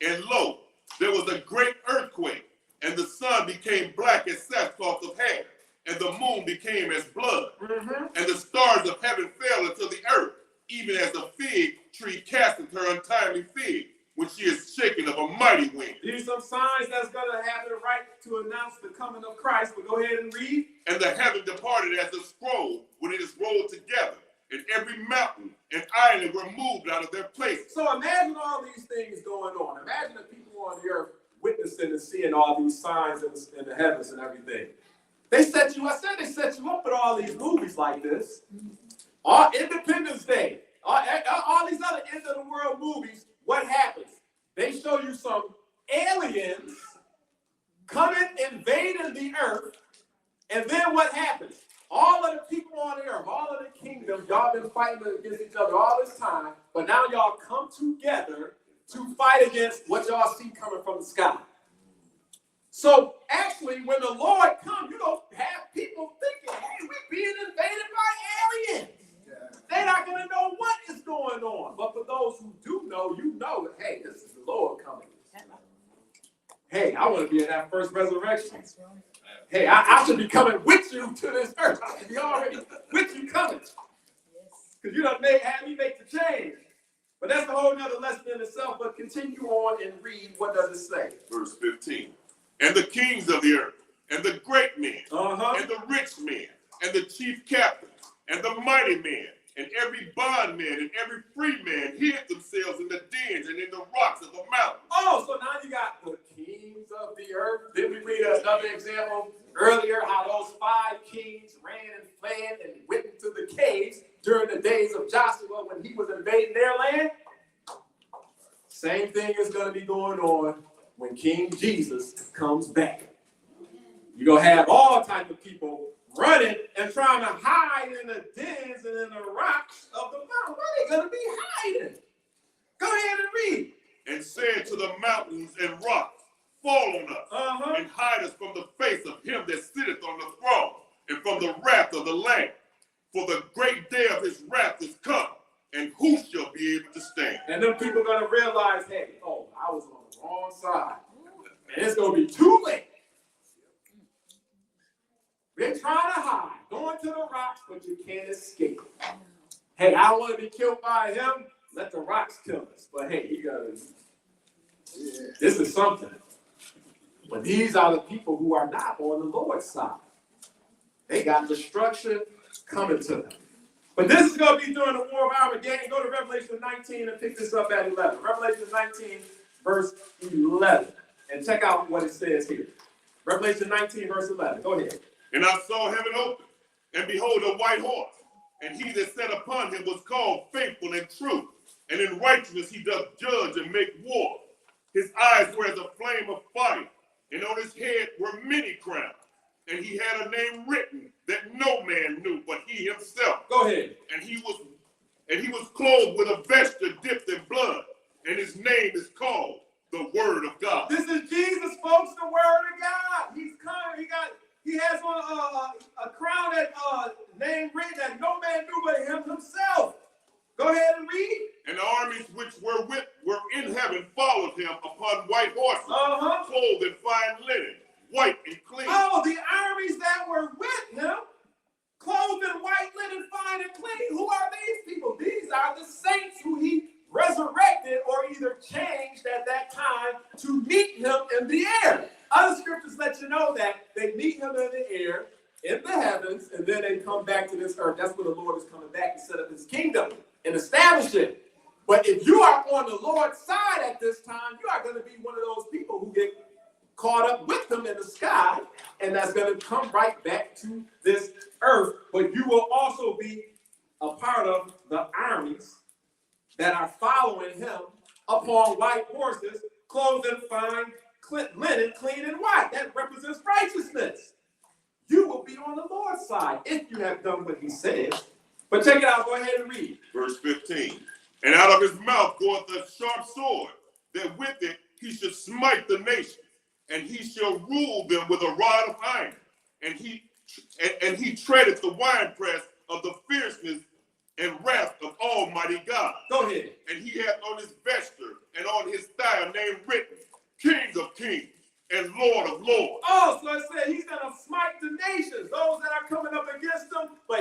[SPEAKER 2] and lo, there was a great earthquake, and the sun became black as sackcloth of hair, and the moon became as blood,
[SPEAKER 1] Mm-hmm.
[SPEAKER 2] and the stars of heaven fell into the earth, even as a fig tree casteth her untimely fig, when she is shaken of a mighty wind.
[SPEAKER 1] These are some signs that's going to happen right to announce the coming of Christ. But go ahead and read.
[SPEAKER 2] And the heaven departed as a scroll when it is rolled together, and every mountain and island were moved out of their places.
[SPEAKER 1] So imagine all these things going on. Imagine the people on the earth witnessing and seeing all these signs in the heavens and everything. They set you up with all these movies like this. All Independence Day, all these other end of the world movies. What happens? They show you some aliens coming, invading the earth, and then what happens? All of the people on the earth, all of the kingdoms, y'all been fighting against each other all this time, but now y'all come together to fight against what y'all see coming from the sky. So actually, when the Lord comes, you don't have people thinking, hey, we're being invaded by aliens. They're not going to know what is going on. But for those who do know, you know, hey, this is the Lord coming. Hey, I want to be in that first resurrection. Hey, I should be coming with you to this earth. I should be already with you coming. Because you done had me make the change. But that's a whole nother lesson in itself. But continue on and read. What does it say?
[SPEAKER 2] Verse 15. And the kings of the earth, and the great men,
[SPEAKER 1] Uh-huh.
[SPEAKER 2] and the rich men, and the chief captains, and the mighty men, and every bondman and every free man hid themselves in the dens and in the rocks of the mountains.
[SPEAKER 1] Oh, so now you got the kings of the earth. Did we read another example earlier how those 5 kings ran and fled and went into the caves during the days of Joshua when he was invading their land? Same thing is going to be going on when King Jesus comes back. You're going to have all types of people running and trying to hide in the dens and in the rocks of the mountain. Where are they going to be hiding? Go ahead and read.
[SPEAKER 2] And said to the mountains and rocks, fall on us, and hide us from the face of him that sitteth on the throne, and from the wrath of the Lamb. For the great day of his wrath is come, and who shall be able to stand?
[SPEAKER 1] And then people are going to realize, hey, oh, I was on the wrong side. And it's going to be too late. They're trying to hide, going to the rocks, but you can't escape. Hey, I want to be killed by him. Let the rocks kill us. But hey, you got to. This is something. But these are the people who are not on the Lord's side. They got destruction coming to them. But this is going to be during the War of Armageddon. Go to Revelation 19 and pick this up at 11. Revelation 19, verse 11. And check out what it says here. Revelation 19, verse 11. Go ahead.
[SPEAKER 2] And I saw heaven open, and behold, a white horse. And he that sat upon him was called Faithful and True. And in righteousness he doth judge and make war. His eyes were as a flame of fire, and on his head were many crowns. And he had a name written that no man knew but he himself.
[SPEAKER 1] Go ahead.
[SPEAKER 2] And he was clothed with a vesture dipped in blood, and his name is called the Word of God.
[SPEAKER 1] This is Jesus, folks, the Word of God. He's coming. He has on a crown that name written that no man knew but him himself. Go ahead and read.
[SPEAKER 2] And the armies which were in heaven followed him upon white horses, clothed in fine linen, white and clean.
[SPEAKER 1] Oh, the armies that were with him, clothed in white linen, fine and clean. Who are these people? These are the saints who he resurrected or either changed at that time to meet him in the air. Other scriptures let you know that they meet him in the air, in the heavens, and then they come back to this earth. That's where the Lord is coming back to set up his kingdom and establish it. But if you are on the Lord's side at this time, you are going to be one of those people who get caught up with him in the sky, and that's going to come right back to this earth. But you will also be a part of the armies that are following him upon white horses, clothed in fine linen, clean and white. That represents righteousness. You will be on the Lord's side if you have done what he said. But check it out. Go ahead and read.
[SPEAKER 2] Verse 15. And out of his mouth goeth a sharp sword, that with it he should smite the nations, and he shall rule them with a rod of iron. And he treadeth the winepress of the fierceness and wrath of Almighty God.
[SPEAKER 1] Go ahead.
[SPEAKER 2] And he hath on his vesture and on his thigh a name written, King of Kings and Lord of Lords.
[SPEAKER 1] Oh, so it said he's going to smite the nations, those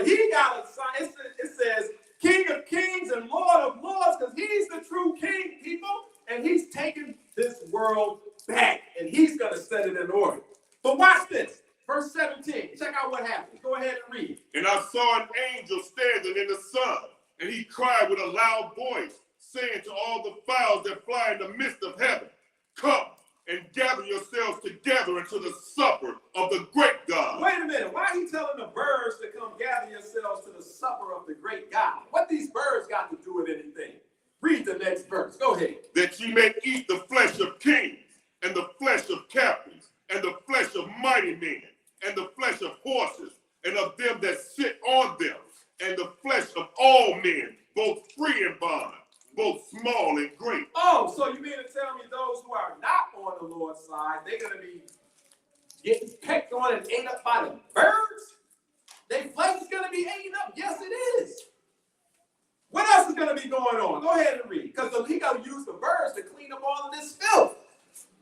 [SPEAKER 1] but he got a sign. It says King of Kings and Lord of Lords, because he's the true king, people, and he's taking this world back, and he's going to set it in order. But watch this. Verse 17. Check out what happens. Go ahead and read.
[SPEAKER 2] And I saw an angel standing in the sun, and he cried with a loud voice, saying to all the fowls that fly in the midst of heaven, come and gather yourselves together into the supper of the great God.
[SPEAKER 1] Wait a minute. Why are he telling the birds to come gather yourselves to the supper of the great God? What these birds got to do with anything? Read the next verse. Go ahead.
[SPEAKER 2] That ye may eat the flesh of kings, and the flesh of captains, and the flesh of mighty men, and the flesh of horses, and of them that sit on them, and the flesh of all men, both free and bond, both small and great.
[SPEAKER 1] Oh, so you mean to tell me those who are not on the Lord's side, they're going to be getting pecked on and ate up by the birds? Their flesh is going to be eaten up? Yes, it is. What else is going to be going on? Go ahead and read, because he got to use the birds to clean up all of this filth.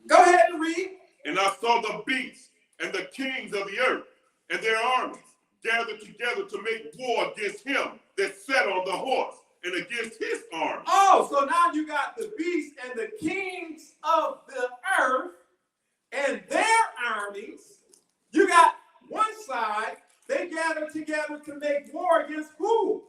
[SPEAKER 1] Go ahead and read.
[SPEAKER 2] And I saw the beasts and the kings of the earth and their armies gathered together to make war against him that sat on the horse and against his army.
[SPEAKER 1] Oh, so now you got the beasts and the kings of the earth and their armies. You got one side, they gather together to make war against who?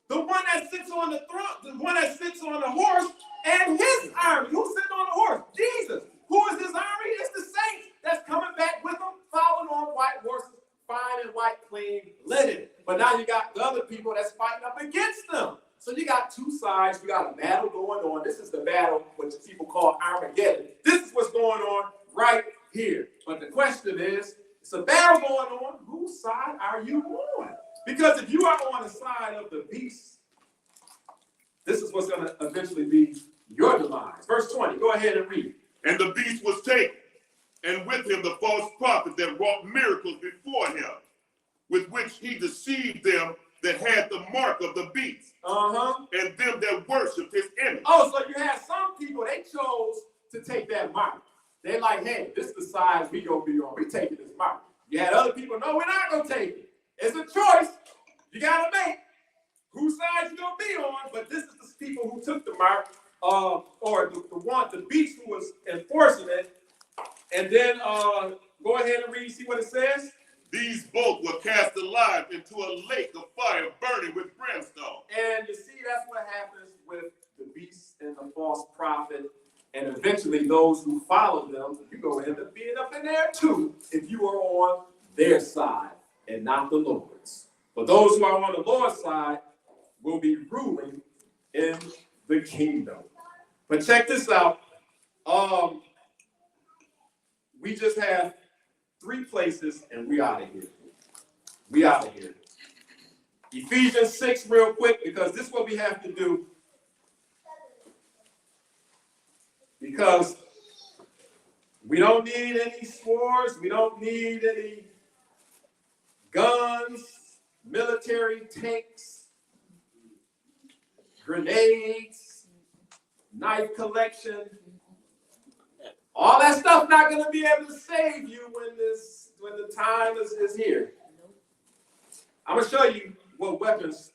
[SPEAKER 1] The one that sits on the throne, the one that sits on the horse and his army. Who's sitting on the horse? Jesus. Who is his army? It's the saints that's coming back with them, following on white horses, fine and white, clean linen. But now you got the other people that's fighting up against them. So you got two sides. You got a battle going on. This is the battle which people call Armageddon. This is what's going on right here. But the question is, it's a battle going on. Whose side are you on? Because if you are on the side of the beast, this is what's going to eventually be your demise. Verse 20. Go ahead and read.
[SPEAKER 2] And the beast was taken, and with him the false prophet that wrought miracles before him, with which he deceived them that had the mark of the beast, and them that worshipped his image.
[SPEAKER 1] Oh, so you had some people, they chose to take that mark. They're like, hey, this is the side we gonna be on. We taking this mark. You had other people, no, we're not gonna take it. It's a choice. You gotta make whose side you gonna be on. But this is the people who took the mark, or the beast who was enforcing it. And then go ahead and read, see what it says.
[SPEAKER 2] These both were cast alive into a lake of fire burning with brimstone.
[SPEAKER 1] And you see, that's what happens with the beast and the false prophet. And eventually those who follow them, you go end up being up in there too, if you are on their side and not the Lord's. But those who are on the Lord's side will be ruling in the kingdom. But check this out. We just have 3 places and we out of here. We out of here. Ephesians 6 real quick, because this is what we have to do. Because we don't need any swords. We don't need any guns, military tanks, grenades, knife collection. All that stuff not going to be able to save you when the time is here. I'm going to show you what weapons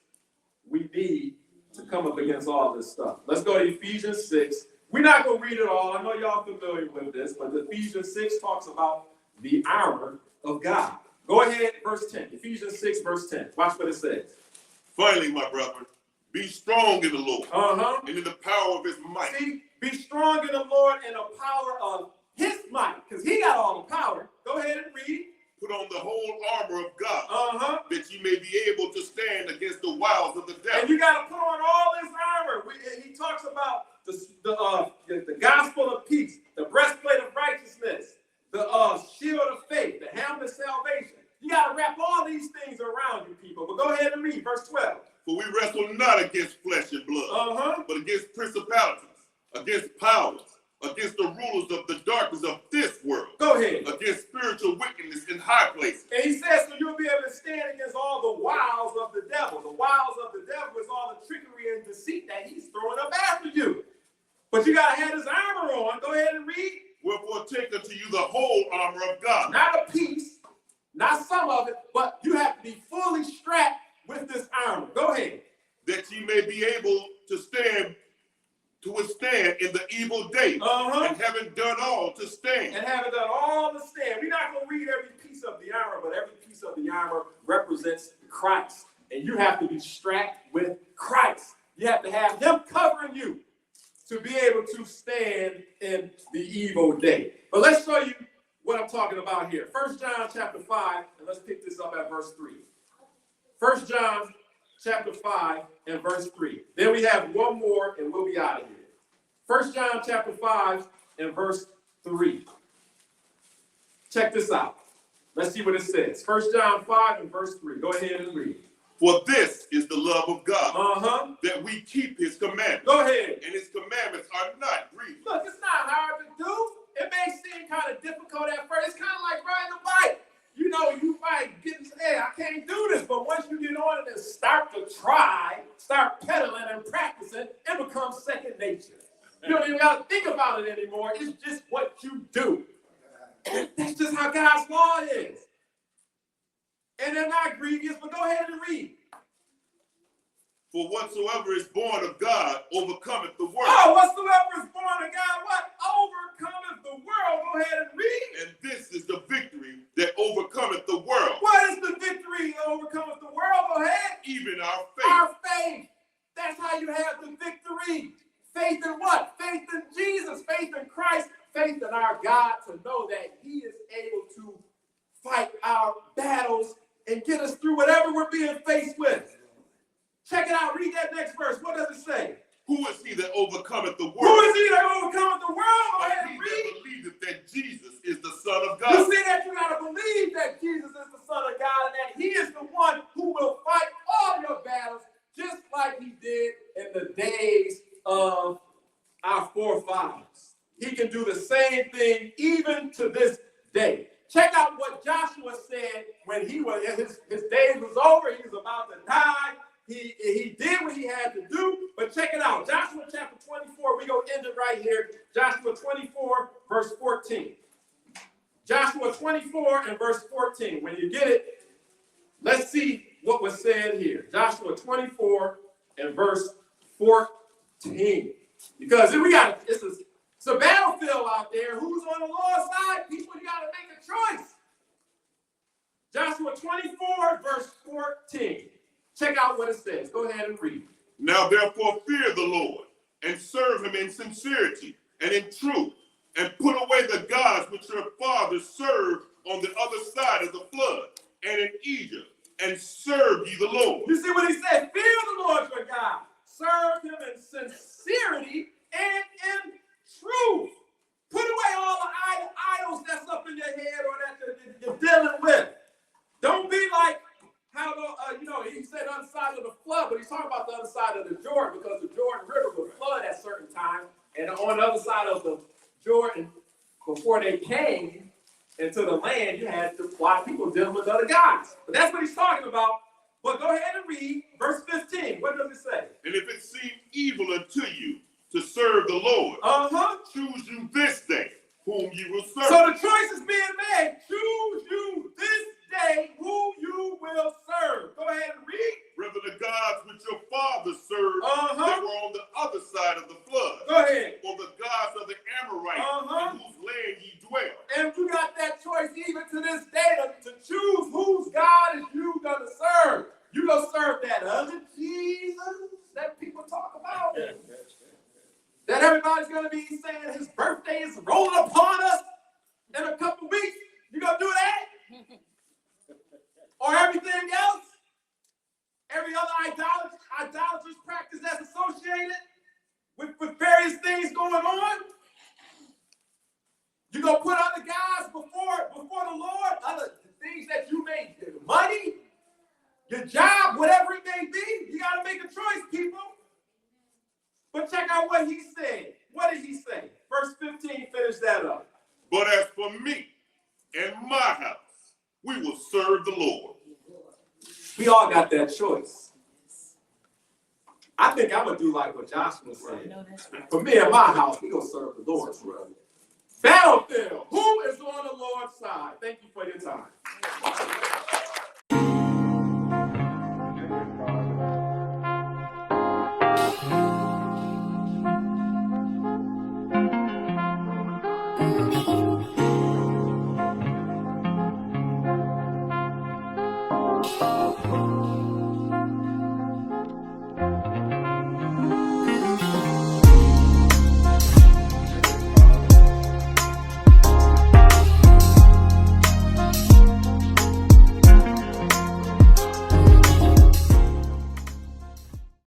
[SPEAKER 1] we need to come up against all this stuff. Let's go to Ephesians 6. We're not going to read it all. I know y'all familiar with this, but Ephesians 6 talks about the armor of God. Go ahead, verse 10. Ephesians 6, verse 10. Watch what it says.
[SPEAKER 2] Finally, my brethren, be strong in the Lord and in the power of his might.
[SPEAKER 1] See, be strong in the Lord and the power of his might, because he got all the power. Go ahead and read.
[SPEAKER 2] Put on the whole armor of God, that you may be able to stand against the wiles of the devil.
[SPEAKER 1] And you got to put on all this armor. He talks about the gospel of peace, the breastplate of righteousness, the shield of faith, the helmet of salvation. You got to wrap all these things around you, people. But go ahead and read verse 12.
[SPEAKER 2] For we wrestle not against flesh and blood, but against principalities, against powers, against the rulers of the darkness of this world.
[SPEAKER 1] Go ahead.
[SPEAKER 2] Against spiritual wickedness in high places.
[SPEAKER 1] And he says, so you'll be able to stand against all the wiles of the devil. The wiles of the devil is all the trickery and deceit that he's throwing up after you. But you got to have his armor on. Go ahead and read.
[SPEAKER 2] Wherefore take unto you the whole armor of God.
[SPEAKER 1] Not a piece, not some of it, but you have to be fully strapped armor. Go ahead.
[SPEAKER 2] that ye may be able to withstand in the evil day, and having done all to stand.
[SPEAKER 1] And having done all to stand. We're not going to read every piece of the armor, but every piece of the armor represents Christ. And you have to be strapped with Christ. You have to have him covering you to be able to stand in the evil day. But let's show you what I'm talking about here. 1 John chapter 5, and let's pick this up at verse 3. 1 John chapter 5 and verse 3. Then we have one more and we'll be out of here. 1 John chapter 5 and verse 3. Check this out. Let's see what it says. 1 John 5 and verse 3. Go ahead and read.
[SPEAKER 2] For this is the love of God, that we keep his commandments.
[SPEAKER 1] Go ahead.
[SPEAKER 2] And his commandments are not grievous.
[SPEAKER 1] Look, it's not hard to do. It may seem kind of difficult at first. It's kind of like riding a bike. You know, you might get, hey, I can't do this. But once you get on it and start to try, start pedaling and practicing, it becomes second nature. You don't even got to think about it anymore. It's just what you do. That's just how God's law is. And they're not grievous, but go ahead and read.
[SPEAKER 2] For whatsoever is born of God overcometh the world.
[SPEAKER 1] Oh, whatsoever is born of God, what? Overcometh the world. Go ahead and read.
[SPEAKER 2] And this is the victory that overcometh the world.
[SPEAKER 1] What is the victory that overcometh the world? Go ahead.
[SPEAKER 2] Even our faith.
[SPEAKER 1] Our faith. That's how you have the victory. Faith in what? Faith in Jesus. Faith in Christ. Faith in our God to know that he is able to fight our battles and get us through whatever we're being faced with. Check it out. Read that next verse. What does it say?
[SPEAKER 2] Who is he that overcometh the world?
[SPEAKER 1] Who is he that overcometh the world? Go ahead and
[SPEAKER 2] He
[SPEAKER 1] read.
[SPEAKER 2] that believeth that Jesus is the Son of God.
[SPEAKER 1] You see that? You got to believe that Jesus is the Son of God and that he is the one who will fight all your battles just like he did in the days of our forefathers. He can do the same thing even to this day. Check out what Joshua said when he was his days was over. He was about to die. He did what he had to do. But check it out. Joshua chapter 24. We're going to end it right here. Joshua 24, verse 14. Joshua 24 and verse 14. When you get it, let's see what was said here. Joshua 24 and verse 14. Because it's a battlefield out there. Who's on the Lord's side? People, you got to make a choice. Joshua 24, verse 14. Check out what it says. Go ahead and read.
[SPEAKER 2] Now therefore fear the Lord, and serve him in sincerity and in truth, and put away the gods which your fathers served on the other side of the flood, and in Egypt, and serve ye the Lord.
[SPEAKER 1] You see what he said? Fear the Lord your God. Serve him in sincerity and in truth. Put away all the idols that's up in your head or that you're dealing with. Don't be like how he said the other side of the flood, but he's talking about the other side of the Jordan because the Jordan River would flood at certain times. And on the other side of the Jordan, before they came into the land, you had a lot of people dealing with other gods. But that's what he's talking about. But go ahead and read verse 15. What does it say?
[SPEAKER 2] And if it seem evil unto you to serve the Lord, choose you this day whom you will serve.
[SPEAKER 1] So the choice is being made. Choose you this day who you will serve. Go ahead and read.
[SPEAKER 2] Whether the gods which your fathers served that were on the other side of the flood.
[SPEAKER 1] Go ahead.
[SPEAKER 2] Or the gods of the Amorites in whose land ye dwell.
[SPEAKER 1] And you got that choice even to this day to choose whose God is you going to serve. You going to serve that other Jesus that people talk about. That everybody's going to be saying his birthday is rolling upon us in a couple weeks. You going to do that? Or everything else? Every other idolatrous practice that's associated with various things going on? You going to put other guys before the Lord? Other things that you make, money, your job, whatever it may be? You got to make a choice, people. But check out what he said. What did he say? Verse 15, finish that up.
[SPEAKER 2] But as for me and my house, we will serve the Lord.
[SPEAKER 1] We all got that choice. I think I'm going to do like what Joshua said. For me and my house, we're going to serve the Lord. Battlefield. Who is on the Lord's side? Thank you for your time.